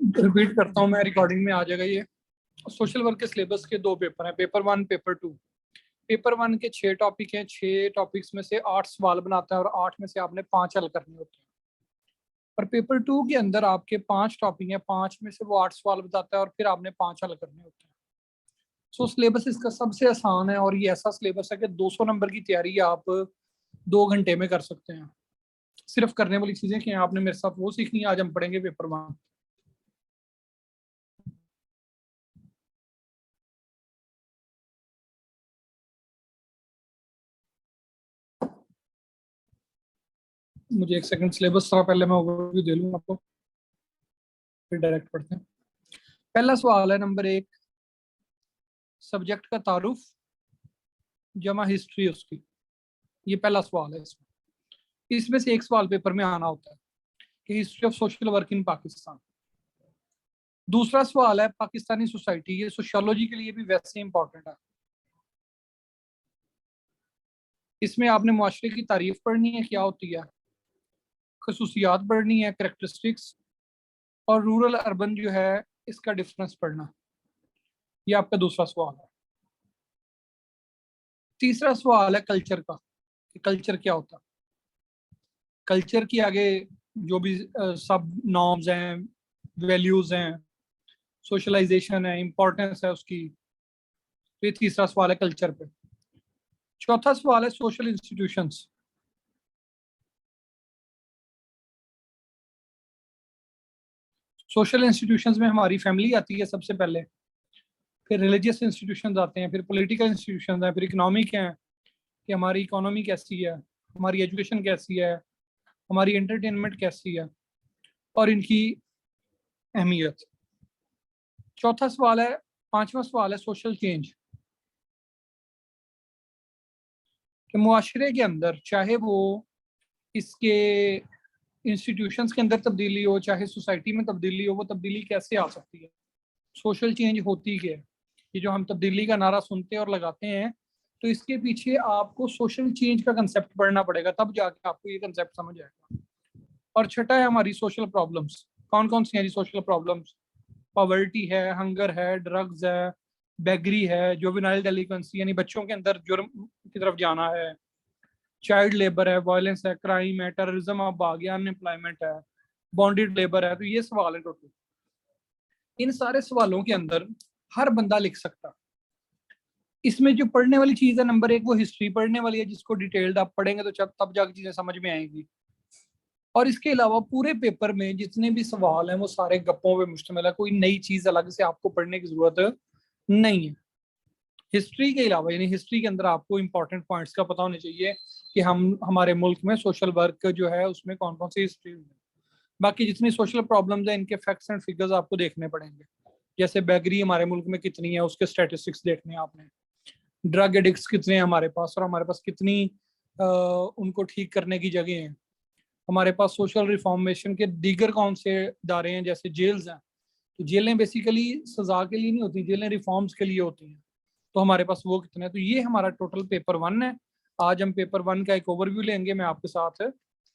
Repeat करता हूँ मैं, रिकॉर्डिंग में आ जाएगा ये। सोशल वर्क के सिलेबस के 2 पेपर हैं, पेपर 1 पेपर 2। पेपर 1 के 6 टॉपिक हैं, 6 टॉपिक्स में से 8 सवाल बनाता है और 8 में से आपने 5 हल करने होते हैं। और पेपर 2 के अंदर आपके 5 टॉपिक हैं, 5 में से वो 8 सवाल बताता है और फिर आपने 5 हल करने होते हैं। सो सिलेबस इसका सबसे आसान है और ये ऐसा सिलेबस है कि 200 नंबर की तैयारी आप 2 घंटे में कर सकते हैं। सिर्फ करने वाली चीजें कि आपने मेरे साथ वो सीखनी है। आज हम पढ़ेंगे पेपर 1। मुझे एक सेकंड, सिलेबस थोड़ा पहले मैं ओवरव्यू दे लूँ आपको, फिर डायरेक्ट पढ़ते हैं। पहला सवाल है नंबर 1, सब्जेक्ट का तारुफ जमा हिस्ट्री उसकी। ये पहला सवाल है। इसमें से एक सवाल पेपर में आना होता है कि history of social work in Pakistan. दूसरा सवाल है पाकिस्तानी सोसाइटी। ये सोशियोलॉजी के लिए भी वैसे इंपॉर्टेंट है। इसमें आपने मुआशरे की तारीफ पढ़नी है, क्या होती है, खसूसियात पढ़नी है, करेक्टरिस्टिक्स, और रूरल अर्बन जो है इसका डिफरेंस पढ़ना। ये आपका दूसरा सवाल है। तीसरा सवाल है कल्चर का, कि कल्चर क्या होता है। कल्चर की आगे जो भी सब नॉर्म्स हैं, वैल्यूज हैं, सोशलाइजेशन है, इंपॉर्टेंस है उसकी। तो ये तीसरा सवाल है कल्चर पे। चौथा सवाल है सोशल इंस्टीट्यूशंस। सोशल इंस्टीट्यूशंस में हमारी फैमिली आती है सबसे पहले, फिर रिलीजियस इंस्टीट्यूशंस आते हैं, फिर पॉलिटिकल इंस्टीट्यूशंस हैं, फिर इकोनॉमिक हैं कि हमारी इकोनॉमी कैसी है, हमारी एजुकेशन कैसी है, हमारी एंटरटेनमेंट कैसी है, और इनकी अहमियत। चौथा सवाल है, पांचवा सवाल है सोशल चेंज, कि मुआशरे के अंदर चाहे वो इसके इंस्टीट्यूशंस के अंदर तब्दीली हो, चाहे सोसाइटी में तब्दीली हो, वो तब्दीली कैसे आ सकती है, सोशल चेंज होती क्या है। ये जो हम तब्दीली का नारा सुनते हैं और लगाते हैं, तो इसके पीछे आपको सोशल चेंज का कंसेप्ट पढ़ना पड़ेगा, तब जाके आपको ये कंसेप्ट समझ आएगा। और छठा है हमारी सोशल प्रॉब्लम्स। कौन कौन सी हैं जी सोशल प्रॉब्लम्स? पॉवर्टी है, हंगर है, ड्रग्स है, बेगरी है, जुवेनाइल डेलिक्वेंसी यानी बच्चों के अंदर जुर्म की तरफ जाना है, चाइल्ड लेबर है, वायलेंस है, क्राइम है, टेररिज्म अब आ गया, अनएम्प्लॉयमेंट है, बॉन्डेड लेबर है। तो ये सवाल है टोटल। इन सारे सवालों के अंदर हर बंदा लिख सकता। इसमें जो पढ़ने वाली चीज है नंबर 1, वो हिस्ट्री पढ़ने वाली है, जिसको डिटेल्ड आप पढ़ेंगे तो तब जाके चीजें समझ में आएंगी। और इसके अलावा पूरे पेपर में जितने भी सवाल हैं वो सारे गप्पों पे मुश्तमिल है, कोई नई चीज अलग से आपको पढ़ने की जरूरत नहीं है। हिस्ट्री के अलावा यानी हिस्ट्री के अंदर आपको इंपॉर्टेंट पॉइंट्स का पता होना चाहिए कि हम हमारे मुल्क में सोशल वर्क जो है उसमें कौन कौन सी हिस्ट्री है। बाकी जितनी सोशल प्रॉब्लम्स हैं इनके फैक्ट्स एंड फिगर्स आपको देखने पड़ेंगे। जैसे बेगरी हमारे मुल्क में कितनी है उसके स्टैटिस्टिक्स देखने हैं आपने, ड्रग एडिक्ट्स कितने हैं हमारे पास और हमारे पास कितनी उनको ठीक करने की जगह हैं। हमारे पास सोशल रिफॉर्मेशन के दीगर कौन से इदारे हैं, जैसे जेल्स हैं। तो जेलें बेसिकली सजा के लिए नहीं होती, जेलें रिफॉर्म्स के लिए होती हैं। तो हमारे पास वो कितने हैं। तो ये हमारा टोटल पेपर 1 है। आज हम पेपर 1 का एक ओवरव्यू लेंगे, मैं आपके साथ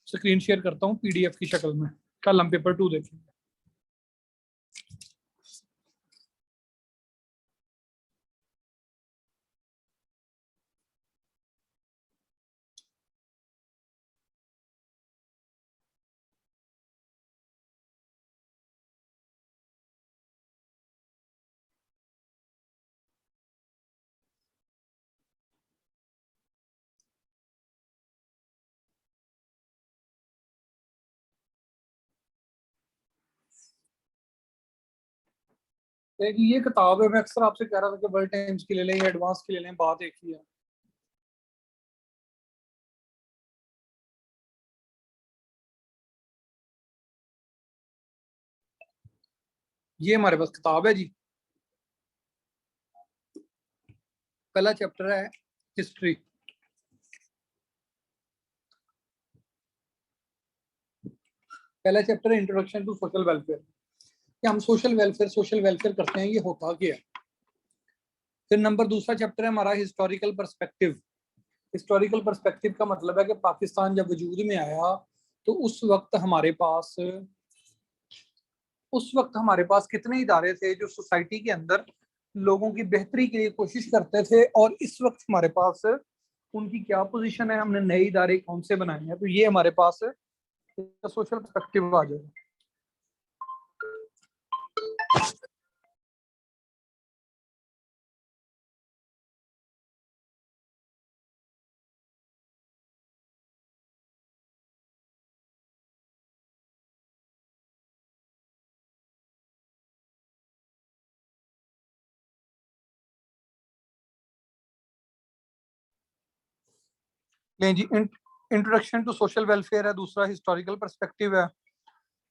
स्क्रीन शेयर करता हूँ पीडीएफ की शक्ल में। कल हम पेपर 2 देखेंगे। एक ये किताब है, मैं अक्सर आपसे कह रहा था कि वर्ल्ड टाइम्स की ले लें या एडवांस की ले लें, बात एक ही है। ये हमारे पास किताब है जी। पहला चैप्टर है हिस्ट्री। पहला चैप्टर है इंट्रोडक्शन टू सोशल वेलफेयर, कि हम सोशल वेलफेयर करते हैं, ये होता क्या है। फिर नंबर दूसरा चैप्टर है हमारा हिस्टोरिकल पर्सपेक्टिव। हिस्टोरिकल पर्सपेक्टिव का मतलब है कि पाकिस्तान जब वजूद में आया तो उस वक्त हमारे पास उस वक्त हमारे पास कितने इदारे थे जो सोसाइटी के अंदर लोगों की बेहतरी के लिए कोशिश करते थे, और इस वक्त हमारे पास उनकी क्या पोजीशन है, हमने नए इदारे कौन से बनाए हैं। तो ये हमारे पास सोशल पर्सपेक्टिव आ जाएगा। लें जी, इंट्रोडक्शन टू सोशल वेलफेयर है, दूसरा हिस्टोरिकल पर्सपेक्टिव है,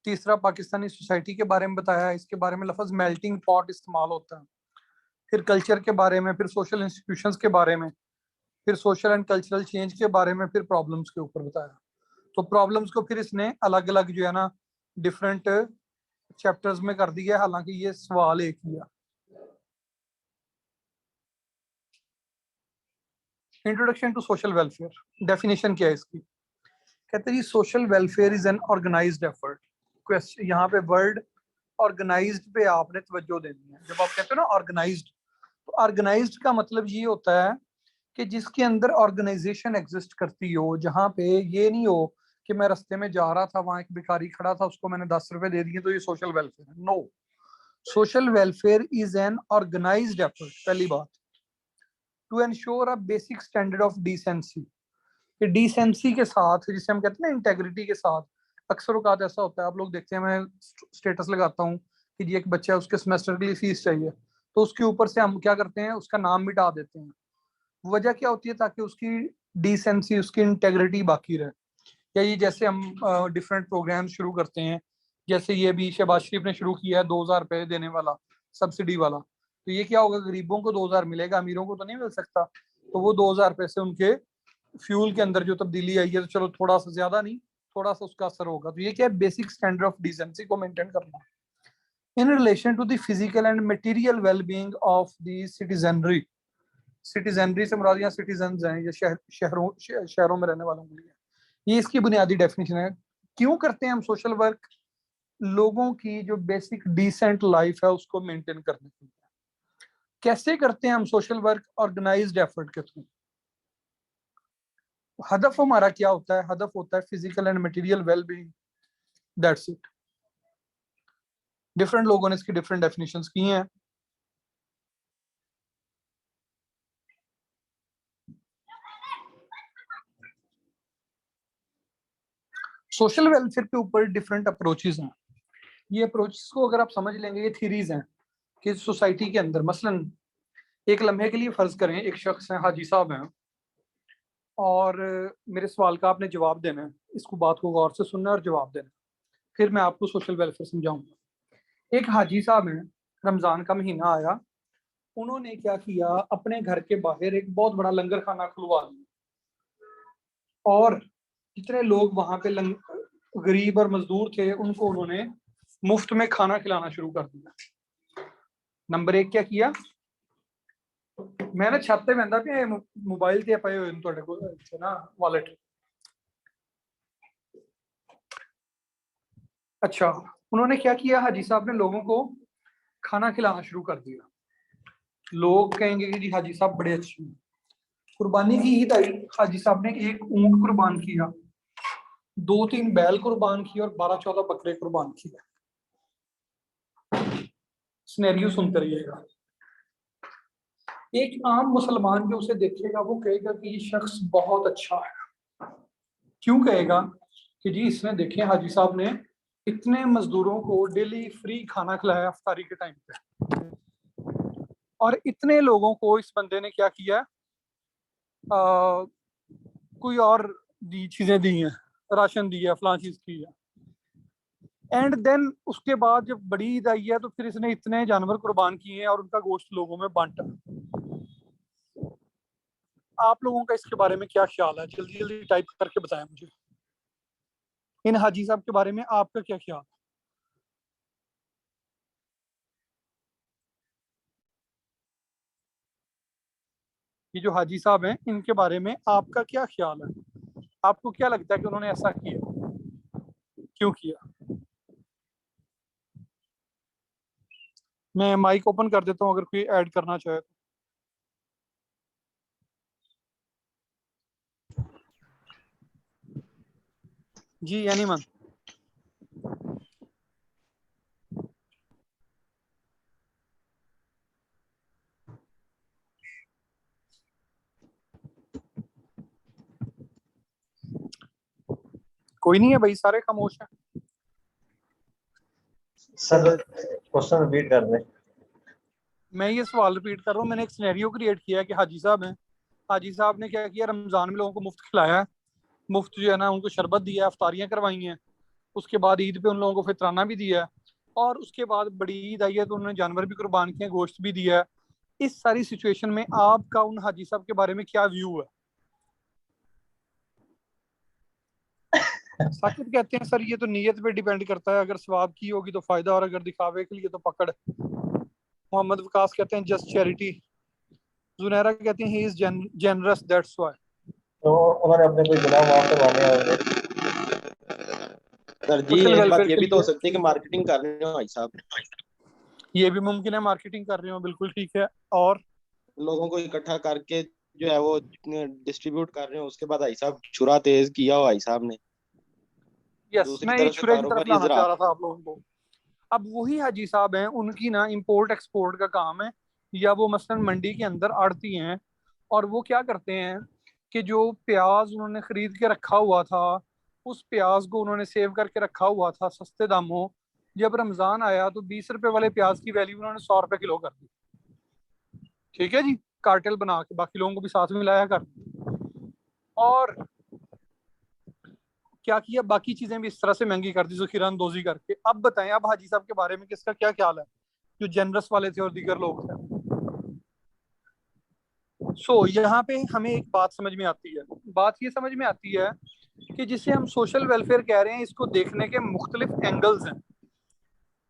तीसरा पाकिस्तानी सोसाइटी के बारे में बताया है, इसके बारे में लफ्ज मेल्टिंग पॉट इस्तेमाल होता है, फिर कल्चर के बारे में, फिर सोशल इंस्टीट्यूशंस के बारे में, फिर सोशल एंड कल्चरल चेंज के बारे में, फिर प्रॉब्लम्स के ऊपर बताया। तो प्रॉब्लम्स को फिर इसने अलग अलग जो है ना डिफरेंट चैप्टर्स में कर दिया, हालांकि ये सवाल एक ही है। Introduction to social welfare, definition क्या है इसकी? कहते हैं जी social welfare is an organised effort. Question यहाँ पे वर्ड ऑर्गेनाइज्ड पे आपने तवज्जो देनी है। जब आप कहते हो ना ऑर्गेनाइज्ड, तो ऑर्गेनाइज्ड का मतलब ये होता है कि जिसके अंदर ऑर्गेनाइजेशन एग्जिस्ट करती हो, जहाँ पे ये नहीं हो कि मैं रास्ते में जा रहा था, वहां एक भिखारी खड़ा था, उसको मैंने 10 रुपए दे दिए तो ये सोशल वेलफेयर है। No, social welfare is an organised effort, पहली बात, to ensure a basic standard of decency. कि डिसेंसी के साथ, जिसे हम कहते हैं ना इंटेग्रिटी के साथ, अक्सर औकात ऐसा होता है, आप लोग देखते हैं, मैं स्टेटस लगाता हूँ कि जी एक बच्चा है, उसके सेमेस्टर के लिए फीस चाहिए, तो उसके ऊपर से हम क्या करते हैं, उसका नाम मिटा देते हैं। वजह क्या होती है? ताकि उसकी डिसेंसी, उसकी इंटेग्रिटी बाकी रहे। या ये जैसे हम डिफरेंट प्रोग्राम शुरू करते हैं, जैसे ये भी शहबाज शरीफ ने शुरू किया है 2,000 रुपए देने वाला, सब्सिडी वाला, तो ये क्या होगा, गरीबों को 2,000 मिलेगा, अमीरों को तो नहीं मिल सकता। तो वो 2,000 रुपए से उनके फ्यूल के अंदर जो तब्दीली आई है, तो चलो थोड़ा सा, ज्यादा नहीं, थोड़ा सा उसका असर होगा। तो ये क्या है, बेसिक स्टैंडर्ड ऑफ डिसेंसी को मेंटेन करना in relation to the physical and material wellbeing of the citizenry. Citizenry से मुराद यहाँ सिटीजन हैं, ये शहरों में रहने वालों के लिए। ये इसकी बुनियादी डेफिनेशन है। क्यों करते हैं हम सोशल वर्क? लोगों की जो बेसिक डिसेंट लाइफ है उसको मेंटेन करने के लिए। कैसे करते हैं हम सोशल वर्क? ऑर्गेनाइज्ड एफर्ट के थ्रू। हदफ हमारा क्या होता है? हदफ होता है physical and material wellbeing, that's it. Different लोगों ने इसकी डिफरेंट डेफिनेशंस की हैं। सोशल वेलफेयर के ऊपर डिफरेंट अप्रोचेस हैं। ये अप्रोचेस को अगर आप समझ लेंगे, ये थीरीज हैं कि सोसाइटी के अंदर, मसलन एक लम्हे के लिए फर्ज करें एक शख्स है, हाजी साहब हैं, और मेरे सवाल का आपने जवाब देना है, इसको बात को गौर से सुनना है और जवाब देना है, फिर मैं आपको सोशल वेलफेयर समझाऊंगा। एक हाजी साहब हैं, रमजान का महीना आया, उन्होंने क्या किया, अपने घर के बाहर एक बहुत बड़ा लंगर खाना खुलवा दिया, और जितने लोग वहां पे गरीब और मजदूर थे उनको उन्होंने मुफ्त में खाना खिलाना शुरू कर दिया। नंबर एक क्या किया, मैं ना छत पे बहता पे मोबाइल ते पाए हुए ਤੁਹਾਡੇ ਕੋਲ ਇੱਥੇ ना वॉलेट। अच्छा, उन्होंने क्या किया, हाजी साहब ने लोगों को खाना खिलाना शुरू कर दिया। लोग कहेंगे कि जी हाजी साहब बड़े अच्छे हैं। कुर्बानी की ईद आई, हाजी साहब ने एक ऊंट कुर्बान किया, 2-3 बैल कुर्बान किए, और 12-14 बकरे कुर्बान किए। सिनेरियो सुनते रहिएगा। एक आम मुसलमान जो उसे देखेगा वो कहेगा कि ये शख्स बहुत अच्छा है। क्यों कहेगा? कि जी इसने देखे हाजी साहब ने इतने मजदूरों को डेली फ्री खाना खिलाया अफ्तारी के टाइम पे, और इतने लोगों को इस बंदे ने क्या किया, कोई और दी चीजें दी हैं, राशन दिया, फलां चीज की है। एंड देन उसके बाद जब बड़ी ईद आई है तो फिर इसने इतने जानवर कुर्बान किए हैं और उनका गोश्त लोगों में बांटा। आप लोगों का इसके बारे में क्या ख्याल है? जल्दी जल्दी टाइप करके बताएं मुझे, इन हाजी साहब के बारे में आपका क्या ख्याल है? ये जो हाजी साहब हैं इनके बारे में आपका क्या ख्याल है? आपको क्या लगता है कि उन्होंने ऐसा किया, क्यों किया? मैं माइक ओपन कर देता हूँ अगर कोई ऐड करना चाहे तो। जी एनीवन। कोई नहीं है भाई, सारे खामोश हैं। सर क्वेश्चन रिपीट कर दें। मैं ये सवाल रिपीट कर रहा हूँ। मैंने एक सिनेरियो क्रिएट किया है कि हाजी साहब हैं, हाजी साहब ने क्या किया, रमजान में लोगों को मुफ्त खिलाया है, मुफ्त जो है ना उनको शरबत दिया है, अफ्तारियां करवाई हैं, उसके बाद ईद पे उन लोगों को फितराना भी दिया है, और उसके बाद बड़ी ईद आई है तो उन्होंने जानवर भी कुर्बान किए, गोश्त भी दिया है। इस सारी सिचुएशन में आपका उन हाजी साहब के बारे में क्या व्यू है? साकिब कहते हैं सर ये तो नीयत पे डिपेंड करता है, अगर सवाब की होगी तो फायदा और अगर दिखावे के लिए तो पकड़। मोहम्मद वकास कहते हैं जस्ट चैरिटी। जुनैरा कहती हैं he is generous that's why. तो उन्होंने अपने कोई गुनाह माफ करवाने होंगे। सर जी सोशल एक बात वेलफेयर ये के भी तो हो लिए सकती है कि मार्केटिंग कर रहे हो भाई साहब, ये भी मुमकिन है, मार्केटिंग कर रहे हो, बिल्कुल ठीक है। और लोगों को इकट्ठा करके जो है वो डिस्ट्रीब्यूट कर रहे हो, उसके बाद भाई साहब छुरा तेज किया हो भाई साहब ने, यस, दूसरी मैं ये तरफ से छुरे की तरफ कारोबारी लाना चाह हजरात। रहा था आप लोगों को। अब वही हाजी साहब हैं, उनकी ना इंपोर्ट एक्सपोर्ट का काम है, या वो मसलन मंडी के अंदर आड़ती हैं, और वो क्या करते हैं कि जो प्याज उन्होंने खरीद के रखा हुआ था, उस प्याज को उन्होंने सेव करके रखा हुआ था सस्ते दामों, जब रमजान आया तो 20 रुपए वाले प्याज की वैल्यू उन्होंने 100 रुपए किलो कर दी। ठीक है जी, कार्टेल बना के बाकी लोगों को भी साथ में लाया कर। और क्या किया, बाकी चीजें भी इस तरह से महंगी कर दी जखीरा अंदोजी करके। अब बताएं, अब हाजी साहब के बारे में किसका क्या ख्याल है, जो जनरस वाले थे और दीगर लोग थे? यहाँ पे हमें एक बात समझ में आती है, बात ये समझ में आती है कि जिसे हम सोशल वेलफेयर कह रहे हैं, इसको देखने के मुख्तलिफ एंगल्स हैं,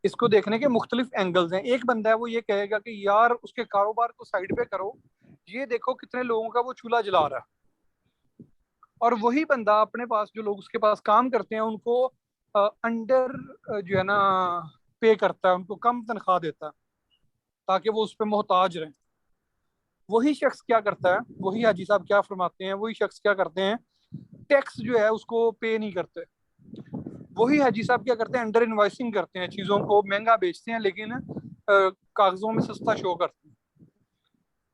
इसको देखने के मुख्तलिफ एंगल्स हैं। एक बंदा है वो ये कहेगा कि यार उसके कारोबार को साइड पे करो, ये देखो कितने लोगों का वो चूल्हा जला रहा है, और वही बंदा अपने पास जो लोग उसके पास काम करते हैं उनको अंडर जो है ना पे करता है, उनको कम तनख्वाह देता है ताकि वो उस पर मोहताज रहें। वही शख्स क्या करता है, वही हाजी साहब क्या फरमाते हैं, वही शख्स क्या करते हैं, टैक्स जो है उसको पे नहीं करते। वही हाजी साहब क्या करते हैं, अंडर इन्वाइसिंग करते हैं, चीज़ों को महंगा बेचते हैं लेकिन कागजों में सस्ता शो करते हैं।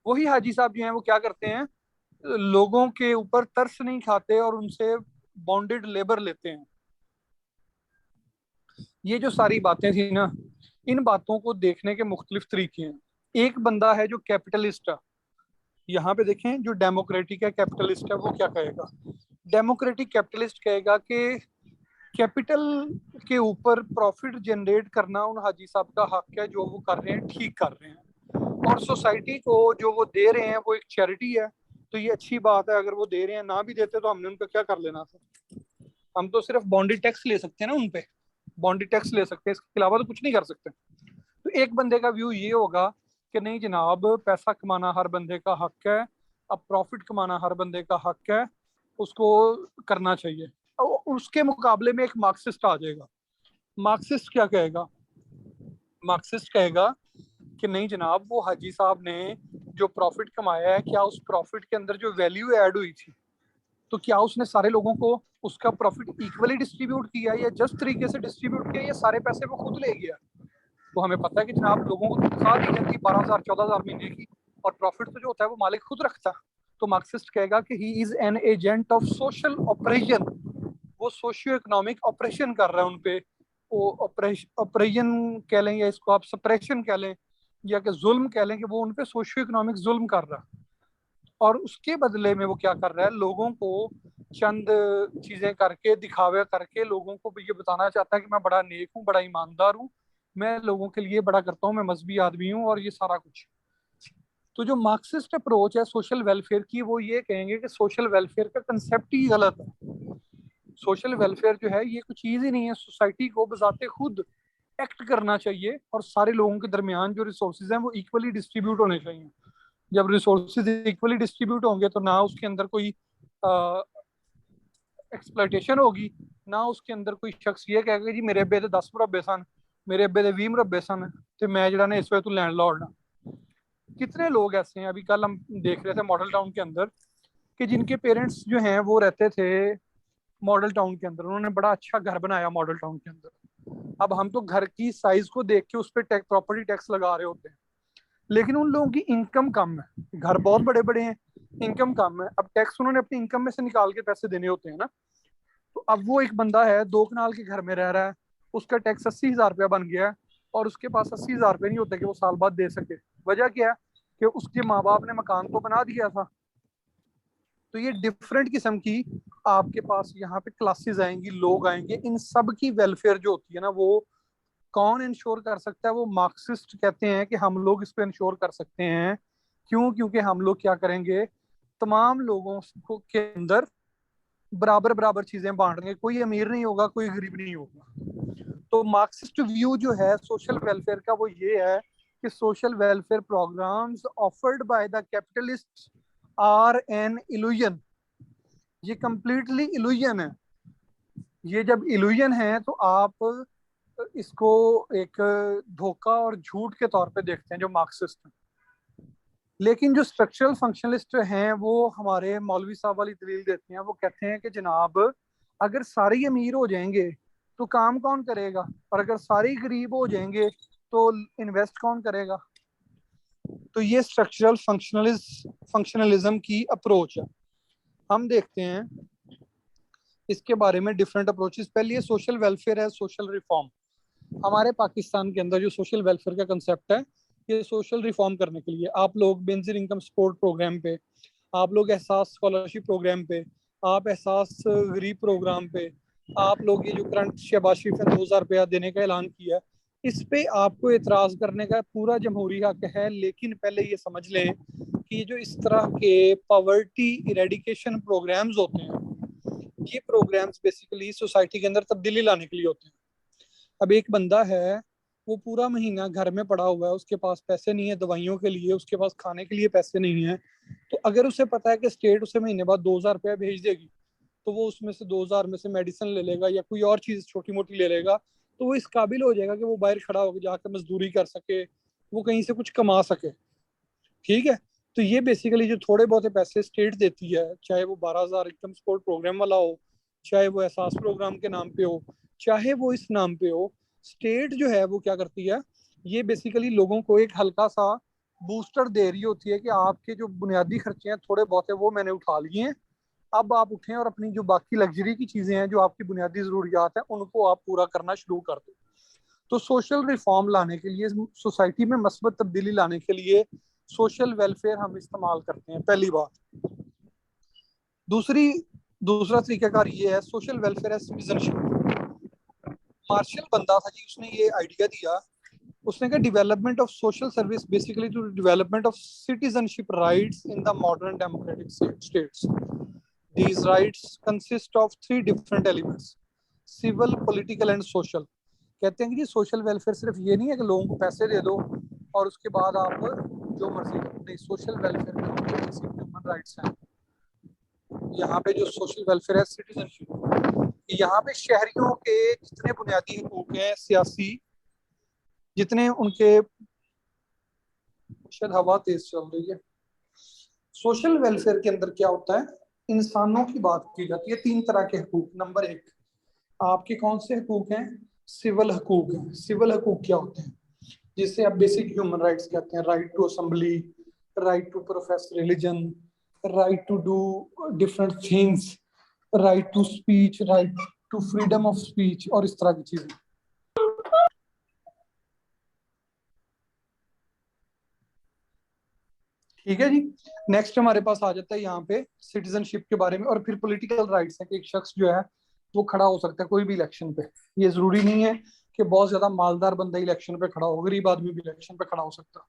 वही हाजी साहब जो हैं वो क्या करते हैं, लोगों के ऊपर तरस नहीं खाते और उनसे बॉन्डेड लेबर लेते हैं। ये जो सारी बातें थी ना, इन बातों को देखने के मुख्तलिफ तरीके हैं। एक बंदा है जो कैपिटलिस्ट है, यहाँ पे देखें, जो डेमोक्रेटिक है कैपिटलिस्ट है, वो क्या कहेगा? डेमोक्रेटिक कैपिटलिस्ट कहेगा कि कैपिटल के ऊपर प्रॉफिट जनरेट करना उन हाजी साहब का हक है, जो वो कर रहे हैं ठीक कर रहे हैं, और सोसाइटी को जो वो दे रहे हैं वो एक चैरिटी है, तो ये अच्छी बात है। अगर वो दे रहे हैं, ना भी देते तो हमने उनका क्या कर लेना था? हम तो सिर्फ बॉन्डी टैक्स ले सकते हैं ना, उनपे बॉन्डी टैक्स ले सकते हैं, इसके अलावा तो कुछ नहीं कर सकते। तो एक बंदे का व्यू ये होगा कि नहीं जनाब, पैसा कमाना हर बंदे का हक है, अब प्रॉफिट कमाना हर बंदे का हक है, उसको करना चाहिए। और उसके मुकाबले में एक मार्क्सिस्ट आ जाएगा। मार्क्सिस्ट क्या कहेगा? मार्क्सिस्ट कहेगा कि नहीं जनाब, वो हाजी साहब ने जो प्रॉफिट कमाया है, क्या उस प्रॉफिट के अंदर जो वैल्यू ऐड हुई थी, तो क्या उसने सारे लोगों को उसका प्रॉफिट इक्वली डिस्ट्रीब्यूट किया, या जस्ट तरीके से डिस्ट्रीब्यूट किया, या सारे पैसे वो खुद ले गया? तो हमें पता है कि जनाब लोगों को तनख्वाह दी जाती है 12,000 14,000 महीने की, और प्रॉफिट तो जो होता है वो मालिक खुद रखता है। तो मार्क्सिस्ट कहेगा कि he is an agent of social operation, वो सोशियो इकोनॉमिक ऑपरेशन कर रहा है उनपे। वो ऑपरेशन कह लें, या इसको आप सप्रेशन कह लें, या कि जुल्म कह लें, कि वो उनपे सोशियो इकोनॉमिक जुल्म कर रहा है। और उसके बदले में वो क्या कर रहा है, लोगों को चंद चीजें करके, दिखावे करके लोगों को ये बताना चाहता है कि मैं बड़ा नेक हूँ, बड़ा ईमानदार हूँ, मैं लोगों के लिए बड़ा करता हूँ, मैं मजहबी आदमी हूँ, और ये सारा कुछ। तो जो मार्क्सिस्ट अप्रोच है सोशल वेलफेयर की, वो ये कहेंगे कि सोशल वेलफेयर का कंसेप्ट ही गलत है। सोशल वेलफेयर जो है ये कुछ चीज ही नहीं है, सोसाइटी को बजाते खुद एक्ट करना चाहिए, और सारे लोगों के दरमियान जो रिसोर्सेज हैं वो इक्वली डिस्ट्रीब्यूट होने चाहिए। जब रिसोर्सेज इक्वली डिस्ट्रीब्यूट होंगे तो ना उसके अंदर कोई एक्सप्लॉइटेशन होगी, ना उसके अंदर कोई शख्स ये कहेगा जी मेरे अब्बे तो 10 मुरब्बे सन, मेरे अब्बे दे 20 मरबे सन ते मैं जिहड़ा ने इस वे तो लैंडलॉर्ड हाँ। कितने लोग ऐसे हैं, अभी कल हम देख रहे थे मॉडल टाउन के अंदर कि जिनके पेरेंट्स जो हैं वो रहते थे मॉडल टाउन के अंदर, उन्होंने बड़ा अच्छा घर बनाया मॉडल टाउन के अंदर। अब हम तो घर की साइज को देख के उस पर टैक्स, प्रॉपर्टी टैक्स लगा रहे होते हैं, लेकिन उन लोगों की इनकम कम है, घर बहुत बड़े बड़े हैं, इनकम कम है। अब टैक्स उन्होंने अपनी इनकम में से निकाल के पैसे देने होते हैं ना। तो अब वो एक बंदा है 2 कनाल के घर में रह रहा है, उसका टैक्स 80,000 रुपया बन गया है, और उसके पास 80,000 रुपये नहीं होते कि वो साल बाद दे सके। वजह क्या है कि उसके माँ बाप ने मकान तो बना दिया था। तो ये डिफरेंट किस्म की आपके पास यहाँ पे क्लासेस आएंगी, लोग आएंगे, इन सब की वेलफेयर जो होती है ना, वो कौन इंश्योर कर सकता है? वो मार्क्सिस्ट कहते हैं कि हम लोग इसको इंश्योर कर सकते हैं। क्यों? क्योंकि हम लोग क्या करेंगे, तमाम लोगों को के अंदर बराबर बराबर चीजें बांट देंगे, कोई अमीर नहीं होगा, कोई गरीब नहीं होगा। तो मार्क्सिस्ट व्यू जो है सोशल वेलफेयर का वो ये है कि social welfare programmes offered by the capitalist are an illusion. ये कंप्लीटली इल्यूजन है। ये जब इल्यूजन है तो आप इसको एक धोखा और झूठ के तौर पे देखते हैं जो मार्क्सिस्ट हैं। लेकिन जो स्ट्रक्चरल फंक्शनलिस्ट हैं वो हमारे मौलवी साहब वाली दलील देते हैं। वो कहते हैं कि जनाब अगर सारे ही अमीर हो जाएंगे तो काम कौन करेगा, और अगर सारे ही गरीब हो जाएंगे तो इन्वेस्ट कौन करेगा। तो ये स्ट्रक्चरल फंक्शनलिज्म की अप्रोच है। हम देखते हैं इसके बारे में डिफरेंट अप्रोचेस। पहले ये सोशल वेलफेयर है, सोशल रिफॉर्म। हमारे पाकिस्तान के अंदर जो सोशल वेलफेयर का कंसेप्ट है, ये सोशल रिफॉर्म करने के लिए आप लोग बेनजीर इनकम सपोर्ट प्रोग्राम पे, आप लोग एहसास स्कॉलरशिप प्रोग्राम पे, आप एहसास गरीब प्रोग्राम पे, आप लोग ये जो करंट शहबाज शरीफ ने 2,000 रुपया देने का ऐलान किया, इस पे आपको एतराज करने का पूरा जमहूरी हक है। लेकिन पहले ये समझ लें कि ये जो इस तरह के पॉवर्टी इरेडिकेशन प्रोग्राम्स होते हैं, ये प्रोग्राम्स बेसिकली सोसाइटी के अंदर तब्दीली लाने के लिए होते हैं। अब एक बंदा है, वो पूरा महीना घर में पड़ा हुआ है, उसके पास पैसे नहीं है दवाइयों के लिए, उसके पास खाने के लिए पैसे नहीं है। तो अगर उसे पता है कि स्टेट उसे महीने बाद 2,000 रुपया भेज देगी, तो वो उसमें से 2,000 में से मेडिसिन ले लेगा या कोई और चीज छोटी मोटी ले लेगा। तो वो इस काबिल हो जाएगा कि वो बाहर खड़ा होकर जाकर मजदूरी कर सके, वो कहीं से कुछ कमा सके। ठीक है। तो ये बेसिकली जो थोड़े बहुत पैसे स्टेट देती है, चाहे वो 12,000 इनकम सपोर्ट प्रोग्राम वाला हो, चाहे वो एहसास प्रोग्राम के नाम पे हो, चाहे वो इस नाम पे हो, स्टेट जो है वो क्या करती है, ये बेसिकली लोगों को एक हल्का सा बूस्टर दे रही होती है कि आपके जो बुनियादी खर्चे हैं थोड़े बहुत है वो मैंने उठा लिए हैं, अब आप उठें और अपनी जो बाकी लग्जरी की चीजें हैं, जो आपकी बुनियादी जरूरियात हैं, उनको आप पूरा करना शुरू कर दो। तो सोशल रिफॉर्म लाने के लिए, सोसाइटी में मस्बत तब्दीली लाने के लिए सोशल वेलफेयर हम इस्तेमाल करते हैं, पहली बात। दूसरा तरीकाकार ये है social welfare as citizenship. Marshall बंदा था जी, उसने ये आइडिया दिया, उसने कहा development of social service basically to development of citizenship rights in the modern democratic states. These rights consist of 3 different elements: civil, political and social। कहते हैं कि जी सोशल वेलफेयर सिर्फ ये नहीं है कि लोगों को पैसे दे दो और उसके बाद आप जो मर्जी करो, नहीं। सोशल वेलफेयर में जो बेसिक ह्यूमन राइट्स हैं, यहाँ पे जो सोशल वेलफेयर है सिटीजनशिप, यहाँ पे शहरियों के जितने बुनियादी हकूक हैं सियासी, जितने उनके, शायद हवा तेज चल रही है। सोशल वेलफेयर के अंदर क्या होता है, इंसानों की बात की जाती है। 3 तरह के हकूक। नंबर 1, आपके कौन से हकूक हैं? सिविल हकूक हैं। सिविल हकूक क्या होते हैं? जिसे आप बेसिक ह्यूमन राइट्स कहते हैं। Right to assembly, right to profess religion, right to do different things, right to speech, right to freedom of speech, और इस तरह की चीजें। ठीक है जी। नेक्स्ट हमारे पास आ जाता है यहाँ पे सिटीजनशिप के बारे में, और फिर पॉलिटिकल राइट्स है कि एक शख्स जो है वो खड़ा हो सकता है कोई भी इलेक्शन पे। ये जरूरी नहीं है कि बहुत ज्यादा मालदार बंदा इलेक्शन पे खड़ा हो, गरीब आदमी भी इलेक्शन पे खड़ा हो सकता।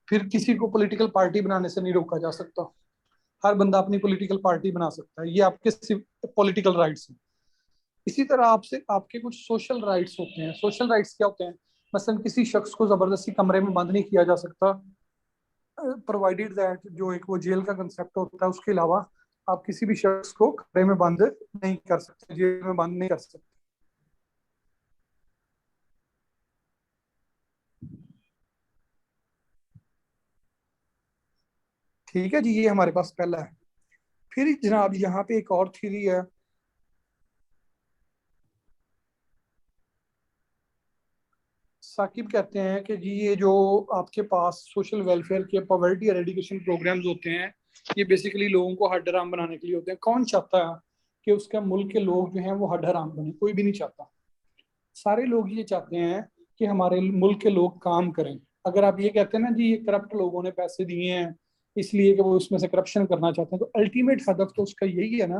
फिर किसी को पॉलिटिकल पार्टी बनाने से नहीं रोका जा सकता, हर बंदा अपनी पॉलिटिकल पार्टी बना सकता है। ये आपके पॉलिटिकल राइट्स हैं। इसी तरह आपसे आपके कुछ सोशल राइट्स होते हैं। सोशल राइट्स क्या होते हैं? मसलन किसी शख्स को जबरदस्ती कमरे में बंद नहीं किया जा सकता, प्रोवाइडेड दैट, जो एक वो जेल का कंसेप्ट होता है, उसके अलावा आप किसी भी शख्स को कमरे में बंद नहीं कर सकते, जेल में बंद नहीं कर सकते। ठीक है जी, ये हमारे पास पहला है। फिर जनाब यहाँ पे एक और थ्योरी है, साकिब कहते हैं कि जी ये जो आपके पास सोशल वेलफेयर के पॉवर्टी एरेडिकेशन प्रोग्राम्स होते हैं, ये बेसिकली लोगों को हड हराम बनाने के लिए होते हैं। कौन चाहता है कि उसका मुल्क के लोग जो हैं वो हड हराम बने? कोई भी नहीं चाहता। सारे लोग ये चाहते हैं कि हमारे मुल्क के लोग काम करें। अगर आप ये कहते हैं ना जी ये करप्ट लोगों ने पैसे दिए हैं इसलिए कि वो उसमें से करप्शन करना चाहते हैं, तो अल्टीमेट हदफ तो उसका यही है ना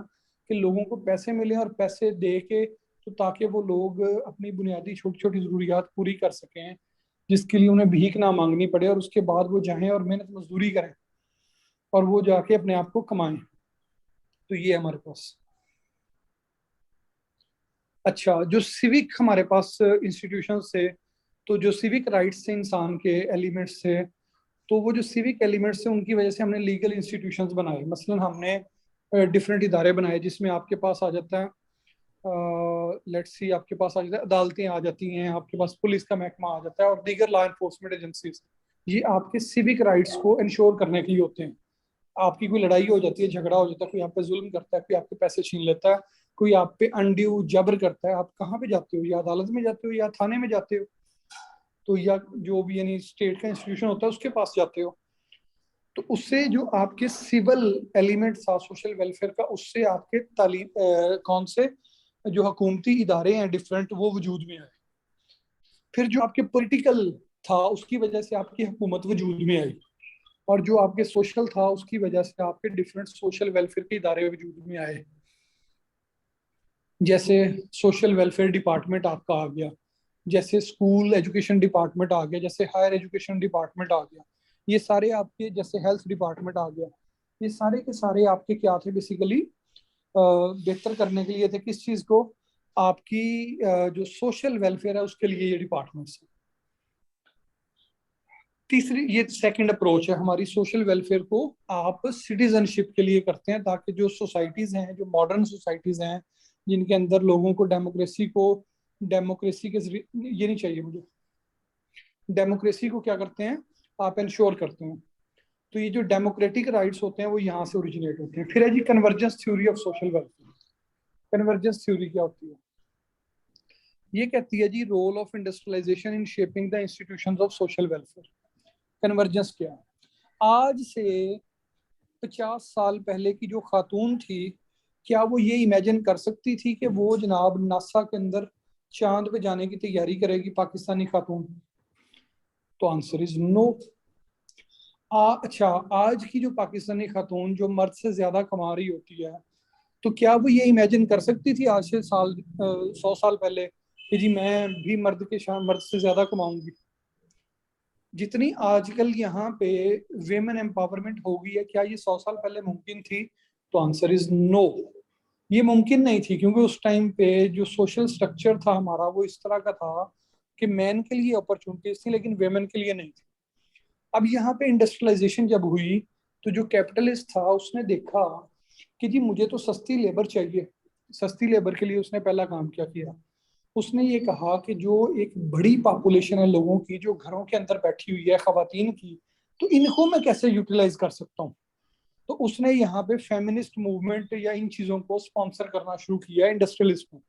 कि लोगों को पैसे मिले और पैसे दे के, तो ताकि वो लोग अपनी बुनियादी छोटी छोटी जरूरियात पूरी कर सकें, जिसके लिए उन्हें भीख ना मांगनी पड़े, और उसके बाद वो जाएं और मेहनत मजदूरी करें और वो जाके अपने आप को कमाएं। तो ये है हमारे पास। अच्छा, जो सिविक हमारे पास इंस्टीट्यूशन से, तो जो सिविक राइट्स थे इंसान के एलिमेंट्स थे, तो वो जो सिविक एलिमेंट्स थे उनकी वजह से हमने लीगल इंस्टीट्यूशंस बनाए। मसलन हमने डिफरेंट इदारे बनाए जिसमें आपके पास आ जाता है, लेट्स सी, आपके पास आ जाता है अदालतें आ जाती हैं, आपके पास पुलिस का महकमा आ जाता है और दीगर लॉ एनफोर्समेंट एजेंसीज। ये आपके सिविक राइट्स को इंश्योर करने के लिए होते हैं। आपकी कोई लड़ाई हो जाती है, झगड़ा हो जाता है, कोई आप पे जुल्म करता है, कोई आपके पैसे छीन लेता है, कोई आप पे अनड्यू जबर करता है, आप कहाँ पे जाते हो? या अदालत में जाते हो या थाने में जाते हो, तो या जो भी यानी स्टेट का इंस्टीट्यूशन होता है उसके पास जाते हो। तो उससे जो आपके सिविल एलिमेंट था सोशल वेलफेयर का, उससे आपके तालीम कौन से जो हुकूमती इदारे हैं डिफरेंट वो वजूद में आए। फिर जो आपके पॉलिटिकल था उसकी वजह से आपकी हुकूमत वजूद में आई, और जो आपके सोशल था उसकी वजह से आपके डिफरेंट सोशल वेलफेयर के इदारे वजूद में आए। जैसे सोशल वेलफेयर डिपार्टमेंट आपका आ गया, जैसे स्कूल एजुकेशन डिपार्टमेंट आ गया, जैसे हायर एजुकेशन डिपार्टमेंट आ गया, ये सारे आपके, जैसे हेल्थ डिपार्टमेंट आ गया, ये सारे के सारे आपके क्या थे बेसिकली? बेहतर करने के लिए थे। किस चीज को? आपकी जो सोशल वेलफेयर है उसके लिए ये डिपार्टमेंट्स है। तीसरी, ये सेकंड अप्रोच है हमारी, सोशल वेलफेयर को आप सिटीजनशिप के लिए करते हैं, ताकि जो सोसाइटीज हैं, जो मॉडर्न सोसाइटीज हैं जिनके अंदर लोगों को डेमोक्रेसी के जरिए, ये नहीं चाहिए मुझे, डेमोक्रेसी को क्या करते हैं आप इंश्योर करते हैं। तो ये जो डेमोक्रेटिक राइट्स होते हैं वो यहाँ से ओरिजिनेट होते हैं। फिर है जी convergence theory of social welfare. Convergence theory क्या होती है? ये कहती है जी role of industrialisation in shaping the institutions of social welfare. Convergence क्या है? आज से 50 साल पहले की जो खातून थी, क्या वो ये इमेजिन कर सकती थी कि वो जनाब नासा के अंदर चांद पे जाने की तैयारी करेगी, पाकिस्तानी खातून? तो आंसर इज नो। अच्छा, आज की जो पाकिस्तानी खातून जो मर्द से ज्यादा कमा रही होती है, तो क्या वो ये इमेजिन कर सकती थी आज से 100 साल पहले कि जी मैं भी मर्द से ज्यादा कमाऊंगी? जितनी आजकल यहाँ पे वेमेन एम्पावरमेंट हो गई है, क्या ये 100 साल पहले मुमकिन थी? तो आंसर इज नो। ये मुमकिन नहीं थी, क्योंकि उस टाइम पे जो सोशल स्ट्रक्चर था हमारा वो इस तरह का था कि मैन के लिए अपॉर्चुनिटीज थी लेकिन वेमेन के लिए नहीं थी। अब यहाँ पे इंडस्ट्रियलाइजेशन जब हुई, तो जो कैपिटलिस्ट था उसने देखा कि जी मुझे तो सस्ती लेबर चाहिए। सस्ती लेबर के लिए उसने पहला काम क्या किया? उसने ये कहा कि जो एक बड़ी पॉपुलेशन है लोगों की जो घरों के अंदर बैठी हुई है, खवातीन की, तो इनको मैं कैसे यूटिलाइज कर सकता हूँ? तो उसने यहाँ पे फेमिनिस्ट मूवमेंट या इन चीजों को स्पॉन्सर करना शुरू किया इंडस्ट्रियलिस्ट में।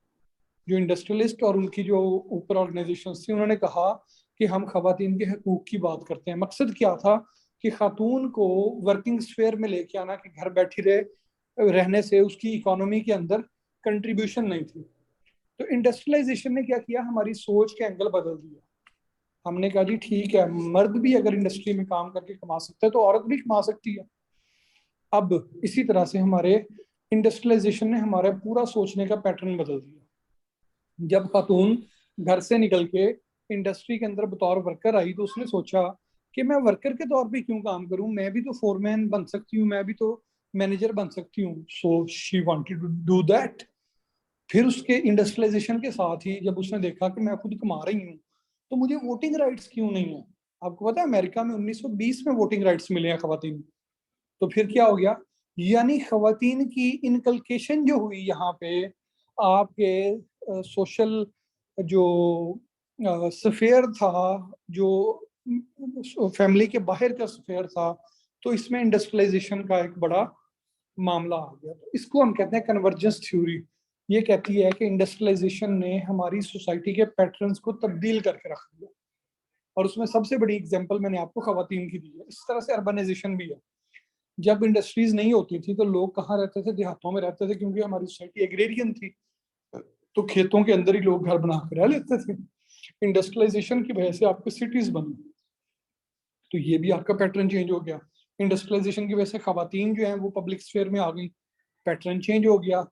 जो इंडस्ट्रियलिस्ट और उनकी जो ऊपर ऑर्गेनाइजेशन थी, उन्होंने कहा कि हम खवातीन के हकूक की बात करते हैं। मकसद क्या था कि खातून को वर्किंग स्फेयर में लेके आना, कि घर बैठी रहने से उसकी इकोनॉमी के अंदर कंट्रीब्यूशन नहीं थी। तो इंडस्ट्रियलाइजेशन ने क्या किया? हमारी सोच के एंगल बदल दिया। हमने कहा जी ठीक है, मर्द भी अगर इंडस्ट्री में काम करके कमा सकता है तो औरत भी कमा सकती है। अब इसी तरह से हमारे इंडस्ट्रियलाइजेशन ने हमारा पूरा सोचने का पैटर्न बदल दिया। जब खातून घर से निकल के इंडस्ट्री के अंदर बतौर वर्कर आई, तो उसने सोचा कि मैं वर्कर के तौर पे क्यों काम करूं, मैं भी तो फोरमैन बन सकती हूँ, मैं भी तो मैनेजर बन सकती हूँ। So she wanted to do that. फिर उसके इंडस्ट्रियलाइजेशन के साथ ही जब उसने देखा कि मैं खुद कमा रही हूँ, तो मुझे वोटिंग राइट्स क्यों नहीं है? आपको पता है अमेरिका में 1920 में वोटिंग राइट्स मिले हैं खवातीन। तो फिर क्या हो गया? यानी खवातीन की इनकलकेशन जो हुई यहाँ पे, आपके सोशल जो स्फेयर था, जो फैमिली के बाहर का स्फेयर था, तो इसमें इंडस्ट्रियलाइजेशन का एक बड़ा मामला आ गया। तो इसको हम कहते हैं कन्वर्जेंस थ्योरी। ये कहती है कि इंडस्ट्रियलाइजेशन ने हमारी सोसाइटी के पैटर्न्स को तब्दील करके रख दिया, और उसमें सबसे बड़ी एग्जांपल मैंने आपको खवातीन की दी है। इस तरह से अर्बनाइजेशन भी है। जब इंडस्ट्रीज नहीं होती थी तो लोग कहाँ रहते थे? देहातों में रहते थे, क्योंकि हमारी सोसाइटी एग्रेरियन थी, तो खेतों के अंदर ही लोग घर बना कर रह लेते थे। इंडस्ट्रियलाइजेशन की वजह से आपके सिटीज बनी, तो ये भी आपका पैटर्न चेंज हो गया। इंडस्ट्रियलाइजेशन की वजह से खवातीन जो है वो पब्लिक स्फीयर में आ गई, पैटर्न चेंज हो गया।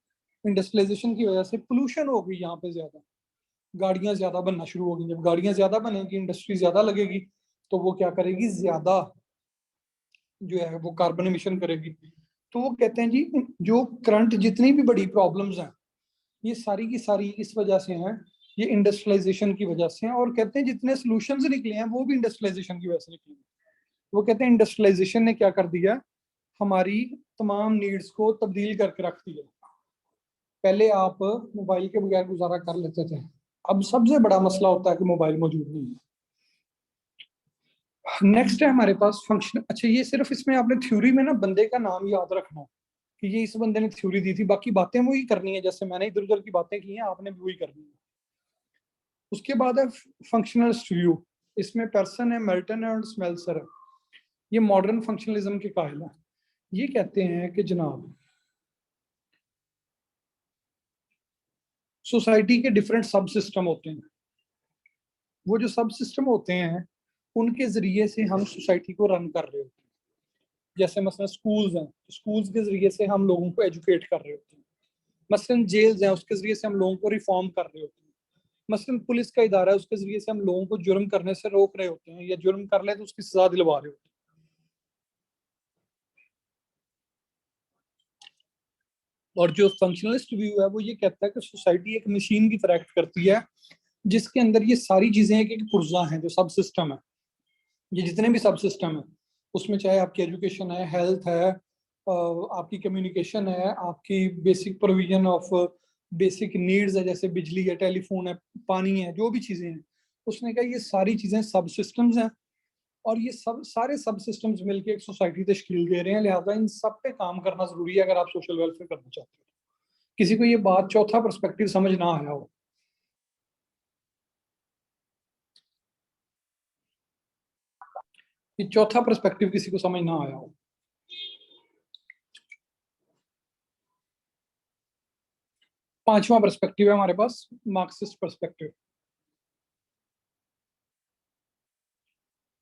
इंडस्ट्रियलाइजेशन की वजह से पोल्यूशन हो गई, यहाँ पे ज्यादा गाड़ियां ज्यादा बनना शुरू हो गई। जब गाड़ियां ज्यादा बनेगी, इंडस्ट्री ज्यादा लगेगी, तो वो क्या करेगी? ज्यादा जो है वो कार्बन एमिशन करेगी। तो वो कहते हैं जी, जो करंट जितनी भी बड़ी प्रॉब्लम्स हैं, ये सारी की सारी इस वजह से हैं, ये इंडस्ट्रियलाइजेशन की वजह से हैं। और कहते हैं जितने सॉल्यूशंस निकले हैं वो भी इंडस्ट्रियलाइजेशन की वजह से निकले हैं। वो कहते हैं इंडस्ट्रियलाइजेशन ने क्या कर दिया? हमारी तमाम नीड्स को तब्दील करके रख दिया। पहले आप मोबाइल के बगैर गुजारा कर लेते थे, अब सबसे बड़ा मसला होता है कि मोबाइल मौजूद नहीं है। नेक्स्ट है हमारे पास फंक्शन। अच्छा, ये सिर्फ इसमें आपने थ्योरी में ना बंदे का नाम याद रखना है कि ये इस बंदे ने थ्योरी दी थी, बाकी बातें वही करनी है। जैसे मैंने इधर उधर की बातें की हैं, आपने भी वही करनी है। उसके बाद है फंक्शनल व्यू। इसमें पर्सन है, मेल्टन है और स्मेल्सर है। ये मॉडर्न फंक्शनलिज्म के कायल है। ये कहते हैं कि जनाब सोसाइटी के डिफरेंट सब सिस्टम होते हैं। वो जो सब सिस्टम होते हैं उनके जरिए से हम सोसाइटी को रन कर रहे होते हैं। जैसे मसलन स्कूल्स हैं, स्कूल्स के जरिए से हम लोगों को एजुकेट कर रहे होते हैं। मसलन जेल्स हैं, उसके जरिए से हम लोगों को रिफॉर्म कर रहे होते हैं। मसलन पुलिस का इदारा है, उसके जरिए से हम लोगों को जुर्म करने से रोक रहे होते हैं, या जुर्म कर ले तो उसकी सजा दिलवा रहे होते हैं। और जो फंक्शनलिस्ट व्यू है वो ये कहता है कि सोसाइटी एक मशीन की तरह एक्ट करती है, जिसके अंदर ये सारी चीजें एक एक पुर्जा हैं, जो सब सिस्टम है। ये जितने भी सब सिस्टम है, उसमें चाहे आपकी एजुकेशन है, हेल्थ है, आपकी कम्युनिकेशन है, आपकी basic provision of basic needs है, जैसे बिजली है, टेलीफोन है, पानी है, जो भी चीजें हैं, उसने कहा ये सारी चीजें सब सिस्टम्स हैं। और ये सब सारे सब सिस्टम्स मिलकर एक सोसाइटी तश्कील दे रहे हैं। लिहाजा इन सब पे काम करना जरूरी है अगर आप सोशल वेलफेयर करना चाहते हो। किसी को ये बात, चौथा पर्सपेक्टिव समझ ना आया हो, ये चौथा पर्सपेक्टिव किसी को समझ ना आया हो। पांचवा पर्सपेक्टिव है हमारे पास, मार्क्सिस्ट पर्सपेक्टिव।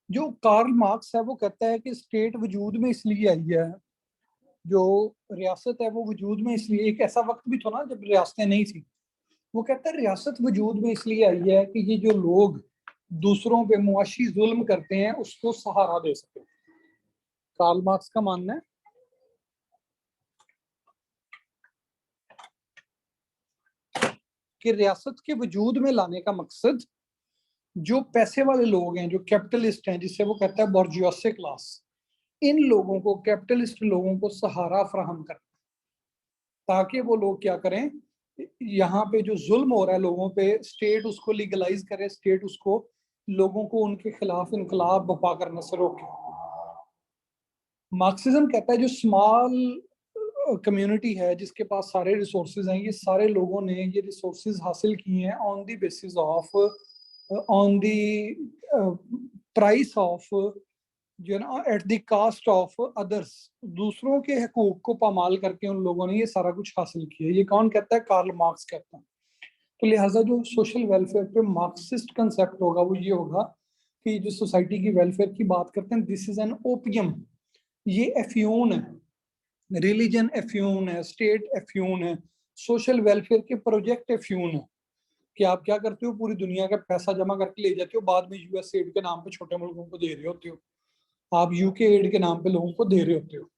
जो कार्ल मार्क्स है वो कहता है कि स्टेट वजूद में इसलिए आई है, जो रियासत है वो वजूद में इसलिए, एक ऐसा वक्त भी था ना जब रियासतें नहीं थी। वो कहता है रियासत वजूद में इसलिए आई है कि ये जो लोग दूसरों पे मुआशी जुल्म करते हैं उसको सहारा दे सके। कार्ल मार्क्स का मानना है कि रियासत के वजूद में लाने का मकसद जो पैसे वाले लोग हैं, जो कैपिटलिस्ट हैं, जिससे वो कहता है बॉर्जियोसे क्लास, इन लोगों को, कैपिटलिस्ट लोगों को सहारा फराहम करना, ताकि वो लोग क्या करें, यहाँ पे जो जुल्म हो रहा है लोगों पे, स्टेट उसको लीगलाइज करे, स्टेट उसको, लोगों को उनके खिलाफ इनकलाब बपा करने से रोके। मार्क्सिज्म कहता है जो स्मॉल कम्युनिटी है जिसके पास सारे रिसोर्सेज हैं, ये सारे लोगों ने ये रिसोर्सेज हासिल किए हैं on the basis of, on the price of, जो है ना, at the cost of others. दूसरों के हकूक को पामाल करके उन लोगों ने ये सारा कुछ हासिल किया। ये कौन कहता है? कार्ल मार्क्स कहता है। तो लिहाजा जो सोशल वेलफेयर पे मार्क्सिस्ट कंसेप्ट होगा वो ये होगा कि जो सोसाइटी की वेलफेयर की बात करते हैं, दिस इज एन ओपियम। ये एफ्यून है, रिलीजन एफ्यून है, स्टेट एफ्यून है, सोशल वेलफेयर के प्रोजेक्ट एफ्यून है। कि आप क्या करते हो, पूरी दुनिया का पैसा जमा करके ले जाते हो, बाद में यूएस एड के नाम पे छोटे मुल्कों को दे रहे होते हो, आप यूके एड के नाम पे लोगों को दे रहे होते हो।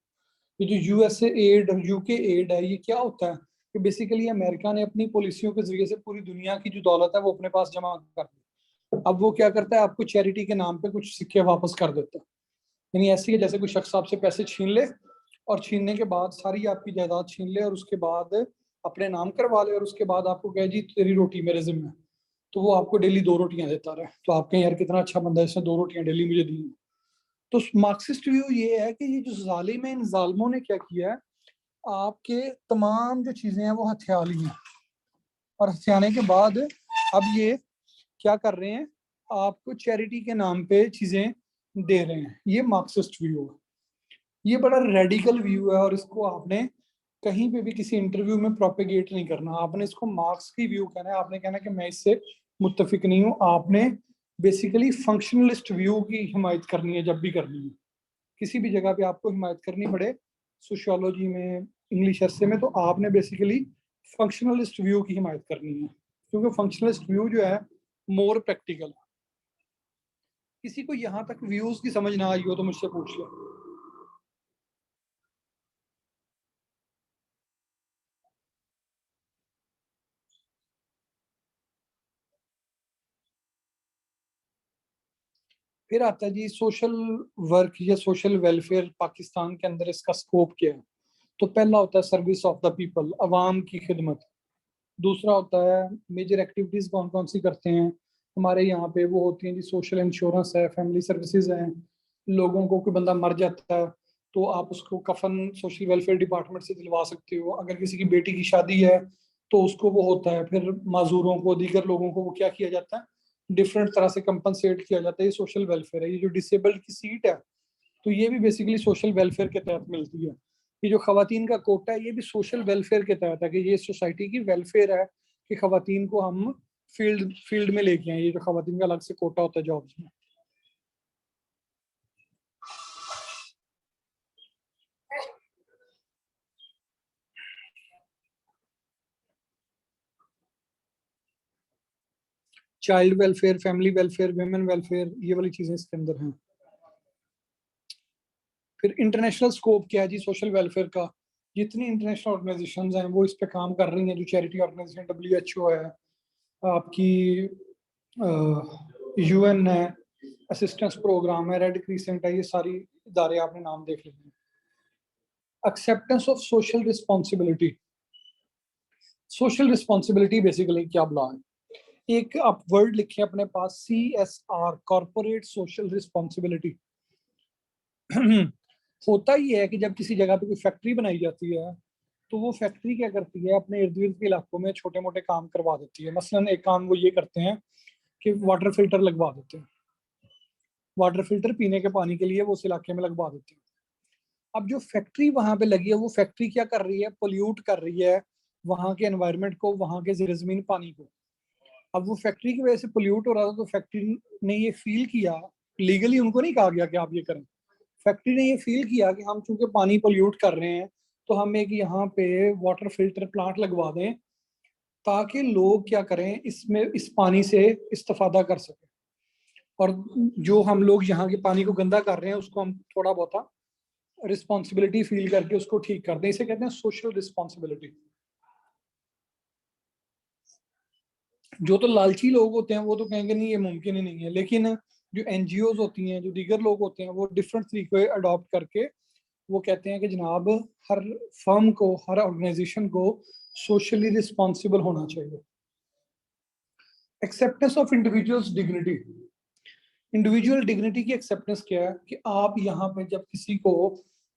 ये जो यूएसए एड और यूके एड है, ये क्या होता है कि बेसिकली अमेरिका ने अपनी पॉलिसियों के जरिए से पूरी दुनिया की जो दौलत है वो अपने पास जमा कर दी। अब वो क्या करता है, आपको चैरिटी के नाम पे कुछ सिक्के वापस कर देता है। यानी ऐसी है जैसे कोई शख्स आपसे पैसे छीन ले, और छीनने के बाद सारी आपकी जायदाद छीन ले, और उसके बाद अपने नाम करवा ले, और उसके बाद आपको कहे जी तेरी रोटी मेरे जिम्मे, तो वो आपको डेली 2 रोटियां देता रहे। तो आप कहें यार कितना अच्छा बंदा है, इसने 2 रोटियां डेली मुझे दी। तो मार्क्सिस्ट व्यू ये है कि ये जो जालिम है, इन जालिमों ने क्या किया है, आपके तमाम जो चीजें हैं वो हथिया ली हैं, और हथियाने के बाद अब ये क्या कर रहे हैं, आपको चैरिटी के नाम पे चीजें दे रहे हैं। ये मार्क्सिस्ट व्यू है, ये बड़ा रेडिकल व्यू है, और इसको आपने कहीं पे भी किसी इंटरव्यू में प्रोपेगेट नहीं करना। आपने इसको मार्क्स की व्यू कहना है, आपने कहना है कि मैं इससे मुत्तफिक नहीं हूँ। आपने बेसिकली फंक्शनलिस्ट व्यू की हिमायत करनी है, जब भी करनी है, किसी भी जगह पे आपको हिमायत करनी पड़े, सोशियोलॉजी में, इंग्लिश एस्से में, तो आपने बेसिकली फंक्शनलिस्ट व्यू की हिमायत करनी है, क्योंकि फंक्शनलिस्ट व्यू जो है मोर प्रैक्टिकल है। किसी को यहाँ तक व्यूज की समझ ना आई हो तो मुझसे पूछ लो। फिर आता है जी सोशल वर्क या सोशल वेलफेयर, पाकिस्तान के अंदर इसका स्कोप क्या है। तो पहला होता है सर्विस ऑफ द पीपल, अवाम की खिदमत। दूसरा होता है मेजर एक्टिविटीज कौन कौन सी करते हैं हमारे यहाँ पे, वो होती हैं जी सोशल इंश्योरेंस है, फैमिली सर्विसेज हैं, लोगों को कोई बंदा मर जाता है तो आप उसको कफन सोशल वेलफेयर डिपार्टमेंट से दिलवा सकते हो। अगर किसी की बेटी की शादी है तो उसको वो होता है, फिर माजूरों को, दीगर लोगों को वो क्या किया जाता है, डिफरेंट तरह से कंपनसेट किया जाता है। ये सोशल वेलफेयर है। ये जो डिसेबल्ड की सीट है, तो ये भी बेसिकली सोशल वेलफेयर के तहत मिलती है। ये जो खवातीन का कोटा है, ये भी सोशल वेलफेयर के तहत है, कि ये सोसाइटी की वेलफेयर है कि खवातीन को हम फील्ड फील्ड में लेके आए। ये जो खवातीन का अलग से कोटा होता है जॉब्स में। Child welfare, family welfare, women welfare, ये वाली चीजें इसके अंदर हैं। फिर इंटरनेशनल स्कोप क्या है जी सोशल वेलफेयर का। जितनी इंटरनेशनल ऑर्गेनाइजेशंस हैं वो इस पे काम कर रही हैं, जो चैरिटी ऑर्गेनाइजेशन, WHO है आपकी, UN है, असिस्टेंस प्रोग्राम है, रेड क्रिसेंट है, ये सारी इदारे आपने नाम देख लेने। Acceptance of social responsibility. Social responsibility basically क्या बुला है, एक आप वर्ड लिखे अपने पास, CSR, कॉर्पोरेट सोशल रिस्पॉन्सिबिलिटी। होता ही है कि जब किसी जगह पे कोई फैक्ट्री बनाई जाती है तो वो फैक्ट्री क्या करती है, अपने इर्द गिर्द के इलाकों में छोटे मोटे काम करवा देती है। मसलन एक काम वो ये करते हैं कि वाटर फिल्टर लगवा देते हैं, वाटर फिल्टर पीने के पानी के लिए वो उस इलाके में लगवा देते हैं। अब जो फैक्ट्री वहां पे लगी है, वो फैक्ट्री क्या कर रही है, पोल्यूट कर रही है वहां के एनवायरनमेंट को, वहां के ज़मीन पानी को। अब वो फैक्ट्री की वजह से पोल्यूट हो रहा था, तो फैक्ट्री ने ये फील किया, लीगली उनको नहीं कहा गया कि आप ये करें, फैक्ट्री ने ये फील किया कि हम चूंकि पानी पोल्यूट कर रहे हैं तो हम एक यहाँ पे वाटर फिल्टर प्लांट लगवा दें, ताकि लोग क्या करें, इसमें इस पानी से इस्तेफादा कर सकें, और जो हम लोग यहाँ के पानी को गंदा कर रहे हैं उसको हम थोड़ा बहुत रिस्पॉन्सिबिलिटी फील करके उसको ठीक कर दें। इसे कहते हैं सोशल रिस्पॉन्सिबिलिटी। जो तो लालची लोग होते हैं वो तो कहेंगे नहीं ये मुमकिन ही नहीं है, लेकिन जो NGOs होती हैं, जो दीगर लोग होते हैं, वो डिफरेंट तरीके अडॉप्ट करके वो कहते हैं कि जनाब हर फर्म को, हर ऑर्गेनाइजेशन को सोशली रिस्पॉन्सिबल होना चाहिए। Acceptance of individuals dignity. Individual dignity की एक्सेप्टेंस क्या है कि आप यहाँ पे जब किसी को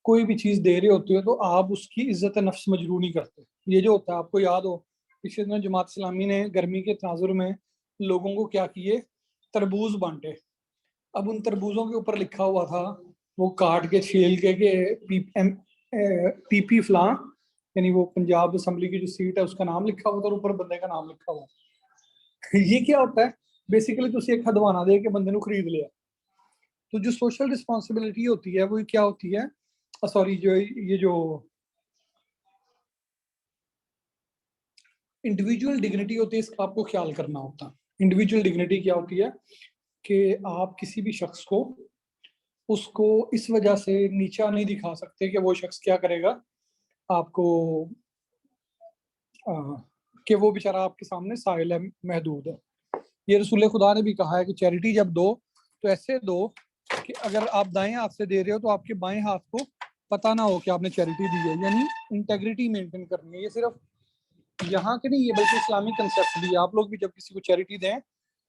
कोई भी चीज दे रहे होते हो तो आप उसकी इज्जत नफ्स मजरू नहीं करते। ये जो होता है, आपको याद हो पिछले दिनों जमात इस्लामी ने गर्मी के तनाजुर में लोगों को क्या किए, तरबूज बांटे। अब उन तरबूजों के ऊपर लिखा हुआ था, वो काट के छील के PP फलां, यानी वो पंजाब असम्बली की जो सीट है उसका नाम लिखा हुआ था और ऊपर बंदे का नाम लिखा हुआ। ये क्या होता है, बेसिकली तुम एक हदवाना दे के बंदे को खरीद लिया। तो जो सोशल रिस्पॉन्सिबिलिटी होती है वो क्या होती है, सॉरी, जो ये जो इंडिविजुअल डिग्निटी होती है इसका आपको ख्याल करना होता है। इंडिविजुअल डिग्निटी क्या होती है कि आप किसी भी शख्स को, उसको इस वजह से नीचा नहीं दिखा सकते कि वो शख्स क्या करेगा आपको, कि वो बेचारा आपके सामने साहिल है, महदूद है। ये रसूल खुदा ने भी कहा है कि चैरिटी जब दो तो ऐसे दो कि अगर आप दाएं हाथ से दे रहे हो तो आपके बाएं हाथ को पता ना हो कि आपने चैरिटी दी है, यानी इंटेग्रिटी मेंटेन करनी है। ये सिर्फ यहाँ के नहीं, ये बल्कि इस्लामिक कंसेप्ट भी है। आप लोग भी जब किसी को चैरिटी दें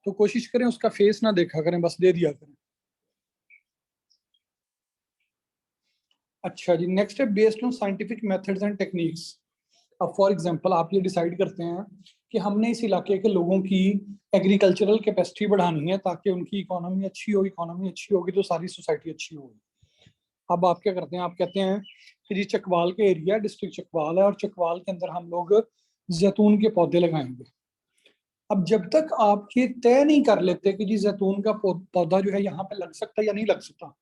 तो कोशिश करें उसका फेस ना देखा करें, बस दे दिया करें। अच्छा जी, नेक्स्ट है based on scientific methods and techniques. अब फॉर एग्जांपल आप ये डिसाइड करते हैं कि हमने इस इलाके के लोगों की एग्रीकल्चरल कैपेसिटी बढ़ानी है ताकि उनकी इकोनॉमी अच्छी हो, इकोनॉमी अच्छी होगी तो सारी सोसाइटी अच्छी होगी। अब आप क्या करते हैं, आप कहते हैं कि जी चकवाल के एरिया, डिस्ट्रिक्ट चकवाल है और चकवाल के अंदर हम लोग जैतून के पौधे लगाएंगे। अब जब तक आप ये तय नहीं कर लेते कि जी जैतून का पौधा जो है यहाँ पे लग सकता है या नहीं लग सकता,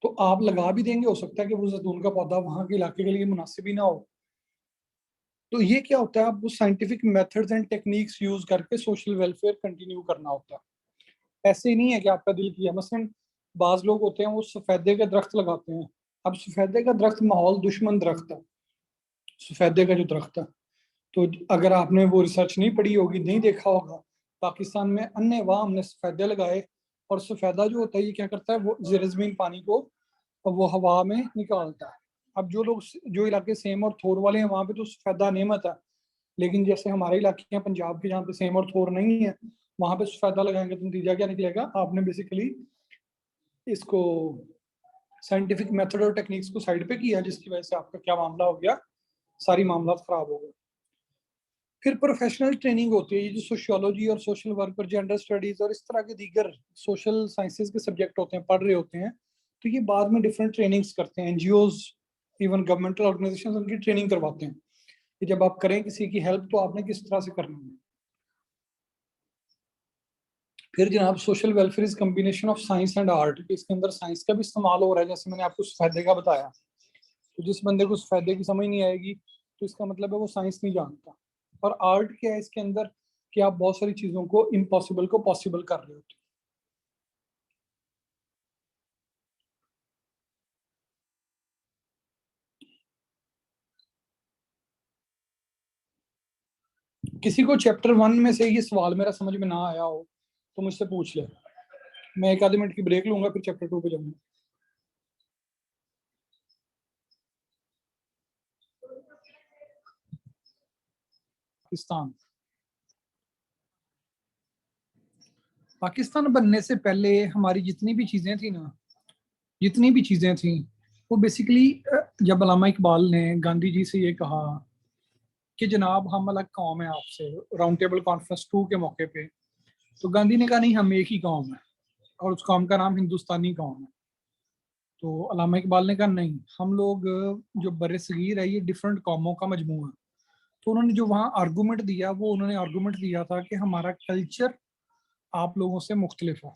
तो आप लगा भी देंगे, हो सकता है कि वो जैतून का पौधा वहां के इलाके के लिए मुनासिब ही ना हो। तो ये क्या होता है, आपको scientific methods and techniques use करके सोशल वेलफेयर कंटिन्यू करना होता है। ऐसे ही नहीं है कि आपका दिल किया, मसलन बाज लोग होते हैं वो सफेदे के दरख्त लगाते हैं। अब सफेदे का दरख्त माहौल दुश्मन दरख्त है, सफेदे का जो दरख्त है। तो अगर आपने वो रिसर्च नहीं पढ़ी होगी, नहीं देखा होगा, पाकिस्तान में अन्य हमने सफेदे लगाए और सफेदा जो होता है ये क्या करता है, वो ज़ेर ज़मीन पानी को वो हवा में निकालता है। अब जो लोग जो इलाके सेम और थोर वाले हैं वहां पे तो सफेदा नेमत है, लेकिन जैसे हमारे इलाके हैं पंजाब के जहाँ पे सेम और थोर नहीं है, वहां पे सफेदा लगाएंगे तो नतीजा क्या निकलेगा, आपने बेसिकली इसको साइंटिफिक मेथड और टेक्निक्स को साइड पे किया, जिसकी वजह से आपका क्या मामला हो गया, सारी मामला खराब हो गए। फिर प्रोफेशनल ट्रेनिंग होती है, ये जो सोशियोलॉजी और सोशल वर्क और जेंडर स्टडीज और इस तरह के दीगर सोशल साइंसेज के सब्जेक्ट होते हैं, पढ़ रहे होते हैं, तो ये बाद में डिफरेंट ट्रेनिंग्स करते हैं, एनजीओज इवन गवर्नमेंटल ऑर्गेनाइजेशन उनकी ट्रेनिंग करवाते हैं कि जब आप करें किसी की हेल्प तो आपने किस तरह से करनी है। फिर जनाब social welfare is combination of science and art, इसके अंदर साइंस का भी इस्तेमाल हो रहा है, जैसे मैंने आपको सफेदे का बताया। तो जिस बंदे को सफेदे की समझ नहीं आएगी तो इसका मतलब है वो साइंस नहीं जानता। और आर्ट क्या है इसके अंदर, कि आप बहुत सारी चीजों को, इम्पॉसिबल को पॉसिबल कर रहे होते हो। किसी को चैप्टर 1 में से ये सवाल मेरा समझ में ना आया हो तो मुझसे पूछ ले, मैं एक आधे मिनट की ब्रेक लूंगा फिर चैप्टर 2 पे जाऊंगा। पाकिस्तान, पाकिस्तान बनने से पहले हमारी जितनी भी चीजें थी ना, जितनी भी चीजें थी वो बेसिकली, जब अल्लामा इकबाल ने गांधी जी से ये कहा कि जनाब हम अलग कौम है आपसे, राउंड टेबल कॉन्फ्रेंस 2 के मौके पे, तो गांधी ने कहा नहीं हम एक ही कौम है और उस कौम का नाम हिंदुस्तानी कौम है। तो अल्लामा इकबाल ने कहा नहीं, हम लोग जो बर सगीर है ये डिफरेंट कौमों का मजमू है। तो उन्होंने जो वहाँ आर्गूमेंट दिया, वो उन्होंने आर्गूमेंट दिया था कि हमारा कल्चर आप लोगों से मुख्तलिफ है,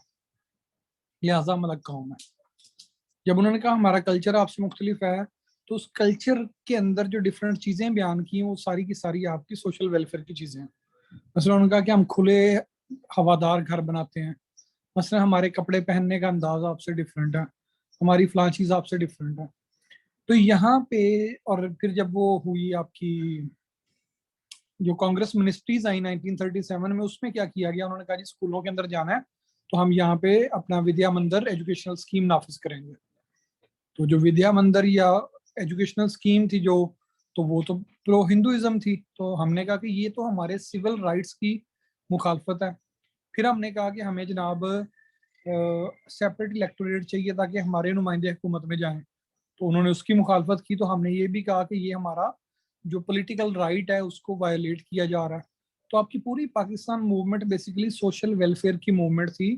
लिहाजा हम अलग कौम है। जब उन्होंने कहा हमारा कल्चर आपसे मुख्तलिफ है, तो उस कल्चर के अंदर जो डिफरेंट चीजें बयान की वो सारी की सारी आपकी सोशल वेलफेयर की चीजें हैं। मसलन उन्होंने कहा कि हम खुले हवादार घर बनाते हैं, मसलन हमारे कपड़े पहनने का अंदाज आपसे डिफरेंट है, हमारी फलां चीज आपसे डिफरेंट है। तो यहाँ पे, और फिर जब वो हुई आपकी जो कांग्रेस मिनिस्ट्रीज आई 1937 में, उसमें क्या किया गया, उन्होंने कहा जी स्कूलों के अंदर जाना है तो हम यहाँ पे अपना विद्या मंदिर एजुकेशनल स्कीम नाफिज करेंगे। तो जो विद्या मंदिर या एजुकेशनल स्कीम थी जो, तो वो तो प्रो हिंदुइज्म थी। तो हमने कहा कि ये तो हमारे सिविल राइट्स की मुखालफत है। फिर हमने कहा कि हमें जनाब सेपरेट इलेक्टोरेट चाहिए ताकि हमारे नुमाइंदे हुकूमत में जाएं। तो उन्होंने उसकी मुखालफत की। तो हमने ये भी कहा कि ये हमारा जो पॉलिटिकल राइट है उसको वायलेट किया जा रहा है। तो आपकी पूरी Pakistan movement basically social welfare की मूवमेंट थी।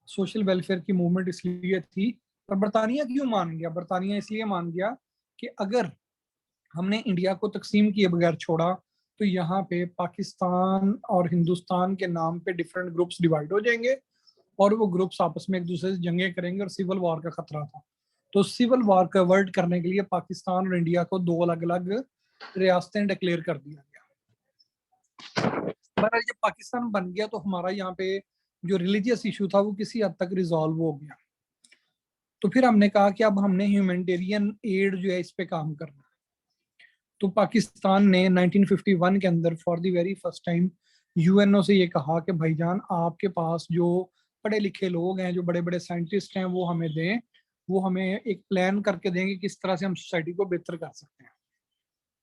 सोशल वेलफेयर की मूवमेंट इसलिए थी, और बरतानिया क्यों मान गया, बरतानिया इसलिए मान गया कि अगर हमने इंडिया को तकसीम किए बगैर छोड़ा तो यहाँ पे पाकिस्तान और हिंदुस्तान के नाम पे डिफरेंट ग्रुप्स डिवाइड हो जाएंगे और वो ग्रुप्स आपस में एक दूसरे से जंगे करेंगे और सिविल वॉर का खतरा था। तो सिविल वॉर को अवॉइड करने के लिए पाकिस्तान और इंडिया को दो अलग अलग रियासतें डिक्लेयर कर दिया गया। पर जब पाकिस्तान बन गया तो हमारा यहाँ पे जो रिलीजियस इशू था वो किसी हद तक रिजॉल्व हो गया। तो फिर हमने कहा कि अब हमने ह्यूमैनिटेरियन एड जो है इस पे काम करना। तो पाकिस्तान ने 1951 के अंदर for the very first time UNO से ये कहा कि भाईजान आपके पास जो पढ़े लिखे लोग हैं, जो बड़े बड़े साइंटिस्ट हैं, वो हमें दें, वो हमें एक प्लान करके देंगे किस तरह से हम सोसाइटी को बेहतर कर सकते हैं।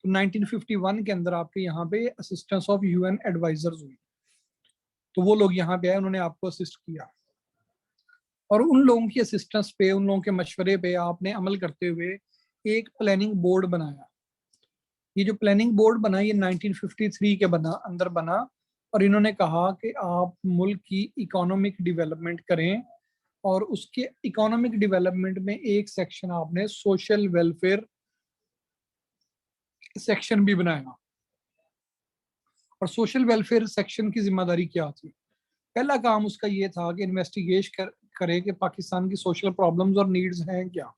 तो 1951 के अंदर आपके यहाँ पे असिस्टेंस ऑफ यूएन एडवाइजर्स हुई। तो वो लोग यहाँ पे आए, उन्होंने आपको असिस्ट किया और उन लोगों की असिस्टेंस पे, उन लोगों के मशवरे पे आपने अमल करते हुए एक प्लानिंग बोर्ड बनाया। ये जो प्लानिंग बोर्ड बना ये 1953 के अंदर बना, और इन्होंने कहा कि आप मुल्क की इकोनॉमिक डेवलपमेंट करें, और उसके इकोनॉमिक डेवलपमेंट में एक सेक्शन आपने सोशल वेलफेयर सेक्शन भी बनाया। और सोशल वेलफेयर सेक्शन की जिम्मेदारी क्या थी? पहला काम उसका ये था कि इन्वेस्टिगेट करे कि पाकिस्तान की सोशल प्रॉब्लम्स और नीड्स हैं क्या।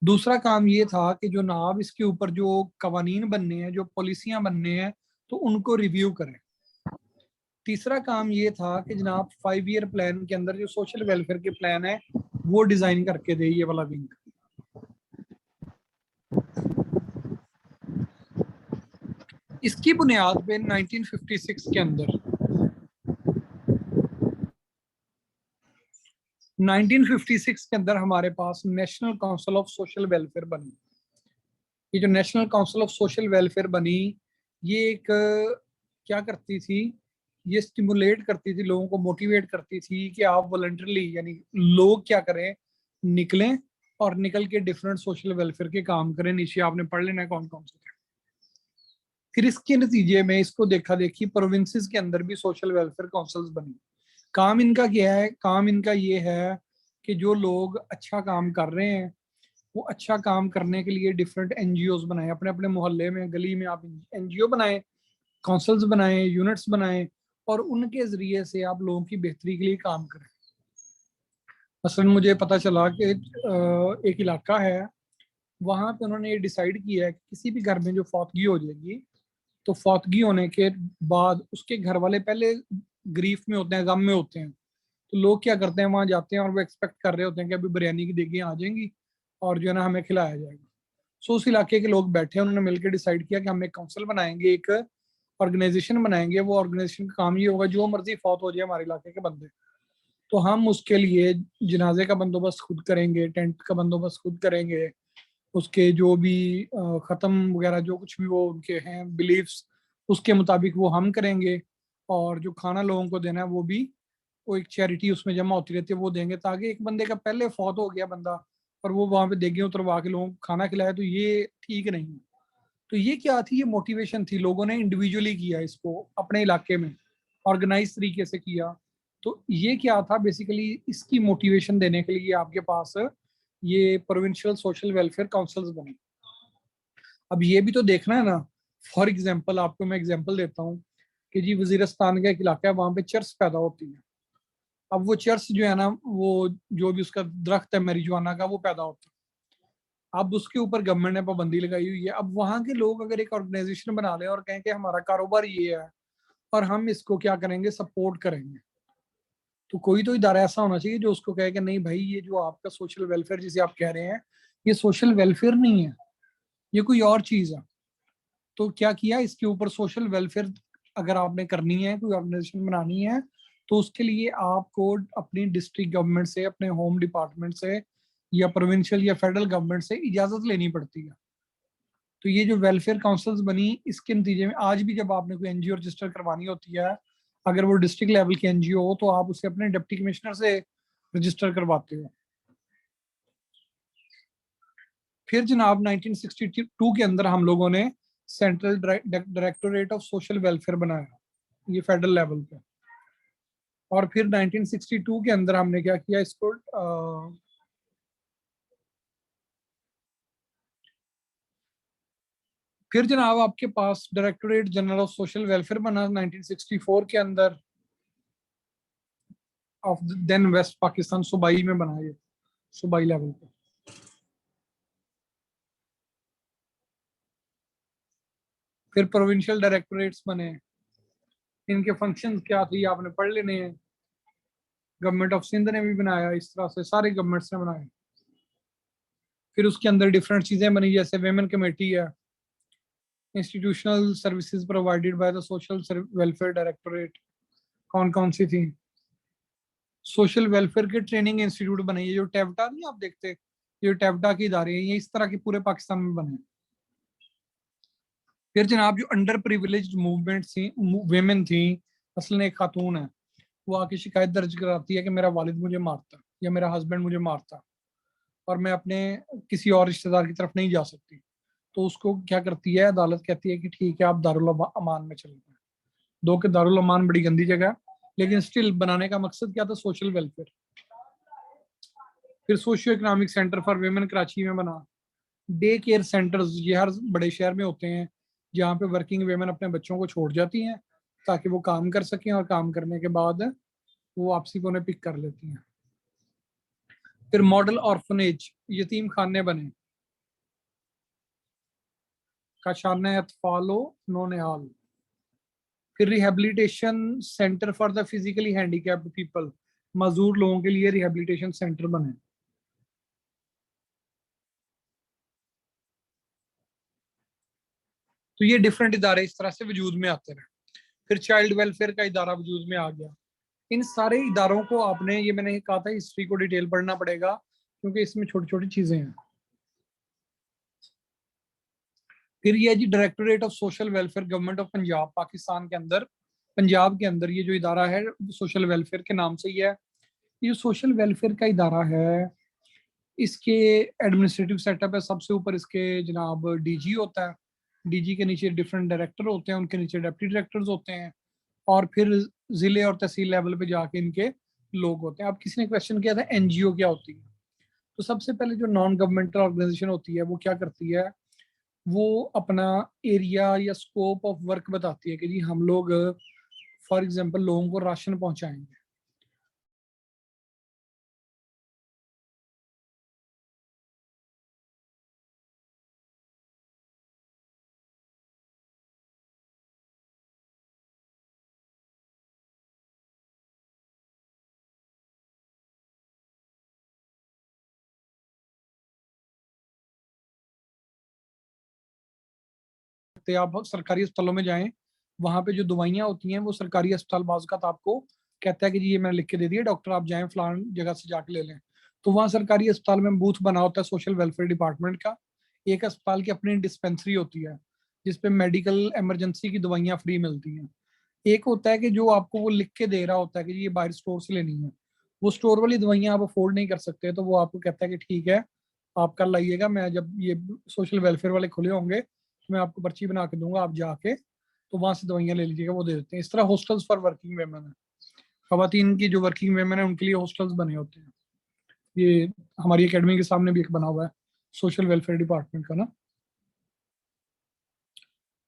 दूसरा काम ये था कि जो जनाब इसके ऊपर जो कवानीन बनने हैं, जो पॉलिसियां बनने हैं, तो उनको रिव्यू करें। तीसरा काम ये था कि जनाब 5 ईयर प्लान के अंदर जो सोशल वेलफेयर के प्लान है वो डिजाइन करके दे, ये वाला विंग। इसकी बुनियाद पे 1956 के अंदर 1956 के अंदर हमारे पास national council of social welfare बनी। ये जो national council of social welfare बनी, ये एक क्या करती थी, ये स्टिमुलेट करती थी, लोगों को मोटिवेट करती थी कि आप वॉलंटरली, यानी लोग क्या करें, निकलें और निकल के डिफरेंट सोशल वेलफेयर के काम करें। नीचे आपने पढ़ लेना है कौन कौन से थे। फिर इसके नतीजे में इसको देखा देखी प्रोविंसेस के अंदर भी सोशल वेलफेयर काउंसिल्स बनी। काम इनका क्या है? काम इनका ये है कि जो लोग अच्छा काम कर रहे हैं वो अच्छा काम करने के लिए डिफरेंट एनजीओज बनाए, अपने अपने मोहल्ले में, गली में आप एनजीओ बनाए, काउंसिल्स बनाए, यूनिट्स बनाए, और उनके जरिए से आप लोगों की बेहतरी के लिए काम करें। मसलन मुझे पता चला कि एक इलाका है, वहां पे उन्होंने ये डिसाइड किया है कि किसी भी घर में जो फौतगी हो जाएगी, तो फौतगी होने के बाद उसके घर वाले पहले ग्रीफ में होते हैं, गम में होते हैं, तो लोग क्या करते हैं, वहां जाते हैं और वो एक्सपेक्ट कर रहे होते हैं कि अभी बिरयानी की देगियां आ जाएंगी और जो है ना हमें खिलाया जाएगा। सो उस इलाके के लोग बैठे, उन्होंने मिलकर डिसाइड किया कि हम एक काउंसिल बनाएंगे, एक ऑर्गेनाइजेशन बनाएंगे। वो ऑर्गेनाइजेशन का काम ये होगा, जो मर्जी फौत हो जाए हमारे इलाके के बंदे, तो हम उसके लिए जनाजे का बंदोबस्त खुद करेंगे, टेंट का बंदोबस्त खुद करेंगे, उसके जो भी ख़त्म वगैरह जो कुछ भी वो उनके हैं बिलीफ्स, उसके मुताबिक वो हम करेंगे। और जो खाना लोगों को देना है वो भी, वो एक चैरिटी उसमें जमा होती रहती है, वो देंगे, ताकि एक बंदे का पहले फौत हो गया बंदा और वो वहां पे देगे उतरवा के लोगों को खाना खिलाए, तो ये ठीक नहीं है। तो ये क्या थी? ये मोटिवेशन थी, लोगों ने इंडिविजुअली किया इसको अपने इलाके में, ऑर्गेनाइज तरीके से किया। तो ये क्या था बेसिकली, इसकी मोटिवेशन देने के लिए आपके पास ये प्रोविंशियल सोशल वेलफेयर काउंसिल्स बने। अब ये भी तो देखना है ना। फॉर एग्जाम्पल आपको मैं एग्जाम्पल देता हूँ कि जी वजीरस्तान का एक इलाका है, वहां पे चर्च पैदा होती है। अब वो चर्च जो है ना, वो जो भी उसका दरख्त है मैरिजुआना का, वो पैदा होता है। अब उसके ऊपर गवर्नमेंट ने पाबंदी लगाई हुई है। अब वहां के लोग अगर एक ऑर्गेनाइजेशन बना लें और कहें कि हमारा कारोबार ये है और हम इसको क्या करेंगे, सपोर्ट करेंगे, तो कोई तो इदारा ऐसा होना चाहिए जो उसको कहे कि नहीं भाई, ये जो आपका सोशल वेलफेयर जिसे आप कह रहे हैं, ये सोशल वेलफेयर नहीं है, ये कोई और चीज है। तो क्या किया, इसके ऊपर सोशल वेलफेयर अगर आपने करनी है, कोई ऑर्गेनाइजेशन बनानी है, तो उसके लिए आपको अपनी डिस्ट्रिक्ट गवर्नमेंट से, अपने होम डिपार्टमेंट से, या प्रोविंशियल या फेडरल गवर्नमेंट से इजाजत लेनी पड़ती है। तो ये जो वेलफेयर काउंसिल्स बनी, इसके नतीजे में आज भी जब आपने कोई एनजीओ रजिस्टर करवानी होती है, अगर वो डिस्ट्रिक्ट लेवल की एनजीओ हो, तो आप उसे अपने डिप्टी कमिश्नर से रजिस्टर करवाते हो। फिर जनाब 1962 के अंदर हम लोगों ने central directorate of social welfare बनाया, ये फेडरल लेवल पे। और फिर 1962 के अंदर हमने क्या किया, इसको फिर जनाब आपके पास directorate general of social welfare बना 1964 के अंदर, ऑफ देन वेस्ट पाकिस्तान, सूबाई में बना, ये सूबाई लेवल पे। फिर प्रोविंशियल डायरेक्टोरेट्स बने, इनके फंक्शंस क्या थी आपने पढ़ लेने हैं। गवर्नमेंट ऑफ सिंध ने भी बनाया, इस तरह से सारे गवर्नमेंट्स ने बनाए। फिर उसके अंदर डिफरेंट चीजें बनी, जैसे वेमेन कमेटी है, institutional services provided by the social welfare directorate, कौन कौन सी थी। सोशल वेलफेयर के ट्रेनिंग इंस्टीट्यूट बने, ये जो टेवटा नहीं आप देखते, ये टेवटा की इदारे हैं, ये इस तरह के पूरे पाकिस्तान में बने। फिर जनाब जो अंडर प्रिविलेज्ड मूवमेंट थी, वेमेन थी, मसलन एक खातून है, वो आके शिकायत दर्ज कराती है कि मेरा वालिद मुझे मारता या मेरा हस्बैंड मुझे मारता, और मैं अपने किसी और रिश्तेदार की तरफ नहीं जा सकती, तो उसको क्या करती है अदालत, कहती है कि ठीक है आप दारुल अमान में चले जाएं। दो के दारुल अमान बड़ी गंदी जगह है, लेकिन स्टिल बनाने का मकसद क्या था, सोशल वेलफेयर। फिर socio economic centre for women Karachi में बना। डे केयर सेंटर्स ये हर बड़े शहर में होते हैं, जहाँ पे वर्किंग वेमेन अपने बच्चों को छोड़ जाती हैं ताकि वो काम कर सकें, और काम करने के बाद वो वापसी को उन्हें पिक कर लेती हैं। फिर मॉडल ऑर्फनेज, यतीम खाने बने। काशाना अतफालो नौनिहाल। फिर rehabilitation centre for the physically handicapped people, मजदूर लोगों के लिए रिहेबिलिटेशन सेंटर बने। तो ये डिफरेंट इदारे इस तरह से वजूद में आते रहे। फिर चाइल्ड वेलफेयर का इदारा वजूद में आ गया। इन सारे इदारों को आपने, ये मैंने कहा था, हिस्ट्री को डिटेल पढ़ना पड़ेगा क्योंकि इसमें छोटी छोटी चीजें हैं। फिर ये जी directorate of social welfare, government of Punjab, Pakistan के अंदर, पंजाब के अंदर ये जो इदारा है सोशल वेलफेयर के नाम से ही है। ये जो सोशल वेलफेयर का इदारा है, इसके एडमिनिस्ट्रेटिव सेटअप है, सबसे ऊपर इसके जनाब डीजी होता है, डीजी के नीचे डिफरेंट डायरेक्टर होते हैं, उनके नीचे डिप्टी डायरेक्टर्स होते हैं, और फिर जिले और तहसील लेवल पे जाके इनके लोग होते हैं। अब किसी ने क्वेश्चन किया था एनजीओ क्या होती है, तो सबसे पहले जो नॉन गवर्नमेंटल ऑर्गेनाइजेशन होती है वो क्या करती है, वो अपना एरिया या स्कोप ऑफ वर्क बताती है कि जी हम लोग फॉर एग्जांपल लोगों को राशन पहुंचाएंगे। आप सरकारी अस्पतालों में जाएं, वहां पे जो दवाइयां होती हैं वो सरकारी अस्पताल बाज़ का आपको कहता है कि जी ये मैंने लिख के दे दिया डॉक्टर, आप जाएं फलान जगह से जाके ले लें। तो वहाँ सरकारी अस्पताल में बूथ बना होता है सोशल वेलफेयर डिपार्टमेंट का। एक अस्पताल की अपनी डिस्पेंसरी होती है जिसपे मेडिकल इमरजेंसी की दवाइयाँ फ्री मिलती हैं। एक होता है कि जो आपको वो लिख के दे रहा होता है कि जी ये बाहर स्टोर से लेनी है, वो स्टोर वाली दवाइयाँ आप अफोर्ड नहीं कर सकते, तो वो आपको कहता है कि ठीक है आप कल लाइएगा, मैं जब ये सोशल वेलफेयर वाले खुले होंगे तो मैं आपको पर्ची बना के दूंगा, आप जाके तो वहां से दवाइयाँ ले लीजिएगा, वो दे देते हैं। इस तरह हॉस्टल्स फॉर वर्किंग वेमेन है, खवातीन की जो वर्किंग वेमेन है उनके लिए हॉस्टल्स बने होते हैं। ये हमारी एकेडमी के सामने भी एक बना हुआ है सोशल वेलफेयर डिपार्टमेंट का ना।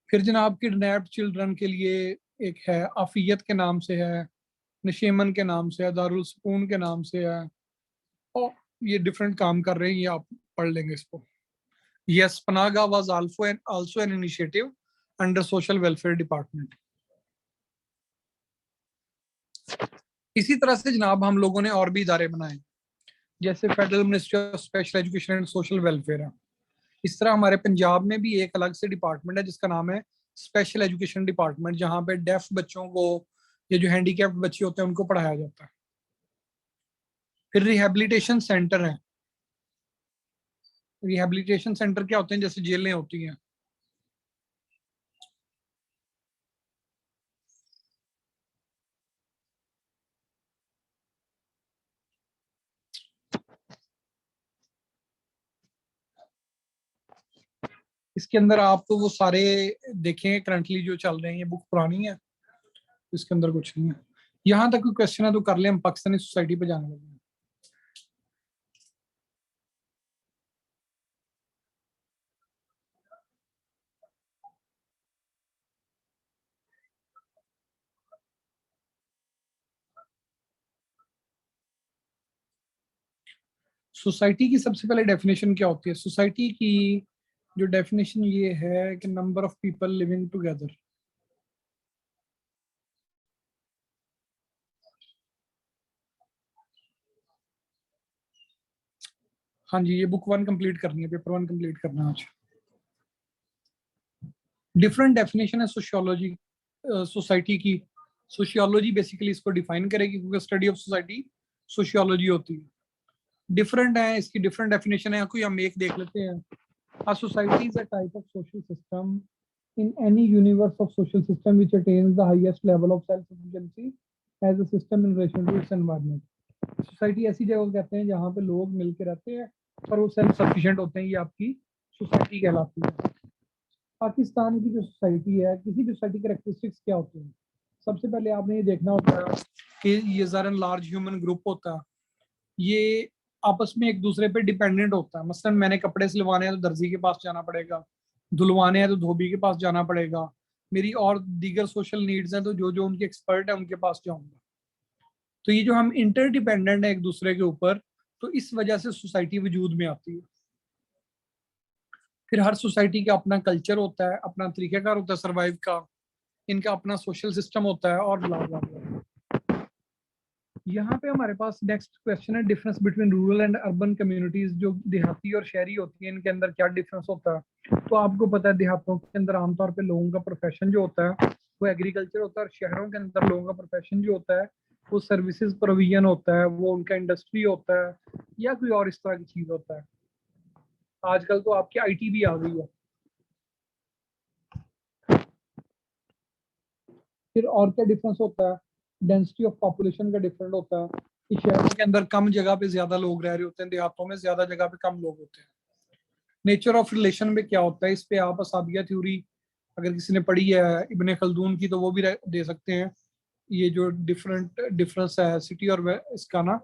फिर जनाब किडनैप्ड चिल्ड्रन के लिए एक है, आफियत के नाम से है, नशेमन के नाम से है, दारुल सुकून के नाम से है, और ये डिफरेंट काम कर रहे हैं, ये आप पढ़ लेंगे इसको। यस, पनागा was also an initiative under social welfare department. इसी तरह से जनाब हम लोगों ने और भी इदारे बनाए, जैसे federal ministry of special education and social welfare है। इस तरह हमारे पंजाब में भी एक अलग से डिपार्टमेंट है जिसका नाम है स्पेशल एजुकेशन डिपार्टमेंट, जहाँ पे डेफ बच्चों को या जो हैंडीकैप्ड बच्चे होते हैं उनको पढ़ाया जाता है। फिर रिहेबिलिटेशन सेंटर है। रिहेबिलिटेशन सेंटर क्या होते हैं, जैसे जेलें होती हैं। इसके अंदर आप तो वो सारे देखें करंटली जो चल रहे हैं, ये बुक पुरानी है, इसके अंदर कुछ नहीं है। यहाँ तक कोई क्वेश्चन है तो कर ले, हम पाकिस्तानी सोसाइटी पे जाने लगे हैं। सोसाइटी की सबसे पहले डेफिनेशन क्या होती है, सोसाइटी की जो डेफिनेशन ये है कि number of people living together. हाँ जी, ये बुक 1 कंप्लीट करनी है, पेपर 1 कंप्लीट करना है आज। डिफरेंट डेफिनेशन है सोशियोलॉजी, सोसाइटी की। सोशियोलॉजी बेसिकली इसको डिफाइन करेगी क्योंकि स्टडी ऑफ सोसाइटी सोशियोलॉजी होती है। डिफरेंट है इसकी, डिफरेंट डेफिनेशन है, कोई हम एक देख लेते हैं। A society is a type of social system in any universe of social system which attains the highest level of self-sufficiency as a system in relation to its environment. Society ऐसी जगह कहते हैं जहाँ पे लोग मिलके रहते हैं और वो सेल्फ सफिशिएंट होते हैं, ये आपकी सोसाइटी कहलाती है। पाकिस्तान की जो सोसाइटी है, किसी भी सोसाइटी के कैरेक्टरिस्टिक्स क्या होते हैं? सबसे पहले आपने ये देखना होता है कि ये ज़रा लार्ज ह्यूमन ग्रुप होता है, ये आपस में एक दूसरे पे डिपेंडेंट होता है। मसलन मैंने कपड़े सिलवाने हैं तो दर्जी के पास जाना पड़ेगा, धुलवाने हैं तो धोबी के पास जाना पड़ेगा, मेरी और दीगर सोशल नीड्स हैं तो जो जो उनके एक्सपर्ट हैं उनके पास जाऊंगा। तो ये जो हम इंटरडिपेंडेंट है एक दूसरे के ऊपर, तो इस वजह से सोसाइटी वजूद में आती है। फिर हर सोसाइटी का अपना कल्चर होता है, अपना तरीक़ाकार होता है सर्वाइव का, इनका अपना सोशल सिस्टम होता है और ब्ला ब्ला ब्ला। यहाँ पे हमारे पास नेक्स्ट क्वेश्चन है, difference between rural and urban communities. जो देहाती और शहरी होती है, इनके अंदर क्या डिफरेंस होता है? तो आपको पता है देहातों के अंदर आमतौर पे लोगों का प्रोफेशन जो होता है वो एग्रीकल्चर होता है, और शहरों के अंदर लोगों का प्रोफेशन जो होता है वो सर्विसेज प्रोविजन होता है, वो उनका इंडस्ट्री होता है या कोई और इस तरह की चीज होता है। आजकल तो आपकी IT भी आ गई है। फिर और क्या डिफरेंस होता है? डेंसिटी ऑफ पॉपुलेशन का डिफरेंट होता है कि शहरों के अंदर कम जगह पे ज्यादा लोग रह रहे होते हैं, देहातों में ज्यादा जगह पे कम लोग होते हैं। नेचर ऑफ रिलेशन में क्या होता है? इस पे आप असाबिया थ्योरी अगर किसी ने पढ़ी है इब्ने खल्दून की तो वो भी दे सकते हैं। ये जो डिफरेंस है सिटी और इसका ना,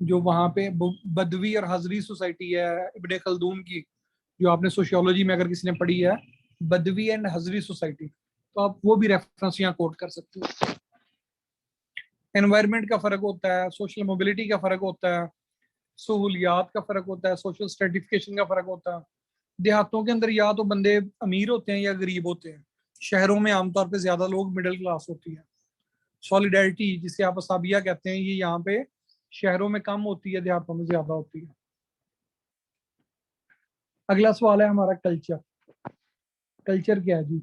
जो वहाँ पे बदवी और हजरी सोसाइटी है इब्ने खल्दून की, जो आपने सोशियोलॉजी में अगर किसी ने पढ़ी है, बदवी एंड हजरी सोसाइटी, तो आप वो भी रेफरेंस यहाँ कोट कर सकते हो। एनवायरनमेंट का फर्क होता है, सोशल मोबिलिटी का फर्क होता है, सहूलियात का फर्क होता है, सोशल स्ट्रेटिफिकेशन का फर्क होता है। देहातों के अंदर या तो बंदे अमीर होते हैं या गरीब होते हैं, शहरों में आमतौर पे ज्यादा लोग मिडिल क्लास होती है। सॉलिडारिटी जिसे आप असाबिया कहते हैं, ये यहाँ पे शहरों में कम होती है, देहातों में ज्यादा होती है। अगला सवाल है हमारा कल्चर। कल्चर क्या है जी?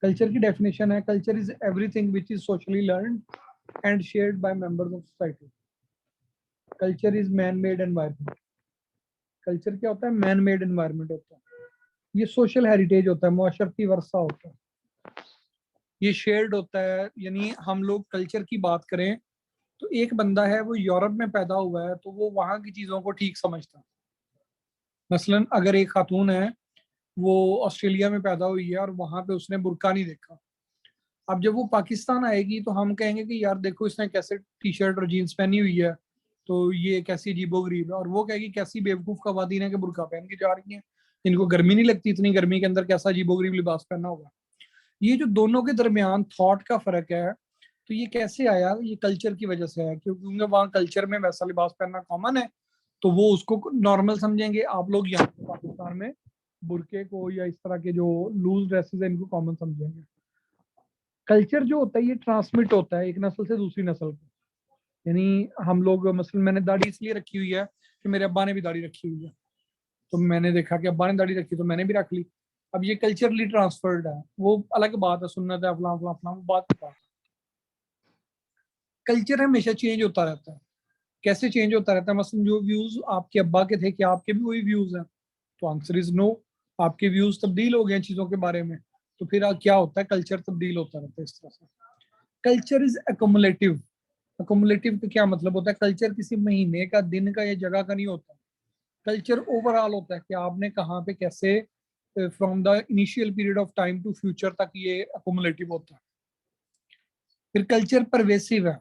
कल्चर की डेफिनेशन है, culture is everything which is socially learn and shared by members of society. Culture is man made environment. Culture क्या होता है? मैन मेड एनवायरनमेंट होता है। ये सोशल हेरिटेज होता है, मुआशरती वर्सा होता है, ये शेयर्ड होता है। यानी हम लोग कल्चर की बात करें तो एक बंदा है वो यूरोप में पैदा हुआ है तो वो वहां की चीजों को ठीक समझता है। मसलन अगर एक खातून है वो ऑस्ट्रेलिया में पैदा हुई है और वहां पे उसने बुर्का नहीं देखा, अब जब वो पाकिस्तान आएगी तो हम कहेंगे कि यार देखो इसने कैसे टी शर्ट और जीन्स पहनी हुई है, तो ये कैसी अजीबोगरीब है। और वो कहेगी कैसी बेवकूफ खवातीन है कि बुर्का पहन के जा रही हैं, इनको गर्मी नहीं लगती, इतनी गर्मी के अंदर कैसा अजीबोगरीब लिबास पहनना होगा। ये जो दोनों के दरमियान थॉट का फर्क है, तो ये कैसे आया? ये कल्चर की वजह से है, क्योंकि वहाँ कल्चर में वैसा लिबास पहनना कॉमन है तो वो उसको नॉर्मल समझेंगे। आप लोग यहाँ पे पाकिस्तान में बुरके को या इस तरह के जो लूज ड्रेसेस है इनको कॉमन समझेंगे। कल्चर जो होता है ये ट्रांसमिट होता है एक नस्ल से दूसरी नस्ल को। यानी हम लोग, मसलन मैंने दाढ़ी इसलिए रखी हुई है कि मेरे अब्बा ने भी दाढ़ी रखी हुई है, तो मैंने देखा कि अब्बा ने दाढ़ी रखी तो मैंने भी रख ली। अब ये कल्चरली ट्रांसफर्ड है, वो अलग बात है, सुन्नत है फलां फलां फलां, वो बात की बात है। कल्चर हमेशा चेंज होता रहता है। कैसे चेंज होता रहता है? मसलन जो व्यूज आपके अब्बा के थे, क्या आपके भी वही व्यूज हैं? तो आंसर इज नो। आपके व्यूज तब्दील हो गए हैं चीजों के बारे में, तो फिर क्या होता है? कल्चर तब्दील होता रहता है इस तरह से। Culture is एकोमुलेटिव। एकोमुलेटिव का क्या मतलब होता है? कल्चर किसी महीने का, दिन का या जगह का नहीं होता। कल्चर ओवरऑल होता है कि आपने कहाँ पे कैसे, from the initial period of time to future तक ये एकोमुलेटिव होता है। फिर कल्चर परवेसिव है।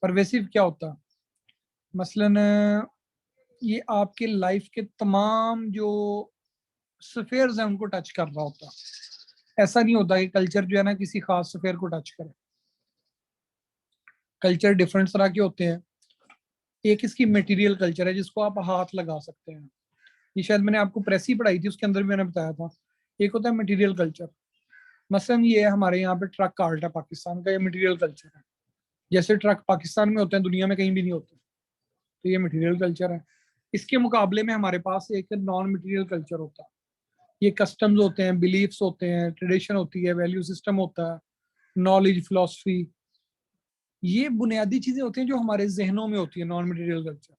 परवेसिव क्या होता है? मसलन ये आपके लाइफ के तमाम जो स्फेयर्स हैं उनको टच कर रहा होता है। ऐसा नहीं होता कि कल्चर जो है ना किसी खास स्फेयर को टच करे। कल्चर डिफरेंट तरह के होते हैं। एक इसकी मटेरियल कल्चर है जिसको आप हाथ लगा सकते हैं, ये शायद मैंने आपको प्रेस ही पढ़ाई थी, उसके अंदर भी मैंने बताया था। एक होता है मटेरियल कल्चर। मसलन ये है हमारे यहाँ पे ट्रक कार्ट है पाकिस्तान का, ये मटेरियल कल्चर है। जैसे ट्रक पाकिस्तान में होते हैं दुनिया में कहीं भी नहीं होते, तो ये मटेरियल कल्चर है। इसके मुकाबले में हमारे पास एक नॉन मटेरियल कल्चर होता है। ये कस्टम्स होते हैं, बिलीफ्स होते हैं, ट्रेडिशन होती है, वैल्यू सिस्टम होता है, नॉलेज, फिलोसफी, ये बुनियादी चीजें होती हैं जो हमारे जहनों में होती है, नॉन मटेरियल कल्चर।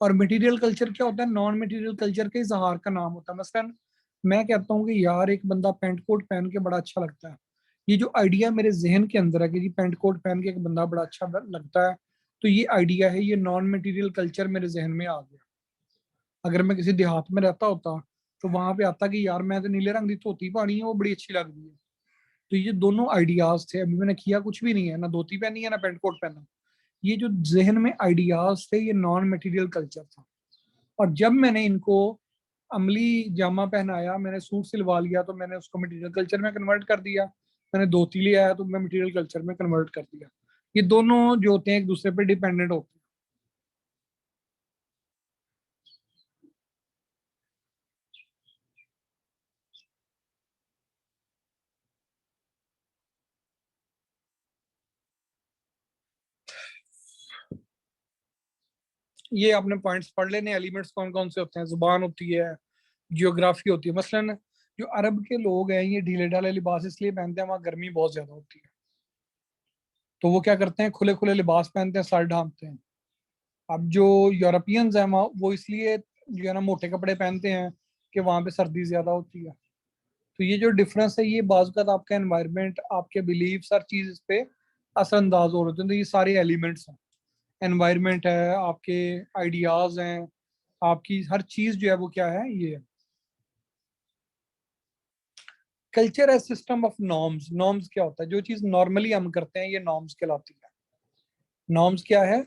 और मटेरियल कल्चर क्या होता है? नॉन मटेरियल कल्चर के इजहार का नाम होता है। मसलन मैं कहता हूँ कि यार एक बंदा पेंट कोट पहन के बड़ा अच्छा लगता है, ये जो आइडिया मेरे जहन के अंदर है कि जी पेंट कोट पहन के एक बंदा बड़ा अच्छा लगता है, तो तो ये आइडिया है, ये नॉन मटेरियल कल्चर मेरे जहन में आ गया। अगर मैं किसी देहात में रहता होता तो वहां पे आता कि यार मैं तो नीले रंग की धोती पानी है, वो बड़ी अच्छी लग रही है। तो ये दोनों आइडियाज थे। अभी मैंने किया कुछ भी नहीं है, ना धोती पहनी है ना पेंट कोट पहना। ये जो जहन में आइडियाज थे, ये नॉन मटेरियल कल्चर था। और जब मैंने इनको अमली जामा पहनाया, मैंने सूट सिलवा लिया, तो मैंने उसको मटेरियल कल्चर में कन्वर्ट कर दिया। मैंने धोती ले आया तो मैं मटेरियल कल्चर में कन्वर्ट कर दिया। ये दोनों जो होते हैं एक दूसरे पे डिपेंडेंट होते हैं। ये आपने पॉइंट्स पढ़ लेने, एलिमेंट्स कौन कौन से होते हैं। जुबान होती है, जियोग्राफी होती है। मसलन जो अरब के लोग हैं, ये ढीले ढाले लिबास इसलिए पहनते हैं, वहाँ गर्मी बहुत ज्यादा होती है, तो वो क्या करते हैं, खुले खुले लिबास पहनते हैं, सर ढांकते हैं। अब जो यूरोपियंस हैं वहाँ, वो इसलिए जो है ना मोटे कपड़े पहनते हैं कि वहाँ पे सर्दी ज्यादा होती है। तो ये जो डिफरेंस है, ये बाज़ आपका एनवायरनमेंट, आपके बिलीव्स, हर चीज इस पे असरअंदाज हो रहे हैं। तो ये सारे एलिमेंट्स हैं, एनवायरनमेंट है, आपके आइडियाज हैं, आपकी हर चीज जो है वो क्या है, ये है। कल्चर है सिस्टम ऑफ नॉर्म्स। नॉर्म्स क्या होता है, जो चीज नॉर्मली हम करते हैं, ये नॉर्म्स कहलाती है। नॉर्म्स क्या है,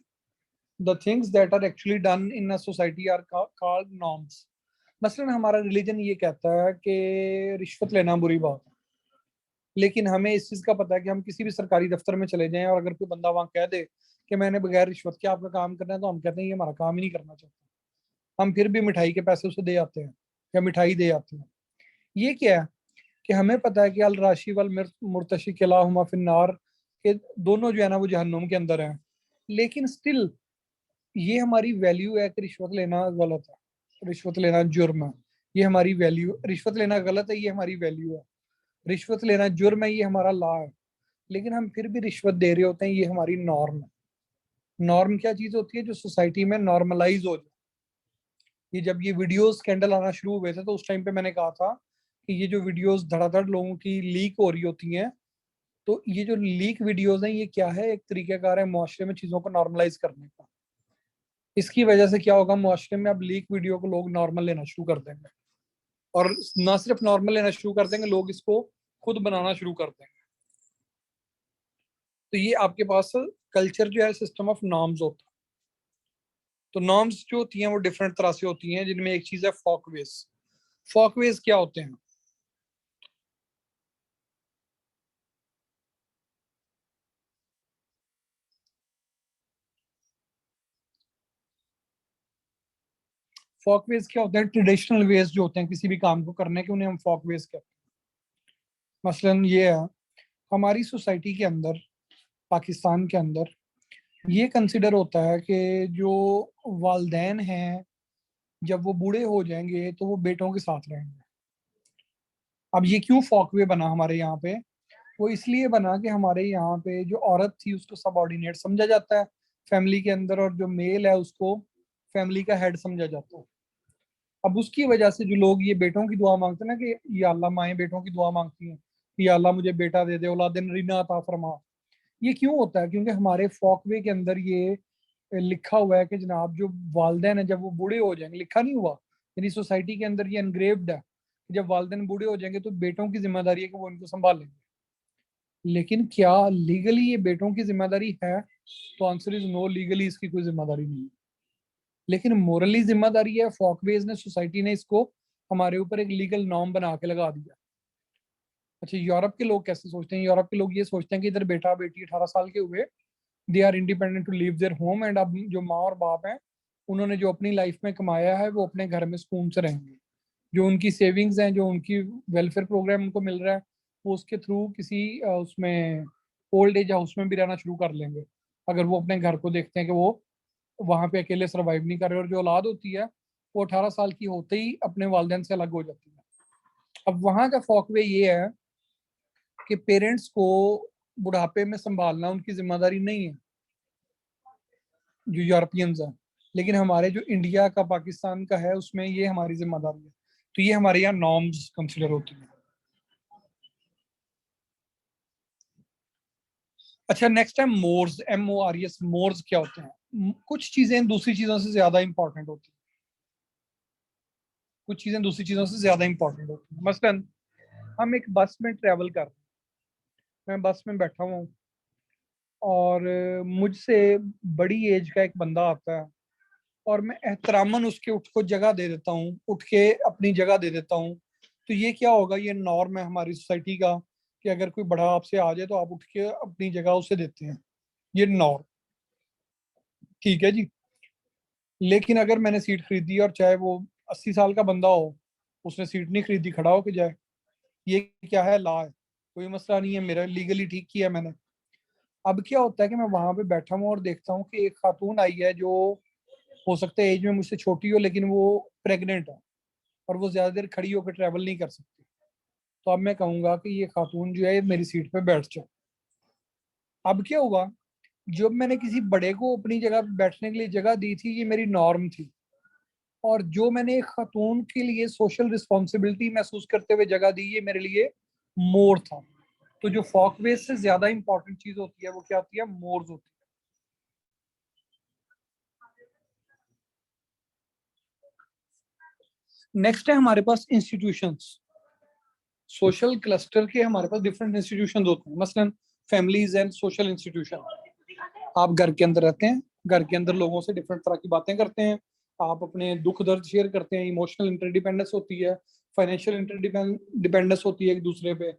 the things that are actually done in a society are called norms. मसलन हमारा रिलीजन ये कहता है कि रिश्वत लेना बुरी बात है, लेकिन हमें इस चीज का पता है कि हम किसी भी सरकारी दफ्तर में चले जाएं और अगर कोई बंदा वहां कह दे कि मैंने बगैर रिश्वत के आपका काम करना है, तो हम कहते हैं ये हमारा काम ही नहीं करना चाहता। हम फिर भी मिठाई के पैसे उसे दे आते हैं या मिठाई दे आते हैं। ये क्या है कि हमें पता है कि अल राशि वल मुर्तशी किलाहुमा फिन्नार, के दोनों जो है ना वो जहन्नुम के अंदर हैं। लेकिन स्टिल ये हमारी वैल्यू है कि रिश्वत लेना गलत है, रिश्वत लेना जुर्म है। ये हमारी वैल्यू, रिश्वत लेना गलत है, ये हमारी वैल्यू है। रिश्वत लेना जुर्म है, ये हमारा लॉ है। लेकिन हम फिर भी रिश्वत दे रहे होते हैं, ये हमारी नॉर्म है। नॉर्म क्या चीज होती है, जो सोसाइटी में नॉर्मलाइज हो जाए। ये जब ये वीडियोस स्कैंडल आना शुरू हुए थे, तो उस टाइम पे मैंने कहा था कि ये जो वीडियोस धड़ाधड़ लोगों की लीक हो रही होती हैं, तो ये जो लीक वीडियोस हैं, ये क्या है, एक तरीकाकार है मुआशरे में चीजों को नॉर्मलाइज करने का। इसकी वजह से क्या होगा, मुआशरे में अब लीक वीडियो को लोग नॉर्मल लेना शुरू कर देंगे। और ना सिर्फ नॉर्मल लेना शुरू कर देंगे, लोग इसको खुद बनाना शुरू कर देंगे। तो ये आपके पास कल्चर जो है सिस्टम ऑफ नॉर्म्स होता है। तो नॉर्म्स जो होती हैं वो डिफरेंट तरह से होती हैं, जिनमें एक चीज है फॉकवेज। फॉकवेज क्या होते हैं, फॉकवेज क्या होते हैं, ट्रेडिशनल वेज जो होते हैं किसी भी काम को करने के, उन्हें हम फॉकवेज कहते हैं। मसलन ये है, हमारी सोसाइटी के अंदर, पाकिस्तान के अंदर ये कंसिडर होता है कि जो वालदैन हैं, जब वो बूढ़े हो जाएंगे तो वो बेटों के साथ रहेंगे। अब ये क्यों फॉकवे बना हमारे यहाँ पे, वो इसलिए बना कि हमारे यहाँ पे जो औरत थी उसको सबऑर्डिनेट समझा जाता है फैमिली के अंदर, और जो मेल है उसको फैमिली का हेड समझा जाता है। अब उसकी वजह से जो लोग ये बेटों की दुआ मांगते हैं ना, कि या अल्लाह, माएँ बेटों की दुआ मांगती हैं कि या अल्लाह मुझे बेटा दे दे, औलादन रीना अता फरमा। ये क्यों होता है, क्योंकि हमारे फॉकवे के अंदर ये लिखा हुआ है कि जनाब जो वालदैन है जब वो बूढ़े हो जाएंगे, लिखा नहीं हुआ, यानी सोसाइटी के अंदर ये एनग्रेव्ड है कि जब वालदैन बूढ़े हो जाएंगे तो बेटों की जिम्मेदारी है कि वो इनको संभालेंगे। लेकिन क्या लीगली ये बेटों की जिम्मेदारी है, तो आंसर इज नो, लीगली इसकी कोई जिम्मेदारी नहीं है। लेकिन मोरली जिम्मेदारी है। फॉकवेज ने, सोसाइटी ने इसको हमारे ऊपर एक लीगल नॉर्म बना के लगा दिया। अच्छा, यूरोप के लोग कैसे सोचते हैं, यूरोप के लोग ये सोचते हैं कि इधर बेटा बेटी 18 साल के हुए, they are independent to leave their home, and अब जो माँ और बाप हैं, उन्होंने जो अपनी लाइफ में कमाया है वो अपने घर में सुकून से रहेंगे। जो उनकी सेविंग्स हैं, जो उनकी वेलफेयर प्रोग्राम उनको मिल रहा है, वो उसके थ्रू किसी उसमें ओल्ड एज हाउस में भी रहना शुरू कर लेंगे, अगर वो अपने घर को देखते हैं कि वो वहां पे अकेले सर्वाइव नहीं कर रहे। और जो औलाद होती है वो 18 साल की होते ही अपने वालदेन से अलग हो जाती है। अब वहां का फॉकवे ये है कि पेरेंट्स को बुढ़ापे में संभालना उनकी जिम्मेदारी नहीं है, जो यूरोपियंस हैं। लेकिन हमारे जो इंडिया का, पाकिस्तान का है, उसमें ये हमारी जिम्मेदारी है। तो ये हमारे यहाँ नॉर्म्स कंसिडर होती हैं। अच्छा, नेक्स्ट है मोर्स, MORES। मोर्स क्या होते हैं? कुछ चीजें दूसरी चीजों से ज्यादा इंपॉर्टेंट होती हैं, कुछ चीजें दूसरी चीजों से ज्यादा इंपॉर्टेंट होती हैं। मसलन हम एक बस में ट्रेवल कर रहे हैं, मैं बस में बैठा हुआ हूँ और मुझसे बड़ी एज का एक बंदा आता है और मैं एहतरामन उसके उठ को जगह दे देता हूँ, उठ के अपनी जगह दे देता हूँ। तो ये क्या होगा? ये नॉर्म है हमारी सोसाइटी का कि अगर कोई बड़ा आपसे आ जाए तो आप उठ के अपनी जगह उसे देते हैं, ये नॉर्म, ठीक है जी। लेकिन अगर मैंने सीट खरीदी और चाहे वो 80 साल का बंदा हो, उसने सीट नहीं खरीदी, खड़ा होके जाए, ये क्या है? लॉ है, कोई मसला नहीं है, मेरा लीगली ठीक किया मैंने। अब क्या होता है कि मैं वहां पे बैठा हूँ और देखता हूँ कि एक खातून आई है जो हो सकता है एज में मुझसे छोटी हो, लेकिन वो प्रेग्नेंट है और वो ज्यादा देर खड़ी होकर ट्रैवल नहीं कर सकती। तो अब मैं कहूंगा कि ये खातून जो है मेरी सीट पे बैठ जाए। अब क्या हुआ? जब मैंने किसी बड़े को अपनी जगह पे बैठने के लिए जगह दी थी, ये मेरी नॉर्म थी। और जो मैंने एक खातून के लिए सोशल रिस्पॉन्सिबिलिटी महसूस करते हुए जगह दी, ये मेरे लिए मोर था। तो जो फॉकवेज से ज्यादा इंपॉर्टेंट चीज होती है वो क्या होती है? मोर्स होती है। नेक्स्ट है हमारे पास इंस्टीट्यूशंस। सोशल क्लस्टर के हमारे पास डिफरेंट इंस्टीट्यूशंस होते हैं, मसलन फैमिलीज एंड सोशल इंस्टीट्यूशन। आप घर के अंदर रहते हैं, घर के अंदर लोगों से डिफरेंट तरह की बातें करते हैं, आप अपने दुख दर्द शेयर करते हैं, इमोशनल इंटरडिपेंडेंस होती है, फाइनेंशियल इंटरडिपेंडेंस होती है एक दूसरे पे,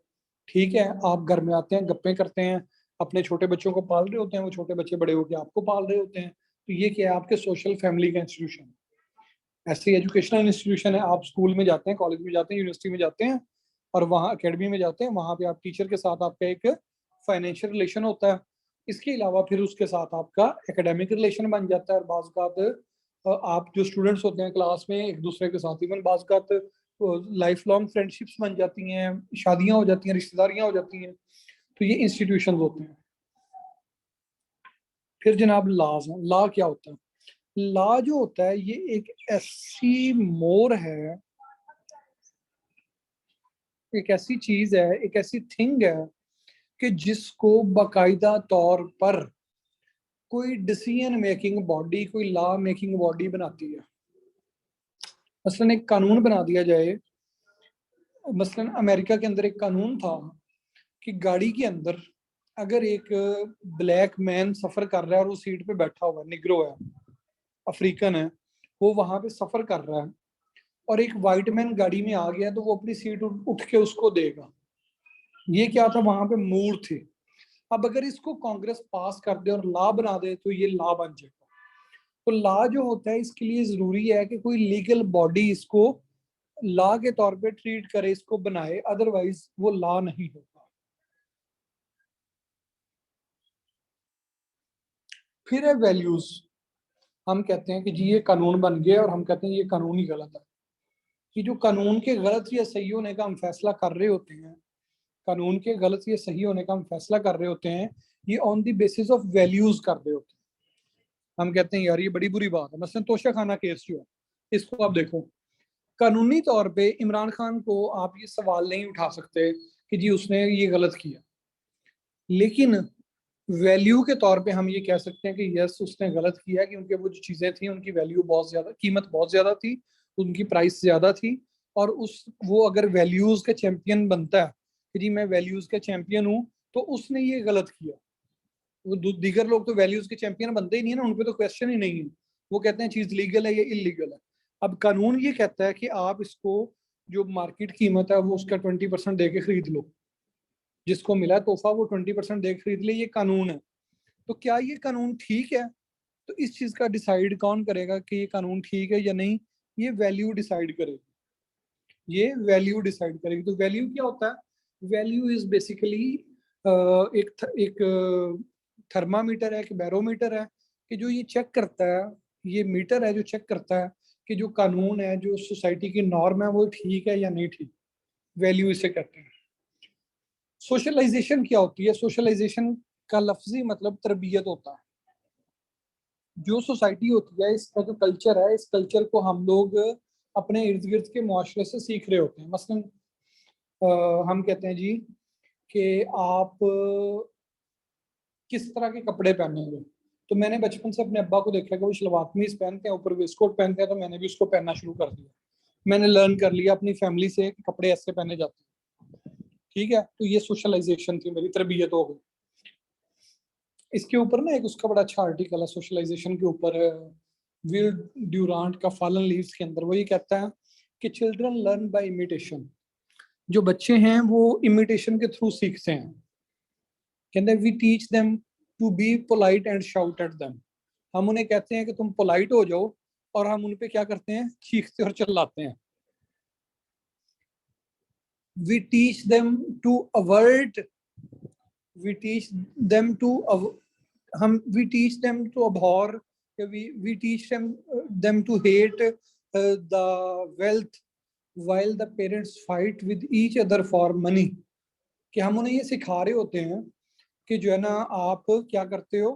ठीक है। आप घर में आते हैं, गप्पे करते हैं, अपने छोटे बच्चों को पाल रहे होते हैं, वो छोटे बच्चे बड़े होकर आपको पाल रहे होते हैं। तो ये क्या है? आपके सोशल फैमिली का इंस्टीट्यूशन। ऐसे एजुकेशनल इंस्टीट्यूशन है, आप स्कूल में जाते हैं, कॉलेज में जाते हैं, यूनिवर्सिटी में जाते हैं और वहाँ अकेडमी में जाते हैं, वहाँ पे आप टीचर के साथ आपका एक फाइनेंशियल रिलेशन होता है। इसके अलावा फिर उसके साथ आपका एकेडमिक रिलेशन बन जाता है और बाज़ औक़ात आप जो स्टूडेंट्स होते हैं क्लास में एक दूसरे के साथ, इवन बाज़ औक़ात लाइफ लॉन्ग फ्रेंडशिप्स बन जाती हैं, शादियां हो जाती हैं, रिश्तेदारियां हो जाती हैं। तो ये इंस्टीट्यूशन होते हैं। फिर जनाब लॉज हैं। लॉ क्या होता है? लॉ जो होता है ये एक ऐसी मोर है, एक ऐसी चीज है, एक ऐसी थिंग है कि जिसको बाकायदा तौर पर कोई डिसीजन मेकिंग बॉडी, कोई लॉ मेकिंग बॉडी बनाती है। मसलन एक कानून बना दिया जाए, मसलन अमेरिका के अंदर एक कानून था कि गाड़ी के अंदर अगर एक ब्लैक मैन सफर कर रहा है और वो सीट पे बैठा हुआ है, निग्रो है, अफ्रीकन है, वो वहां पे सफर कर रहा है और एक वाइट मैन गाड़ी में आ गया तो वो अपनी सीट उठ के उसको देगा। ये क्या था? वहां पे मूर थे। अब अगर इसको कांग्रेस पास कर दे और लॉ बना दे तो ये लॉ बन जाएगा। तो लॉ जो होता है इसके लिए जरूरी है कि कोई लीगल बॉडी इसको लॉ के तौर पे ट्रीट करे, इसको बनाए, अदरवाइज वो लॉ नहीं होगा। फिर है वैल्यूज। हम कहते हैं कि जी ये कानून बन गया और हम कहते हैं ये कानून ही गलत है। कि जो कानून के गलत या सही होने का हम फैसला कर रहे होते हैं, कानून के गलत या सही होने का हम फैसला कर रहे होते हैं, ये on the basis of values कर रहे होते हैं। हम कहते हैं यार ये बड़ी बुरी बात है। मसलन तोशा खाना केस जो है, इसको आप देखो, कानूनी तौर पे इमरान खान को आप ये सवाल नहीं उठा सकते कि जी उसने ये गलत किया, लेकिन वैल्यू के तौर पे हम ये कह सकते हैं कि यस उसने गलत किया, क्योंकि वो जो चीजें थी उनकी वैल्यू बहुत ज्यादा, कीमत बहुत ज्यादा थी, उनकी प्राइस ज्यादा थी। और उस वो अगर वैल्यूज का चैंपियन बनता है कि जी मैं वैल्यूज का चैंपियन हूँ, तो उसने ये गलत किया। वो दीगर लोग तो वैल्यूज के चैंपियन बनते ही नहीं है ना, उनपे तो क्वेश्चन ही नहीं है। वो कहते हैं चीज लीगल है या इलीगल है। अब कानून ये कहता है कि आप इसको, जो मार्केट कीमत है वो उसका 20% दे के खरीद लो, जिसको मिला तोहफा वो 20% दे के खरीद ले, ये कानून है। तो क्या ये कानून ठीक है? तो इस चीज का डिसाइड कौन करेगा कि ये कानून ठीक है या नहीं? ये वैल्यू डिसाइड करेगी, ये वैल्यू डिसाइड करेगी। तो वैल्यू क्या होता है? वैल्यू इज बेसिकली एक थर्मामीटर है, एक बैरोमीटर है, कि जो ये चेक करता है, ये मीटर है जो चेक करता है कि जो कानून है, जो सोसाइटी की नॉर्म है, वो ठीक है या नहीं ठीक। वैल्यू इसे कहते हैं। सोशलाइजेशन क्या होती है? सोशलाइजेशन का लफ्जी मतलब तरबियत होता है। जो सोसाइटी होती है, इसका जो कल्चर है, इस कल्चर को हम लोग अपने इर्द गिर्द के मुआशरे से सीख रहे होते हैं। मसलन हम कहते हैं जी कि आप किस तरह के कपड़े पहनेंगे। तो मैंने बचपन से अपने अब्बा को देखा कि वो शलवार कमीज पहनते हैं, ऊपर वेस्टकोट पहनते हैं, तो मैंने भी उसको पहनना शुरू कर दिया। मैंने लर्न कर लिया अपनी फैमिली से कि कपड़े ऐसे पहने जाते हैं, ठीक है। तो ये सोशलाइजेशन थी, मेरी तरबियत हो गई। इसके ऊपर ना एक उसका बड़ा अच्छा आर्टिकल है सोशलाइजेशन के ऊपर, विल ड्यूरांट का फॉलन लीव्स के अंदर। वो ये कहता है कि चिल्ड्रन लर्न बाय इमिटेशन। जो बच्चे हैं वो इमिटेशन के थ्रू सीखते हैं। कहते हैं we teach them to be polite and shout at them. हम उन्हें कहते हैं कि तुम पोलाइट हो जाओ, और हम उन पे क्या करते हैं, चीखते और चिल्लाते हैं। We teach them to avert, we teach them to hmm we teach them to abhor, we teach them to hate the wealth while the parents fight with each other for money। कि हम उन्हें ये सिखा रहे होते हैं कि जो है ना, आप क्या करते हो,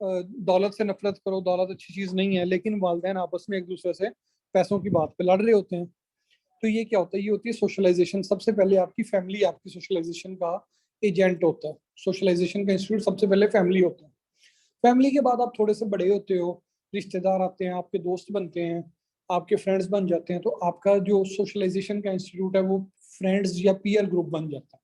दौलत से नफरत करो, दौलत अच्छी चीज नहीं है, लेकिन वालिदैन आपस में एक दूसरे से पैसों की बात पे लड़ रहे होते हैं। तो ये क्या होता है, ये होती है सोशलाइजेशन। सबसे पहले आपकी फैमिली आपकी सोशलाइजेशन का एजेंट होता है। सोशलाइजेशन का इंस्टीट्यूट सबसे पहले फैमिली होता है। फैमिली के बाद आप थोड़े से बड़े होते हो, रिश्तेदार आते हैं, आपके दोस्त बनते हैं, आपके फ्रेंड्स बन जाते हैं। तो आपका जो सोशलाइजेशन का इंस्टीट्यूट है वो फ्रेंड्स या पीयर ग्रुप बन जाता है।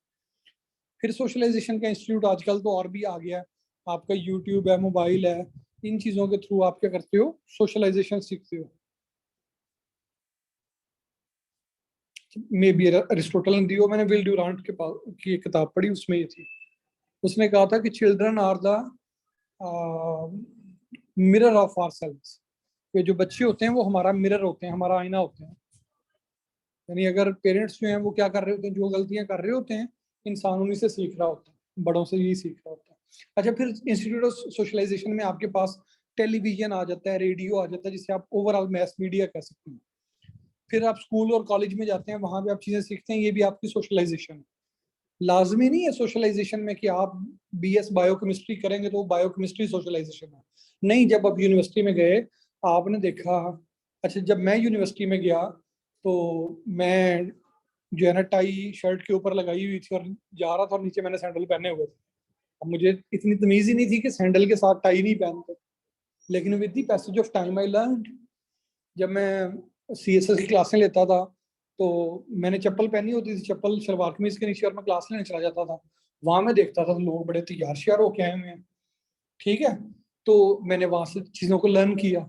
फिर सोशलाइजेशन का इंस्टीट्यूट आजकल तो और भी आ गया है, आपका यूट्यूब है, मोबाइल है, इन चीजों के थ्रू आप क्या करते हो, सोशलाइजेशन सीखते हो। मे बी अरिस्टोटल ने दी हो, मैंने विल ड्यूरांट के पास की एक किताब पढ़ी, उसमें ये थी। उसने कहा था कि children are the mirror of ourselves. कि जो बच्चे होते हैं वो हमारा मिरर होते हैं, हमारा आईना होते हैं। यानी अगर पेरेंट्स जो हैं वो क्या कर रहे होते हैं, जो गलतियां कर रहे होते हैं, इंसान उन्हीं से सीख रहा होता है, बड़ों से यही सीख रहा होता है। अच्छा, फिर इंस्टीट्यूट ऑफ सोशलाइजेशन में आपके पास टेलीविजन आ जाता है, रेडियो आ जाता है, जिसे आप ओवरऑल मैस मीडिया कह सकते हैं। फिर आप स्कूल और कॉलेज में जाते हैं, वहां पे आप चीजें सीखते हैं, ये भी आपकी सोशलाइजेशन है। लाजमी नहीं है सोशलाइजेशन में कि आप बीएस बायोकेमिस्ट्री करेंगे तो बायोकेमिस्ट्री सोशलाइजेशन है। नहीं, जब आप यूनिवर्सिटी में गए, आपने देखा। अच्छा, जब मैं यूनिवर्सिटी में गया तो मैं जो है ना, टाई शर्ट के ऊपर लगाई हुई थी और जा रहा था, और नीचे मैंने सैंडल पहने हुए थे। अब मुझे इतनी तमीज ही नहीं थी कि सैंडल के साथ टाई नहीं पहनते, लेकिन with the passage of time I learn. जब मैं सीएसएस की क्लासें लेता था तो मैंने चप्पल पहनी होती थी, चप्पल शलवार कमीज के नीचे, और मैं क्लास लेने चला जाता था। वहां मैं देखता था तो लोग बड़े तैयार श्यार होके आए हुए हैं, ठीक है। तो मैंने वहां से चीजों को लर्न किया,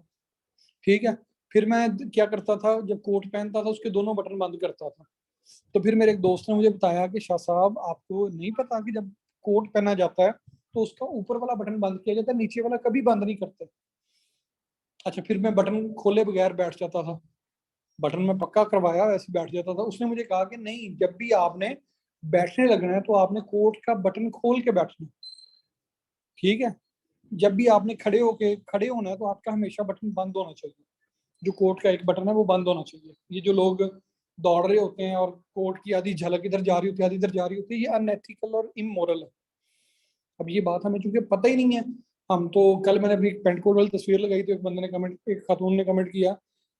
ठीक है। फिर मैं क्या करता था, जब कोट पहनता था उसके दोनों बटन बंद करता था। तो फिर मेरे एक दोस्त ने मुझे बताया कि शाह साहब, आपको नहीं पता कि जब कोट पहना जाता है तो उसका ऊपर वाला बटन बंद किया जाता है, नीचे वाला कभी बंद नहीं करते। अच्छा, फिर मैं बटन खोले बगैर बैठ जाता था, बटन में पक्का करवाया वैसे बैठ जाता था। उसने मुझे कहा कि नहीं, जब भी आपने बैठने लगना है तो आपने कोट का बटन खोल के बैठना, ठीक है। जब भी आपने खड़े होना है तो आपका हमेशा बटन बंद होना चाहिए। जो कोट का एक बटन है वो बंद होना चाहिए। ये जो लोग दौड़ रहे होते हैं और कोट की आधी झलक इधर जा रही होती है, आधी इधर जा रही होती है, ये अनएथिकल और इमोरल है। अब ये बात हमें चूंकि पता ही नहीं है, हम तो कल मैंने अपनी पेंट कोट वाली तस्वीर लगाई तो एक बंदे ने कमेंट, एक खातून ने कमेंट किया,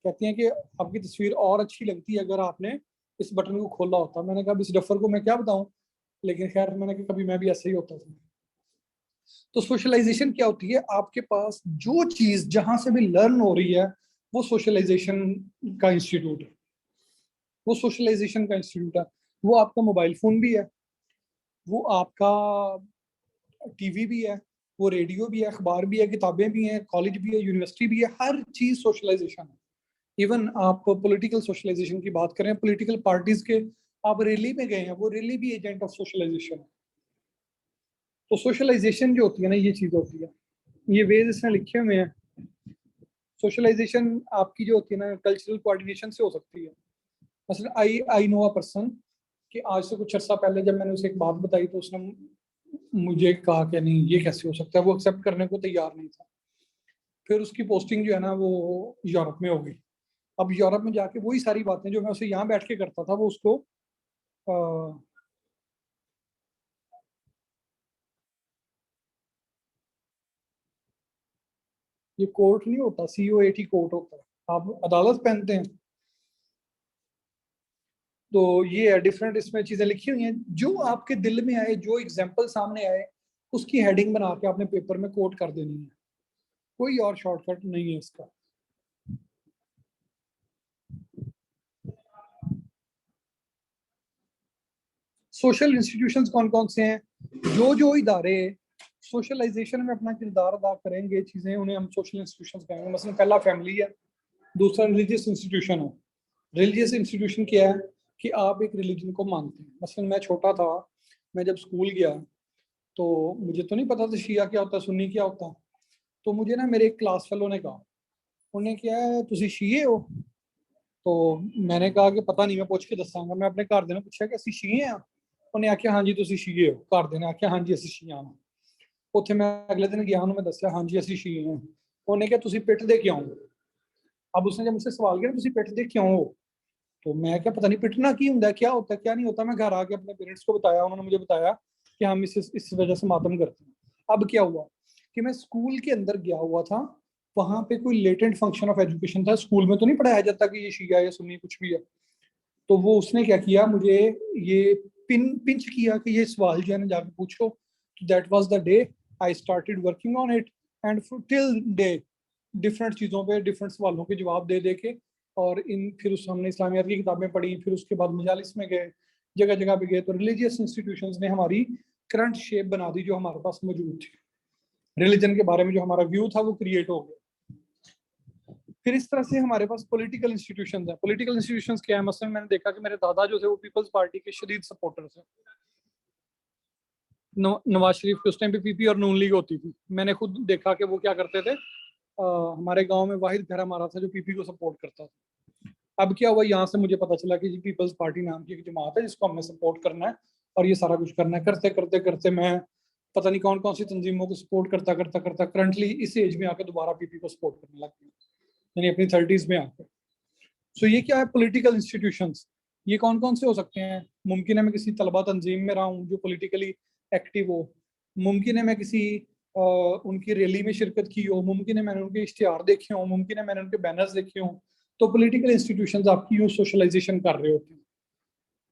कहती हैं कि आपकी तस्वीर और अच्छी लगती है अगर आपने इस बटन को खोला होता। मैंने कहा इस डफर को मैं क्या बताऊं, लेकिन खैर मैंने कहा कभी मैं भी ऐसे ही होता था। तो सोशलाइजेशन क्या होती है, आपके पास जो चीज जहां से भी लर्न हो रही है वो सोशलाइजेशन का इंस्टीट्यूट है, वो सोशलाइजेशन का इंस्टीट्यूट है। वो आपका मोबाइल फोन भी है, वो आपका टीवी भी है, वो रेडियो भी है, अखबार भी है, किताबें भी हैं, कॉलेज भी है, यूनिवर्सिटी भी है, हर चीज सोशलाइजेशन है। इवन आप पॉलिटिकल सोशलाइजेशन की बात करें, पॉलिटिकल पार्टीज के आप रैली में गए हैं, वो रैली भी एजेंट ऑफ सोशलाइजेशन है। तो सोशलाइजेशन जो होती है ना, ये चीज होती है, ये वेज इसमें लिखे हुए हैं। सोशलाइजेशन आपकी जो होती है ना, कल्चरल कोऑर्डिनेशन से हो सकती है। मसलन आई नो अ पर्सन कि आज से कुछ अर्सा पहले जब मैंने उसे एक बात बताई तो उसने मुझे कहा कि नहीं ये कैसे हो सकता है, वो एक्सेप्ट करने को तैयार नहीं था। फिर उसकी पोस्टिंग जो है ना वो यूरोप में हो गई। अब यूरोप में जाके वही सारी बातें जो मैं उसे यहाँ बैठ के करता था वो उसको ये कोर्ट नहीं होता, COAT कोर्ट होता है, आप अदालत पहनते हैं। तो ये है डिफरेंट, इसमें चीजें लिखी हुई हैं, जो आपके दिल में आए, जो एग्जाम्पल सामने आए उसकी हेडिंग बना के आपने पेपर में कोट कर देनी है, कोई और शॉर्टकट नहीं है इसका। सोशल इंस्टीट्यूशंस कौन कौन से हैं? जो इदारे सोशलाइजेशन में अपना किरदार अदा करेंगे, चीजें, उन्हें हम सोशल इंस्टीट्यूशंस कहेंगे। मसलन पहला फैमिली है, दूसरा रिलीजियस इंस्टीट्यूशन है। रिलीजियस इंस्टीट्यूशन क्या है कि आप एक रिलीजन को मानते हैं। मसलन मैं छोटा था, मैं जब स्कूल गया तो मुझे तो नहीं पता था शिया क्या होता, सुन्नी क्या होता। तो मुझे ना मेरे एक क्लास फेलो ने कहा, उन्हें क्या है तुसी शिये हो? तो मैंने कहा कि पता नहीं, मैं पूछ के दसांगा। मैं अपने घर ने पूछा कि ਅਸੀਂ ਸ਼ੀਏ ਆ? ਉਹਨੇ ਆਖਿਆ ਹਾਂਜੀ ਤੁਸੀਂ ਸ਼ੀਏ ਹੋ। ਘਰ ਨੇ ਆਖਿਆ ਹਾਂਜੀ ਅਸੀਂ ਸ਼ੀਆ ਹਾਂ। ਉੱਥੇ ਮੈਂ अगले दिन गया, ਉਹਨੂੰ मैं दसिया ਹਾਂਜੀ ਅਸੀਂ ਸ਼ੀਏ ਹਾਂ। ਉਹਨੇ ਕਿਹਾ ਤੁਸੀਂ ਪਿੱਟਦੇ ਕਿਉਂ? अब उसने जब मुझसे सवाल किया तुसी पिटते क्यों हो, तो मैं क्या पता नहीं पिटना की होता है, क्या होता है क्या नहीं होता। मैं घर आके अपने पेरेंट्स को बताया, उन्होंने मुझे बताया कि हम इस वजह से मातम करते हैं। अब क्या हुआ कि मैं स्कूल के अंदर गया हुआ था, वहां पे कोई लेटेंट फंक्शन ऑफ एजुकेशन था। स्कूल में तो नहीं पढ़ाया जाता कि ये शिया या सुन्नी कुछ भी है। तो वो उसने क्या किया, मुझे ये पिंच किया कि ये सवाल जो है ना जाके पूछो। तो that was the day I started working on it, and till day different चीज़ों पे डिफरेंट सवालों के जवाब दे दे के, और इन फिर उस हमने इस्लामियात की किताबें पढ़ी, फिर उसके बाद मजालिस में गए, जगह जगह पे गए। तो रिलीजियस इंस्टीट्यूशंस ने हमारी करंट शेप बना दी जो हमारे पास मौजूद थी। रिलीजन के बारे में जो हमारा व्यू था वो क्रिएट हो गया। फिर इस तरह से हमारे पास पॉलिटिकल इंस्टीट्यूशंस हैं। पॉलिटिकल इंस्टीट्यूशंस क्या है? मसलन मैंने देखा कि मेरे दादा जो थे वो पीपल्स पार्टी के शदीद सपोर्टर्स हैं। नवाज शरीफ के उस टाइम पे पीपी और नून लीग होती थी। मैंने खुद देखा कि वो क्या करते थे। हमारे गांव में वाहिद घर हमारा था जो पीपी को सपोर्ट करता था। अब क्या हुआ, यहाँ से मुझे पता चला कि जी पीपल्स पार्टी नाम की एक जमात है जिसको हमने सपोर्ट करना है और ये सारा कुछ करना है। करते करते करते मैं पता नहीं कौन कौन सी तंजीमों को सपोर्ट करता करता करता करंटली इस एज में आकर दोबारा पीपी को सपोर्ट करने लग गया, यानी अपनी 30s में आकर। सो ये क्या है पॉलिटिकल इंस्टीट्यूशंस? ये कौन कौन से हो सकते हैं? मुमकिन है मैं किसी तलबा तंजीम में रहा हूँ जो पॉलिटिकली एक्टिव हो, मुमकिन है मैं किसी उनकी रैली में शिरकत की हो, मुमकिन है मैंने उनके इश्तिहार देखे हो, मुमकिन है मैंने उनके बैनर्स देखे हो। तो पॉलिटिकल इंस्टीट्यूशंस आपकी यूँ सोशलाइजेशन कर रहे होते हैं।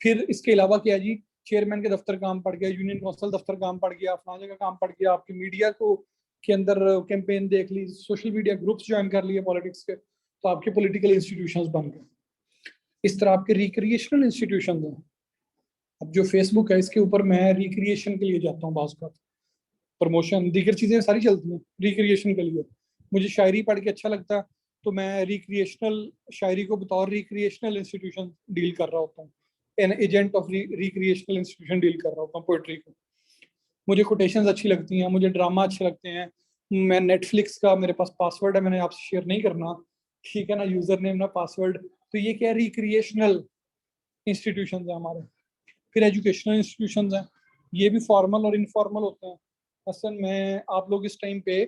फिर इसके अलावा क्या है जी, चेयरमैन के दफ्तर काम पड़ गया, यूनियन काउंसिल दफ्तर काम पड़ गया, फलां जगह काम पड़ गया, आपकी मीडिया को के अंदर कैंपेन देख ली, सोशल मीडिया ग्रुप्स ज्वाइन कर लिए पॉलिटिक्स के, तो आपके पॉलिटिकल इंस्टीट्यूशंस बन गए। इस तरह आपके रिक्रिएशनल इंस्टीट्यूशन हैं। अब जो फेसबुक है इसके ऊपर मैं रिक्रिएशन के लिए जाता हूँ, बाज़ का प्रमोशन दीगर चीज़ें सारी चलती हैं रिक्रिएशन के लिए। मुझे शायरी पढ़ के अच्छा लगता है तो मैं रिक्रिएशनल शायरी को बतौर रिक्रिएशनल इंस्टीट्यूशन डील कर रहा होता हूँ, an agent of recreational institution deal कर रहा होता हूँ पोइट्री को। मुझे कोटेशंस अच्छी लगती हैं, मुझे ड्रामा अच्छे लगते हैं। मैं नेटफ्लिक्स का मेरे पास पासवर्ड है, मैंने आपसे शेयर नहीं करना, ठीक है ना, यूजर नेम ना पासवर्ड। तो ये क्या रिक्रिएशनल इंस्टीट्यूशन है हमारे। फिर एजुकेशनल इंस्टीट्यूशन हैं, ये भी फॉर्मल और इनफॉर्मल होते हैं। असल में आप लोग इस टाइम पे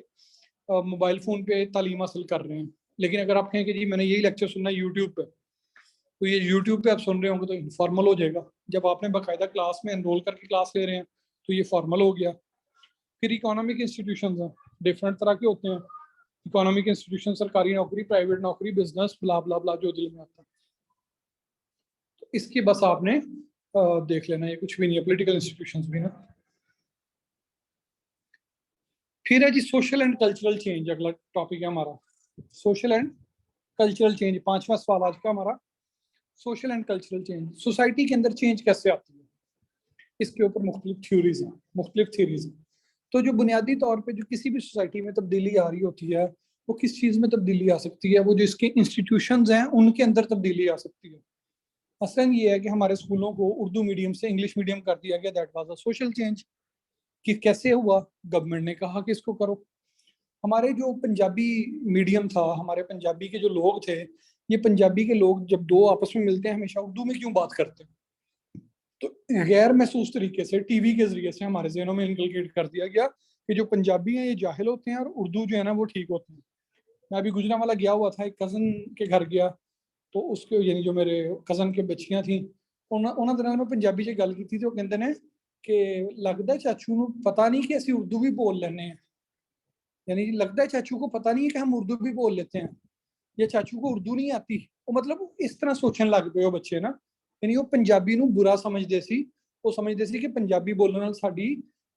मोबाइल फ़ोन पे तालीम हासिल कर रहे हैं, लेकिन अगर आप कहें कि जी मैंने यही लेक्चर सुनना है यूट्यूब पे, तो ये यूट्यूब पे आप सुन रहे होंगे तो इनफॉर्मल हो जाएगा। जब आपने बाकायदा क्लास में एनरोल करके क्लास ले रहे हैं तो ये फॉर्मल हो गया। फिर इकोनॉमिक इंस्टीट्यूशन हैं, डिफरेंट तरह के होते हैं इकोनॉमिक इंस्टीट्यूशन, सरकारी नौकरी, प्राइवेट नौकरी, बिजनेस, ब्ला ब्ला ब्ला जो दिल में आता है। तो इसकी बस आपने देख लेना, ये कुछ भी नहीं है, पॉलिटिकल इंस्टीट्यूशंस भी ना। फिर है जी सोशल एंड कल्चरल चेंज, अगला टॉपिक है हमारा सोशल एंड कल्चरल चेंज। 5वां सवाल आज का हमारा social and cultural change. Society के अंदर चेंज कैसे आती है, इसके ऊपर मुख्तलिफ थ्योरीज हैं। तो जो बुनियादी तौर पे जो किसी भी सोसाइटी में तब्दीली आ रही होती है वो किस चीज़ में तब्दीली आ सकती है? वो जो इसके इंस्टीट्यूशंस हैं उनके अंदर तब्दीली आ सकती है। मसलन ये है कि हमारे स्कूलों को उर्दू मीडियम से इंग्लिश मीडियम कर दिया गया, that was a social change. कि कैसे हुआ? गवर्नमेंट ने कहा कि इसको करो। हमारे जो पंजाबी मीडियम था, हमारे पंजाबी के जो लोग थे, ये पंजाबी के लोग जब दो आपस में मिलते हैं हमेशा उर्दू में क्यों बात करते हैं? तो गैर महसूस तरीके से टीवी के जरिए से हमारे जहनों में इनकलकेट कर दिया गया कि जो पंजाबी हैं ये जाहिल होते हैं और उर्दू जो है ना वो ठीक होते हैं। मैं अभी गुजरांवाला गया हुआ था, एक कज़न के घर गया, तो उसके यानी जो मेरे कज़न के बच्चियां थी उन्होंने दिनों में पंजाबी से गल की थी, तो कहते ने कि लगता चाचू ਨੂੰ पता नहीं कि ਅਸੀਂ उर्दू भी बोल लेने हैं, यानी लगता है चाचू को पता नहीं है कि हम उर्दू भी बोल लेते हैं, या चाचू को उर्दू नहीं आती। वो मतलब इस तरह सोचने लग पे वो बच्चे ना, यानी वो पंजाबी ਨੂੰ बुरा समझते सी, वो समझते सी कि पंजाबी बोलने ਨਾਲ ਸਾਡੀ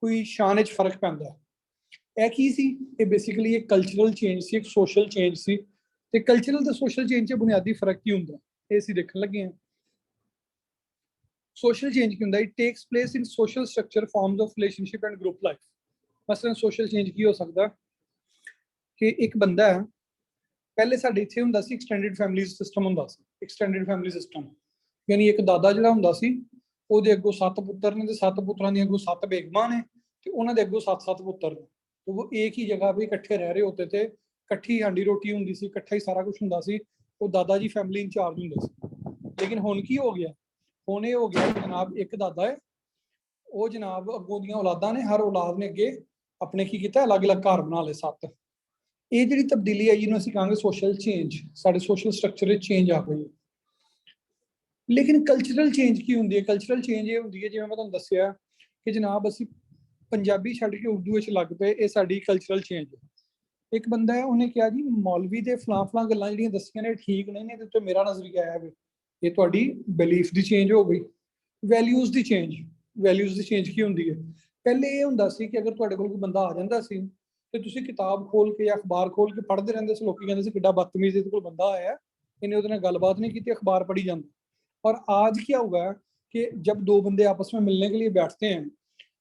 कोई शान च फर्क पैंदा है। ਇਹ ਕੀ ਸੀ? ਇਹ ਬੇਸਿਕਲੀ ਇੱਕ ਕਲਚਰਲ ਚੇਂਜ ਸੀ, ਇੱਕ ਸੋਸ਼ਲ ਚੇਂਜ ਸੀ। ਤੇ ਕਲਚਰਲ ਤੇ ਸੋਸ਼ਲ ਚੇਂਜ 'ਚ ਬੁਨਿਆਦੀ ਫਰਕ ਕੀ ਹੁੰਦਾ ਇਹ ਅਸੀਂ ਦੇਖਣ ਲੱਗੇ ਹਾਂ। ਸੋਸ਼ਲ ਚੇਂਜ ਕੀ ਹੁੰਦਾ? It takes place in social structure, forms of relationship and group life. ਮਸਲਨ ਸੋਸ਼ਲ ਚੇਂਜ ਕੀ ਹੋ ਸਕਦਾ ਕਿ ਇੱਕ ਬੰਦਾ ਹੈ, ਪਹਿਲੇ ਸਾਡੇ ਇੱਥੇ ਹੁੰਦਾ ਸੀ ਐਕਸਟੈਂਡਡ ਫੈਮਿਲੀ ਸਿਸਟਮ ਹੁੰਦਾ ਸੀ। ਐਕਸਟੈਂਡਡ ਫੈਮਿਲੀ ਸਿਸਟਮ ਯਾਨੀ ਇੱਕ ਦਾਦਾ ਜਿਹੜਾ ਹੁੰਦਾ ਸੀ, ਉਹਦੇ ਅੱਗੋਂ 7 ਪੁੱਤਰ ਨੇ, ਤੇ 7 ਪੁੱਤਰਾਂ ਦੀਆਂ ਅੱਗੋਂ 7 ਬੇਗਮਾਂ ਨੇ, ਤੇ ਉਹਨਾਂ ਦੇ ਅੱਗੋਂ 7-7 ਪੁੱਤਰ ਨੇ। तो वो एक ही जगह पे इकट्ठे रह रहे होते थे, इकट्ठी हांडी रोटी हुंदी सी, इकट्ठा ही सारा कुछ हुंदा सी। वो दादाजी फैमिली इंचार्ज हुंदे सी। लेकिन हुण की हो गया? हुण ये हो गया कि जनाब एक दादा है, वो जनाब अगों दियां औलादां ने, हर औलाद ने अगे अपने की कीता अलग अलग घर बना ले 7। ये जिहड़ी तब्दीली आई जिहनूं असीं कहांगे सोशल चेंज, साडे सोशल स्ट्रक्चर विच चेंज आ गई। लेकिन कल्चरल चेंज की हुंदी है? कल्चरल चेंज ये हुंदी है जिवें मैं तुहानूं दस्सिआ कि जनाब असीं पंजाबी छड्ड के उर्दू विच लग पे, ये साडी कल्चरल चेंज है। एक बंदा है, उन्हें कहा जी मौलवी दे फलां फलां गल्लां जिहड़ियां दस्सियां ने ठीक नहीं ने, ते तो मेरा नजरिया है वे, ये तुहाडी बिलीफ दी चेंज हो गई। वैल्यूज़ दी चेंज, वैल्यूज़ दी चेंज की हुंदी है? पहले ये हुंदा सी कि अगर तुहाडे कोल कोई बंदा आ जांदा सी ते तुसीं किताब खोल के या अखबार खोल के पढ़दे रहिंदे सी। लोकी कहंदे सी किड्डा बदतमीज इहदे कोल बंदा आया, इन्हें उहदे नाल गलबात नहीं की, अखबार पढ़ी जांदा। और आज क्या हुआ कि जब दो बंदे आपस में मिलने के लिए बैठते हैं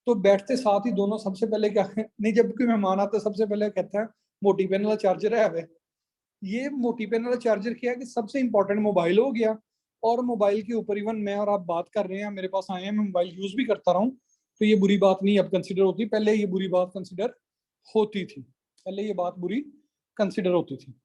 तो बैठते साथ ही दोनों सबसे पहले क्या नहीं, जब कोई मेहमान आता है सबसे पहले कहता है मोटी पेन वाला चार्जर है वे। ये मोटी पेन वाला चार्जर क्या है कि सबसे इंपॉर्टेंट मोबाइल हो गया, और मोबाइल के ऊपर इवन मैं और आप बात कर रहे हैं, मेरे पास आए हैं, मैं मोबाइल यूज भी करता रहा हूँ, तो ये बुरी बात नहीं अब कंसिडर होती। पहले ये बुरी बात कंसिडर होती थी, पहले ये बात बुरी कंसिडर होती थी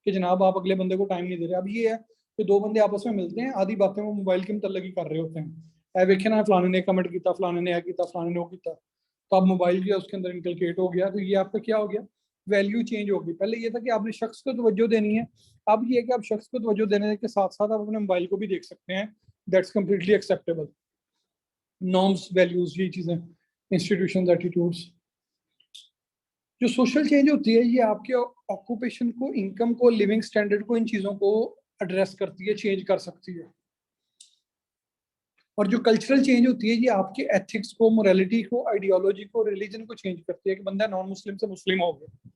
कि जनाब आप अगले बंदे को टाइम नहीं दे रहे। अब ये है कि दो बंदे आपस में मिलते हैं, आधी बातें वो मोबाइल के मतलब ही कर रहे होते हैं। ऐ वेखे ना फलाने ने कमेंट किया, फलाने ने किया, फलाने ने वो किया, तो अब मोबाइल किया उसके अंदर इनकलकेट हो गया। तो ये आपका क्या हो गया? वैल्यू चेंज हो गई। पहले ये था कि आपने शख्स को तवज्जो देनी है, अब ये है कि आप शख्स को तवज्जो देने के साथ साथ आप अपने मोबाइल को भी देख सकते हैं। That's completely acceptable. Norms, values, ये चीजें, इंस्टीट्यूशंस, एटीट्यूड्स। जो सोशल चेंज होती है ये आपके ऑक्यूपेशन को, इनकम को, लिविंग स्टैंडर्ड को, इन चीजों को एड्रेस करती है, चेंज कर सकती है। और जो कल्चरल चेंज होती है ये आपके एथिक्स को, मोरालिटी को, आइडियोलॉजी को, रिलीजन को चेंज करती है कि बंदा नॉन मुस्लिम से मुस्लिम हो गया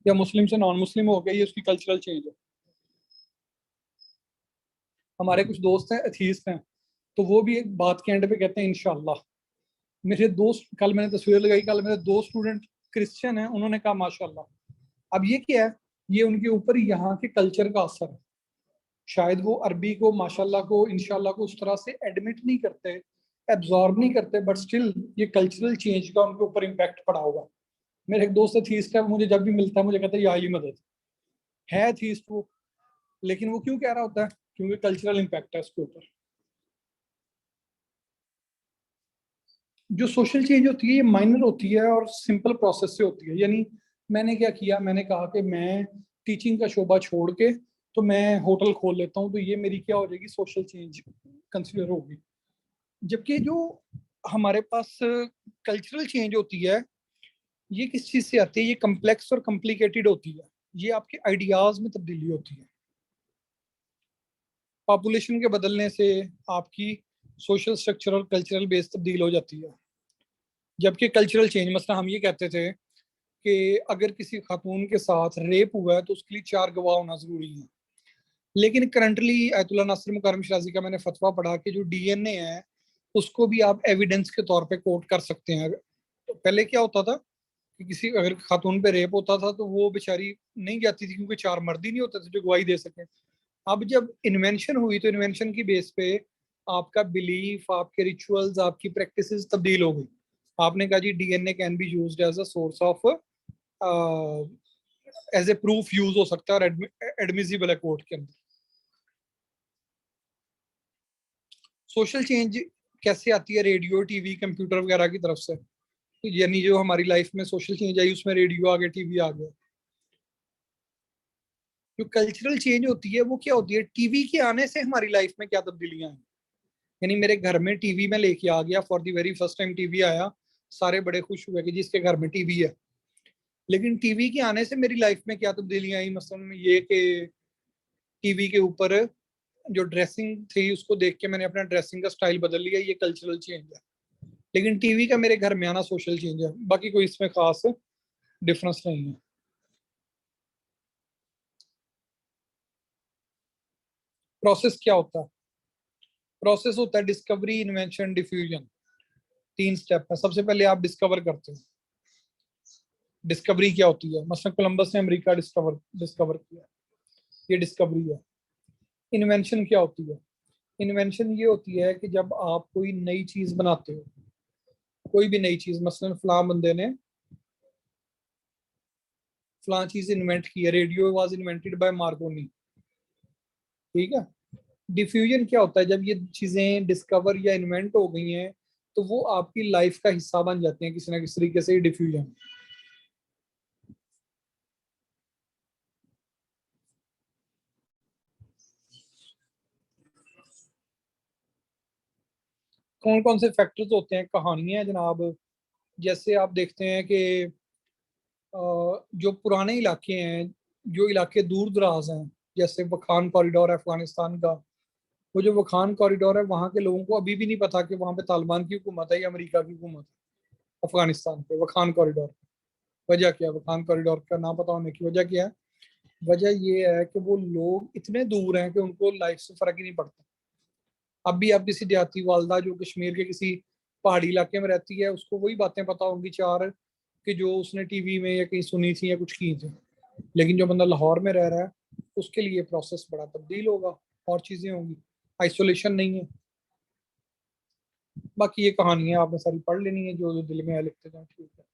या मुस्लिम से नॉन मुस्लिम हो गया, ये उसकी कल्चरल चेंज है। हमारे कुछ दोस्त हैं एथीस्ट हैं, तो वो भी एक बात के एंड पे कहते हैं इंशाल्लाह। मेरे दोस्त, कल मैंने तस्वीर लगाई, कल मेरे 2 स्टूडेंट क्रिश्चियन हैं, उन्होंने कहा माशाल्लाह। अब ये क्या है? ये उनके ऊपर यहाँ के कल्चर का असर है। शायद वो अरबी को, माशाल्लाह को, इंशाल्लाह को उस तरह से एडमिट नहीं करते, एब्जॉर्ब नहीं करते, बट स्टिल ये कल्चरल चेंज का उनके ऊपर इम्पैक्ट पड़ा होगा। मेरे एक दोस्त एथीस्ट है, मुझे जब भी मिलता है मुझे कहता है या अली मदद है एथीस्ट वो, लेकिन वो क्यों कह रहा होता है? क्योंकि कल्चरल इम्पैक्ट है उसके ऊपर। जो सोशल चेंज होती है ये माइनर होती है और सिंपल प्रोसेस से होती है। यानी मैंने क्या किया, मैंने कहा कि मैं टीचिंग का शोबा छोड़ के तो मैं होटल खोल लेता हूँ, तो ये मेरी क्या हो जाएगी? सोशल चेंज कंसिडर होगी। जबकि जो हमारे पास कल्चरल चेंज होती है ये किस चीज से आती है? ये कम्प्लेक्स और कॉम्प्लिकेटेड होती है। ये आपके आइडियाज में तब्दीली होती है। पॉपुलेशन के बदलने से आपकी सोशल स्ट्रक्चर और कल्चरल बेस तब्दील हो जाती है। जबकि कल्चरल चेंज, मतलब हम ये कहते थे कि अगर किसी खातून के साथ रेप हुआ है तो उसके लिए 4 गवाह होना जरूरी है। लेकिन करंटली आयतुल्ला नासिर मुकर्रम शिराजी का मैंने फतवा पढ़ा कि जो डीएनए है उसको भी आप एविडेंस के तौर पे कोट कर सकते हैं। तो पहले क्या होता था कि किसी अगर खातून पे रेप होता था तो वो बेचारी नहीं जाती थी, क्योंकि 4 मर्द ही नहीं होते थे जो गवाही दे सके। अब जब इन्वेंशन हुई तो इन्वेंशन की बेस पे आपका बिलीफ, आपके रिचुअल्स, आपकी प्रैक्टिसेस तब्दील हो गई। आपने कहा जी DNA can be used as a source of, as a proof use हो सकता है और एडमिसिबल है कोर्ट के अंदर। सोशल चेंज कैसे आती है? रेडियो, टीवी, कंप्यूटर वगैरह की तरफ से। यानी जो हमारी लाइफ में सोशल चेंज आई उसमें रेडियो आ गया, टीवी आ गया। जो कल्चरल चेंज होती है वो क्या होती है? टीवी के आने से हमारी लाइफ में क्या तब्दीलियां हैं। यानी मेरे घर में टीवी में लेके आ गया, for the very first time TV आया, सारे बड़े खुश हुए कि जिसके घर में टीवी है। लेकिन टीवी के आने से मेरी लाइफ में क्या तब्दीलियां आई? मसलन ये कि टीवी के ऊपर जो ड्रेसिंग थी उसको देख के मैंने अपना ड्रेसिंग का स्टाइल बदल लिया, ये कल्चरल चेंज है। लेकिन टीवी का मेरे घर में आना सोशल चेंज है, बाकी कोई इसमें खास डिफरेंस नहीं है। प्रोसेस क्या होता है? प्रोसेस होता है डिस्कवरी, इन्वेंशन, डिफ्यूजन। 3 स्टेप है। सबसे पहले आप डिस्कवर करते हैं। डिस्कवरी क्या होती है? मसलन कोलंबस ने अमेरिका डिस्कवर किया, ये डिस्कवरी है। इन्वेंशन क्या होती है? इन्वेंशन ये होती है कि जब आप कोई नई चीज बनाते हो, कोई भी नई चीज, मसलन फलां बंदे ने फलां चीज इन्वेंट की है, radio was invented by Markovnikov, ठीक है। डिफ्यूजन क्या होता है? जब ये चीजें डिस्कवर या इन्वेंट हो गई हैं तो वो आपकी लाइफ का हिस्सा बन जाती हैं किसी ना किसी तरीके से, डिफ्यूजन। कौन कौन से फैक्टर्स होते हैं? कहानियां हैं जनाब। जैसे आप देखते हैं कि जो पुराने इलाके हैं, जो इलाके दूर दराज हैं, जैसे वखान कॉरिडोर है अफगानिस्तान का, वो जो वखान कॉरिडोर है, वहाँ के लोगों को अभी भी नहीं पता कि वहाँ पे तालिबान की हुकूमत है या अमेरिका की हुकूमत है। अफगानिस्तान पे वखान कॉरिडोर, वजह क्या है वखान कॉरिडोर का ना पता होने की? वजह क्या है? वजह ये है कि वो लोग इतने दूर हैं कि उनको लाइफ से फर्क ही नहीं पड़ता। अब भी आप किसी देहाती वालदा जो कश्मीर के किसी पहाड़ी इलाके में रहती है, उसको वही बातें पता होंगी 4 कि जो उसने टीवी में या कहीं सुनी थी या कुछ की थी। लेकिन जो बंदा लाहौर में रह रहा है, उसके लिए प्रोसेस बड़ा तब्दील होगा और चीजें होंगी, आइसोलेशन नहीं है। बाकी ये कहानियां आपने सारी पढ़ लेनी है, जो जो दिल में है लिखते जाए, ठीक है।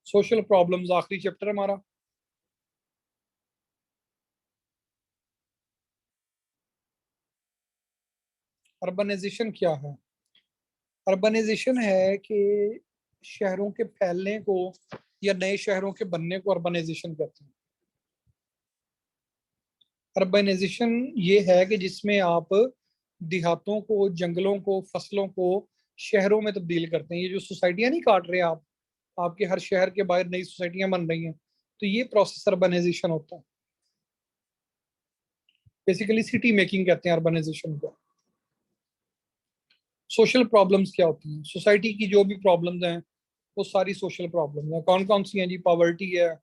सोशल प्रॉब्लम्स आखिरी चैप्टर हमारा। अर्बनाइजेशन क्या है? अर्बनाइजेशन है कि शहरों के फैलने को या नए शहरों के बनने को अर्बनाइजेशन कहते हैं। अर्बनाइजेशन ये है कि जिसमें आप देहातों को, जंगलों को, फसलों को शहरों में तब्दील करते हैं। ये जो सोसाइटियां नहीं काट रहे आप, आपके हर शहर के बाहर नई सोसाइटियां बन रही हैं, तो ये प्रोसेस अर्बनाइजेशन होता है। बेसिकली सिटी मेकिंग कहते हैं अर्बनाइजेशन को। सोशल प्रॉब्लम्स क्या होती हैं? सोसाइटी की जो भी प्रॉब्लम्स हैं वो सारी सोशल प्रॉब्लम है। कौन कौन सी हैं जी? पॉवर्टी है,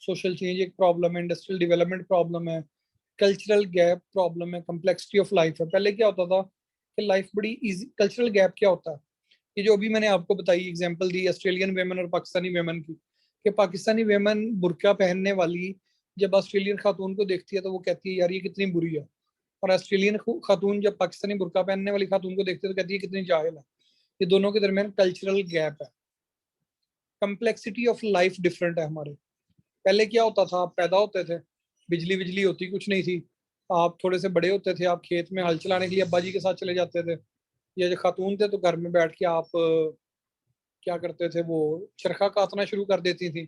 सोशल चेंज एक प्रॉब्लम है, इंडस्ट्रियल डेवलपमेंट प्रॉब्लम है, कल्चरल गैप प्रॉब्लम है, कम्प्लेक्सिटी ऑफ लाइफ है। पहले क्या होता था कि लाइफ बड़ी इजी। कल्चरल गैप क्या होता है? ये जो अभी मैंने आपको बताई, एग्जांपल दी ऑस्ट्रेलियन वेमन और पाकिस्तानी वेमन की, कि पाकिस्तानी वेमन बुर्का पहनने वाली जब ऑस्ट्रेलियन खातून को देखती है तो वो कहती है यार ये कितनी बुरी है, और ऑस्ट्रेलियन खातून जब पाकिस्तानी बुर्का पहनने वाली खातून को देखती है तो कहती है कितनी जाहिल है। ये दोनों के दरमियान कल्चरल गैप है। कम्प्लेक्सिटी ऑफ लाइफ डिफरेंट है हमारे। पहले क्या होता था? आप पैदा होते थे, बिजली बिजली होती कुछ नहीं थी। आप थोड़े से बड़े होते थे, आप खेत में हल चलाने के लिए अब्बा जी के साथ चले जाते थे, या जो खातून थे तो घर में बैठ के आप क्या करते थे, वो चरखा काटना शुरू कर देती थी।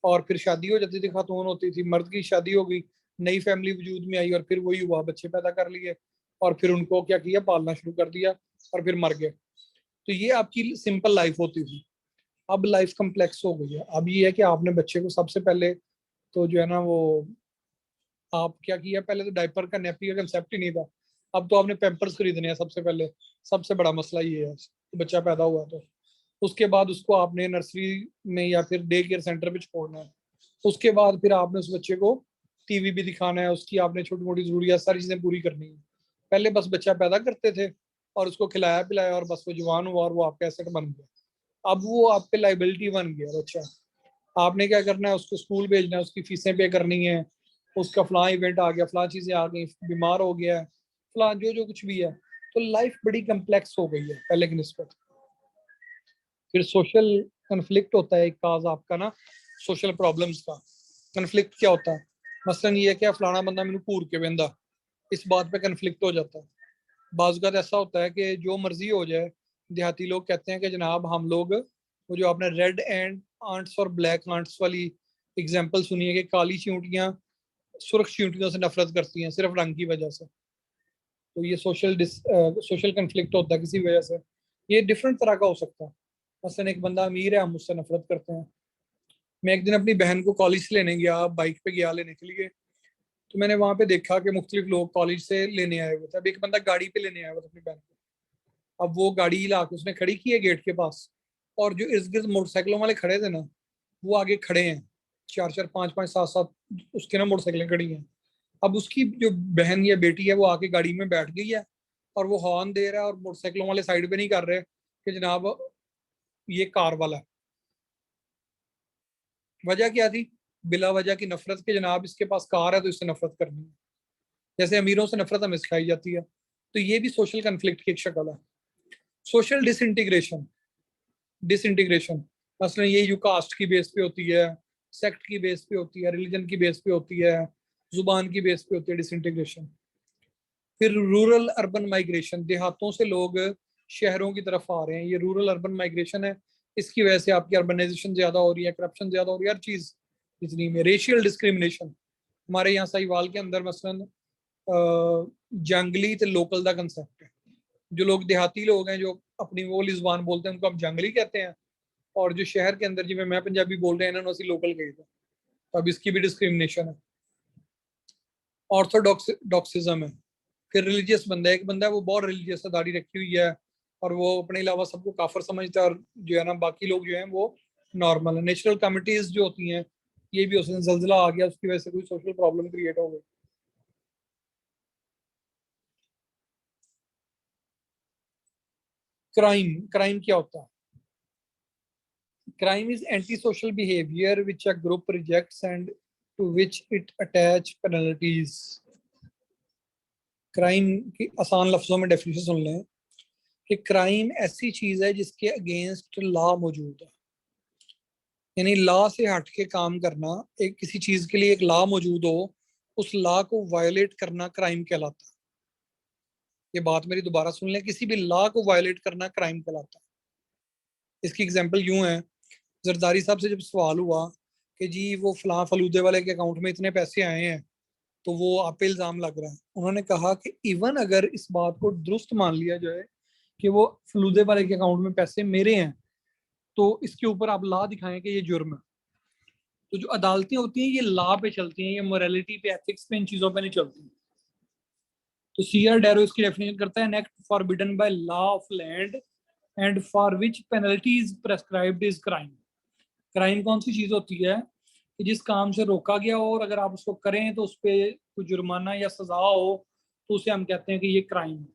और फिर शादी हो जाती थी, खातून होती थी, मर्द की शादी हो गई, नई फैमिली वजूद में आई, और फिर वही हुआ, बच्चे पैदा कर लिए और फिर उनको क्या किया, पालना शुरू कर दिया और फिर मर गए। तो ये आपकी सिंपल लाइफ होती थी। अब लाइफ कम्प्लेक्स हो गई है। अब ये है कि आपने बच्चे को सबसे पहले तो जो है ना वो, आप क्या किया, पहले तो डायपर का, नैपी का कंसेप्ट ही नहीं था। अब तो आपने पैम्पर्स खरीदने हैं सबसे पहले। सबसे बड़ा मसला ये है कि बच्चा पैदा हुआ तो उसके बाद उसको आपने नर्सरी में या फिर डे केयर सेंटर पे छोड़ना है। उसके बाद फिर आपने उस बच्चे को टीवी भी दिखाना है, उसकी आपने छोटी मोटी जरूरियात सारी चीजें पूरी करनी है। पहले बस बच्चा पैदा करते थे और उसको खिलाया पिलाया और बस वो जवान हुआ और वो आपका एसेट बन गया। अब वो आप पे लाइबिलिटी बन गया बच्चा। आपने क्या करना है, उसको स्कूल भेजना है, उसकी फीसें पे करनी है, उसका फलां इवेंट आ गया, फलां चीजें आ गई, बीमार हो गया है, फलां जो जो कुछ भी है। तो लाइफ बड़ी कम्प्लेक्स हो गई है पहले की निस्बत। फिर सोशल कन्फ्लिक्ट होता है एक काज आपका ना, सोशल प्रॉब्लम्स का। कन्फ्लिक्ट क्या होता है? मसलन ये है कि फलाना बंदा मैंने घूर के बेंदा, इस बात पे कन्फ्लिक्ट हो जाता है। बाज़ ऐसा होता है कि जो मर्जी हो जाए, देहाती लोग कहते हैं कि जनाब हम लोग, वो जो आपने रेड एंड आंट्स और ब्लैक आंट्स वाली एग्जांपल सुनी है कि काली चींटियां सुर्ख चींटियों से नफरत करती हैं सिर्फ रंग की वजह से। तो ये सोशल कंफ्लिक्ट होता है किसी वजह से। ये डिफरेंट तरह का हो सकता है। मसलन एक बंदा अमीर है, हम उससे नफरत करते हैं। मैं एक दिन अपनी बहन को कॉलेज से लेने गया, बाइक पे गया लेने के लिए, तो मैंने वहां पे देखा कि मुख्तलिफ लोग कॉलेज से लेने आए हुए थे। अब एक बंदा गाड़ी पे लेने आया हुआ था अपनी बहन को। अब वो गाड़ी ला के उसने खड़ी की है गेट के पास, और जो इर्द गिर्द मोटरसाइकिलों वाले खड़े थे ना, वो आगे खड़े हैं, 4-4, 5-5, 7-7 उसके ना मोटरसाइकिलें खड़ी हैं। अब उसकी जो बहन या बेटी है वो आके गाड़ी में बैठ गई है, और वो हॉर्न दे रहा है, और मोटरसाइकिलों वाले साइड पे नहीं कर रहे कि जनाब ये कार वाला है। वजह क्या थी? बिला वजह की नफरत के जनाब इसके पास कार है तो इससे नफरत करनी है। जैसे अमीरों से नफरत हमें सिखाई जाती है, तो ये भी सोशल कन्फ्लिक्ट की एक शक्ल है। सोशल डिसइंटीग्रेशन, डिसइंटीग्रेशन मसलन ये यू कास्ट की बेस पे होती है, सेक्ट की बेस पे होती है, रिलीजन की बेस पे होती है, जुबान की बेस पे होती है डिसइंटीग्रेशन। फिर रूरल अर्बन माइग्रेशन, देहातों से लोग शहरों की तरफ आ रहे हैं, ये रूरल अर्बन माइग्रेशन है। इसकी वजह से आपकी अर्बनाइजेशन ज्यादा हो रही है, करप्शन ज्यादा हो रही है, हर चीज इतनी में। रेशियल डिस्क्रिमिनेशन, हमारे यहाँ साहिवाल के अंदर मसलन जंगली तो लोकल का कंसेप्ट है। जो लोग देहाती लोग हैं जो अपनी वो जुबान बोलते हैं उनको हम जंगली कहते हैं, और जो शहर के अंदर जिਵੇਂ मैं पंजाबी बोल रहे हैं इन्होंने असं लोकल कही थे, तो अब इसकी भी डिस्क्रिमिनेशन है। ऑर्थोडॉक्सिज्म है। फिर रिलीजियस बंदा है, एक बंदा है वो बहुत रिलीजियस है, दाढ़ी रखी हुई है, और वो अपने अलावा सबको काफर समझता है, और जो है ना बाकी लोग जो हैं वो नॉर्मल है। नेचुरल कमिटीज जो होती हैं, ये भी उसमें जल्जला आ गया, उसकी वजह से कोई सोशल प्रॉब्लम क्रिएट हो गई। क्राइम, क्राइम क्या होता है? Crime is antisocial behavior which a group rejects and to which it attach penalties. Crime की आसान लफ्जों में डेफिनेशन सुन लें कि क्राइम ऐसी चीज है जिसके अगेंस्ट लॉ मौजूद है, यानी लॉ से हट के काम करना। एक किसी चीज के लिए एक लॉ मौजूद हो, उस लॉ को वायोलेट करना क्राइम कहलाता है। ये बात मेरी दोबारा सुन लें, किसी भी लॉ को वायोलेट करना क्राइम कहलाता है। इसकी एग्जांपल यूं है, जरदारी साहब से जब सवाल हुआ कि जी वो फलां फलूदे वाले के अकाउंट में इतने पैसे आए हैं तो वो आप पे इल्जाम लग रहा है, उन्होंने कहा कि इवन अगर इस बात को दुरुस्त मान लिया जाए कि वो फलूदे वाले के अकाउंट में पैसे मेरे हैं, तो इसके ऊपर आप लॉ दिखाएं कि ये जुर्म है। तो जो अदालतें होती हैं ये लॉ पे चलती हैं, ये मोरालिटी पे, एथिक्स पे, इन चीजों पे नहीं चलती। तो सीआर डैरो इसकी डेफिनेशन करता है, an act forbidden by law of land and for which penalty is prescribed is crime. Crime कौन सी चीज होती है कि जिस काम से रोका गया हो और अगर आप उसको करें तो उस पर कोई जुर्माना या सजा हो, तो उसे हम कहते हैं कि ये क्राइम है।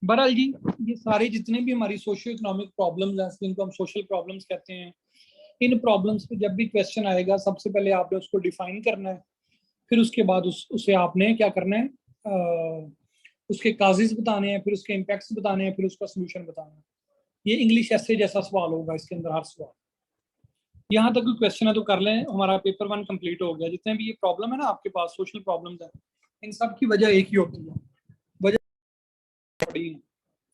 बहरहाल जी, ये सारे जितने भी हमारी सोशियो इकोनॉमिक प्रॉब्लम्स हैं, जिनको हम सोशल प्रॉब्लम्स कहते हैं, इन प्रॉब्लम्स पे जब भी क्वेश्चन आएगा सबसे पहले आपने उसको डिफाइन करना है, फिर उसके बाद उसे आपने क्या करना है, उसके काजेज बताने हैं, फिर उसके इम्पैक्ट्स बताने हैं, फिर उसका सोल्यूशन बताना है। ये इंग्लिश ऐसे जैसा सवाल होगा इसके अंदर हर सवाल। यहाँ तक कोई क्वेश्चन है तो कर लें, हमारा पेपर 1 कंप्लीट हो गया। जितने भी ये प्रॉब्लम है ना आपके पास, सोशल प्रॉब्लम्स है, इन सब की वजह एक ही होती है, वजह पड़ी है,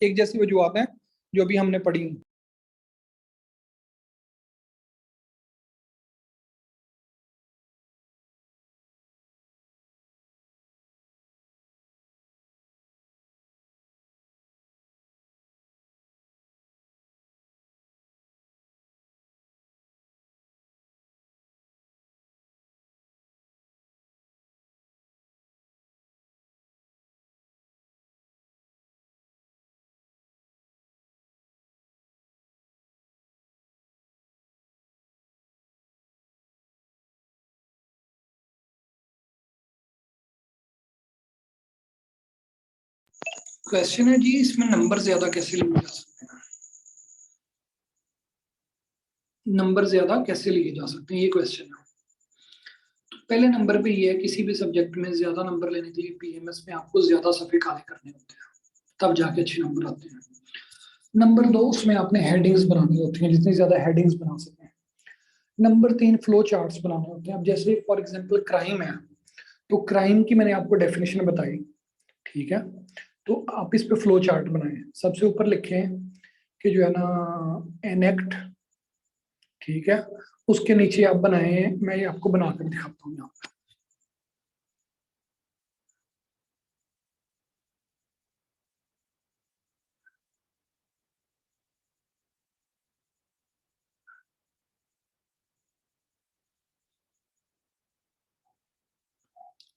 एक जैसी वजूहत हैं जो अभी हमने पढ़ी। क्वेश्चन है जी, इसमें नंबर ज्यादा कैसे लिए जा सकते हैं? नंबर ज्यादा कैसे लिए जा सकते हैं, ये क्वेश्चन है। तो पहले नंबर पे ये है, किसी भी सब्जेक्ट में ज्यादा नंबर लेने के लिए पीएमएस में आपको ज्यादा सफे काले करने होते हैं, तब जाके अच्छे नंबर आते हैं। नंबर 2, उसमें आपने हेडिंग्स बनानी होती हैं, जितनी ज्यादा हेडिंग्स बना सकें। नंबर 3 फ्लो चार्ट्स बनाने होते हैं। अब जैसे फॉर एग्जांपल क्राइम है, तो क्राइम की मैंने आपको डेफिनेशन बताई, ठीक है, तो आप इस पे फ्लो चार्ट बनाएं। सबसे ऊपर लिखें कि जो है ना एन एक्ट, ठीक है, उसके नीचे आप बनाए, मैं ये आपको बनाकर दिखाता हूँ यहाँ पे।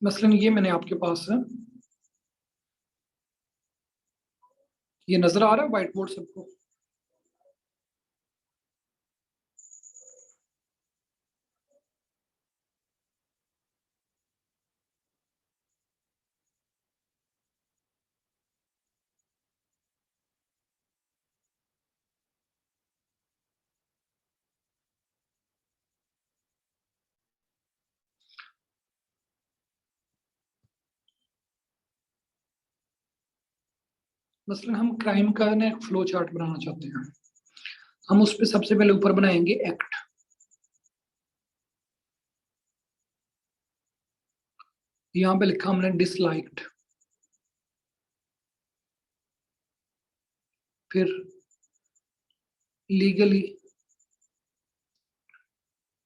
मसलन ये मैंने आपके पास है, ये नजर आ रहा है व्हाइट बोर्ड सबको? मसलन हम क्राइम का ना एक फ्लो चार्ट बनाना चाहते हैं। हम उस पे सबसे पहले ऊपर बनाएंगे एक्ट, यहाँ पे लिखा हमने डिसलाइक्ड, फिर लीगली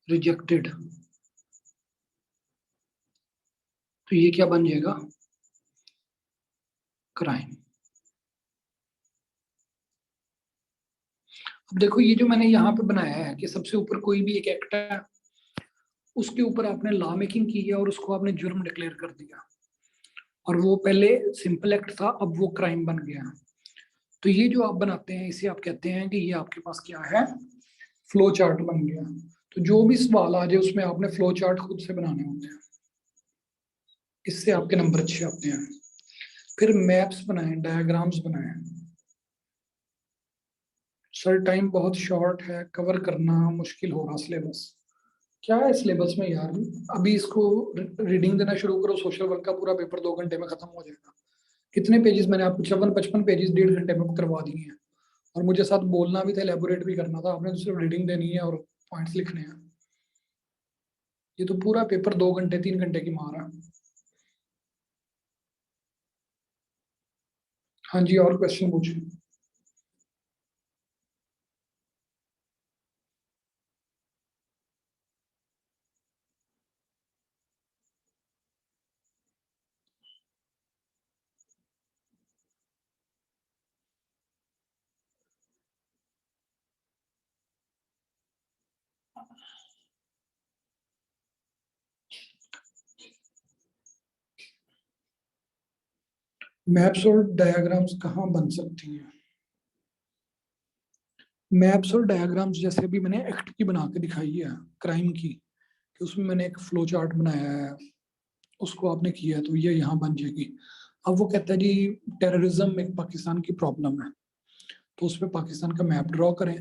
रिजेक्टेड, तो ये क्या बन जाएगा? क्राइम। अब देखो ये जो मैंने यहाँ पे बनाया है कि सबसे ऊपर कोई भी एक एक्ट है, उसके ऊपर आपने लॉ मेकिंग की है और उसको आपने जुर्म डिक्लेयर कर दिया, और वो पहले सिंपल एक्ट था, अब वो क्राइम बन गया। तो ये जो आप बनाते हैं इसे आप कहते हैं कि ये आपके पास क्या है? फ्लो चार्ट बन गया। तो जो भी सवाल आ जाए उसमें आपने फ्लो चार्ट खुद से बनाने होते हैं, इससे आपके नंबर अच्छे आते हैं। फिर मैप्स बनाएं, डायग्राम्स बनाएं। सर टाइम बहुत शॉर्ट है, कवर करना मुश्किल हो रहा सिलेबस। क्या है सिलेबस में यार? अभी इसको रीडिंग देना शुरू करो, सोशल वर्क का पूरा पेपर 2 घंटे में खत्म हो जाएगा। कितने पेजेस मैंने आपको? 54-55 पेजेस 1.5 घंटे में करवा दिए हैं, और मुझे साथ बोलना भी था, एलेबोरेट भी करना था। आपने तो सिर्फ रीडिंग देनी है और पॉइंट्स लिखने हैं। ये तो पूरा पेपर 2 घंटे 3 घंटे की मार है। हाँ जी, और क्वेश्चन पूछिए। मैप्स और डायग्राम्स कहाँ बन सकती हैं? मैप्स और डायग्राम्स जैसे अभी मैंने एक्ट की बना के दिखाई है, क्राइम की, कि उसमें मैंने एक फ्लो चार्ट बनाया है, उसको आपने किया है, तो ये यहाँ बन जाएगी। अब वो कहता है जी टेररिज्म एक पाकिस्तान की प्रॉब्लम है, तो उसमें पाकिस्तान का मैप ड्रॉ करें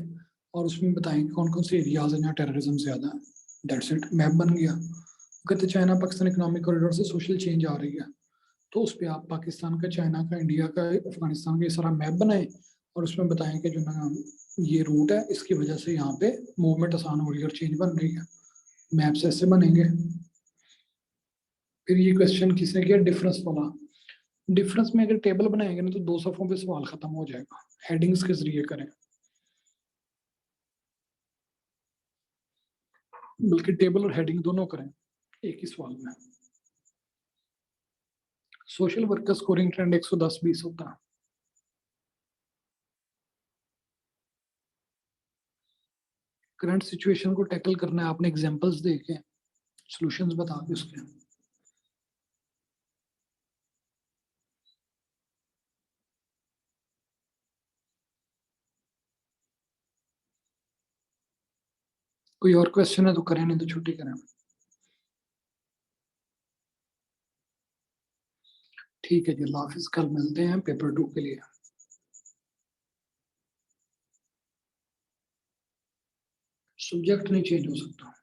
और उसमें बताएं कौन कौन से एरियाज हैं जहाँ टेररिज्म ज्यादा है। दैट्स इट, मैप बन गया। वो कहते हैं चाइना पाकिस्तान इकोनॉमिक कॉरिडोर से सोशल चेंज आ रही है, तो उस पर आप पाकिस्तान का, चाइना का, इंडिया का, अफगानिस्तान का ये सारा मैप बनाएं और उसमें बताएं कि जो ना ये रूट है, इसकी वजह से यहाँ पे मूवमेंट आसान हो रही है और चेंज बन रही है। मैप्स ऐसे बनेंगे। फिर ये क्वेश्चन किसने किया? डिफरेंस वाला। डिफरेंस में अगर टेबल बनाएंगे ना तो 2 सफ़ों पे सवाल खत्म हो जाएगा। हेडिंग्स के जरिए करें, बल्कि टेबल और हेडिंग दोनों करें एक ही सवाल में। सोशल वर्क का स्कोरिंग ट्रेंड 110-20 होता है। करंट सिचुएशन को टैकल करना है आपने, एग्जांपल्स देके, सॉल्यूशंस बता के उसके। कोई और क्वेश्चन है तो करें, नहीं तो छुट्टी करें। ठीक है जी, अल्लाह हाफिज, कल मिलते हैं पेपर 2 के लिए। सब्जेक्ट नहीं चेंज हो सकता।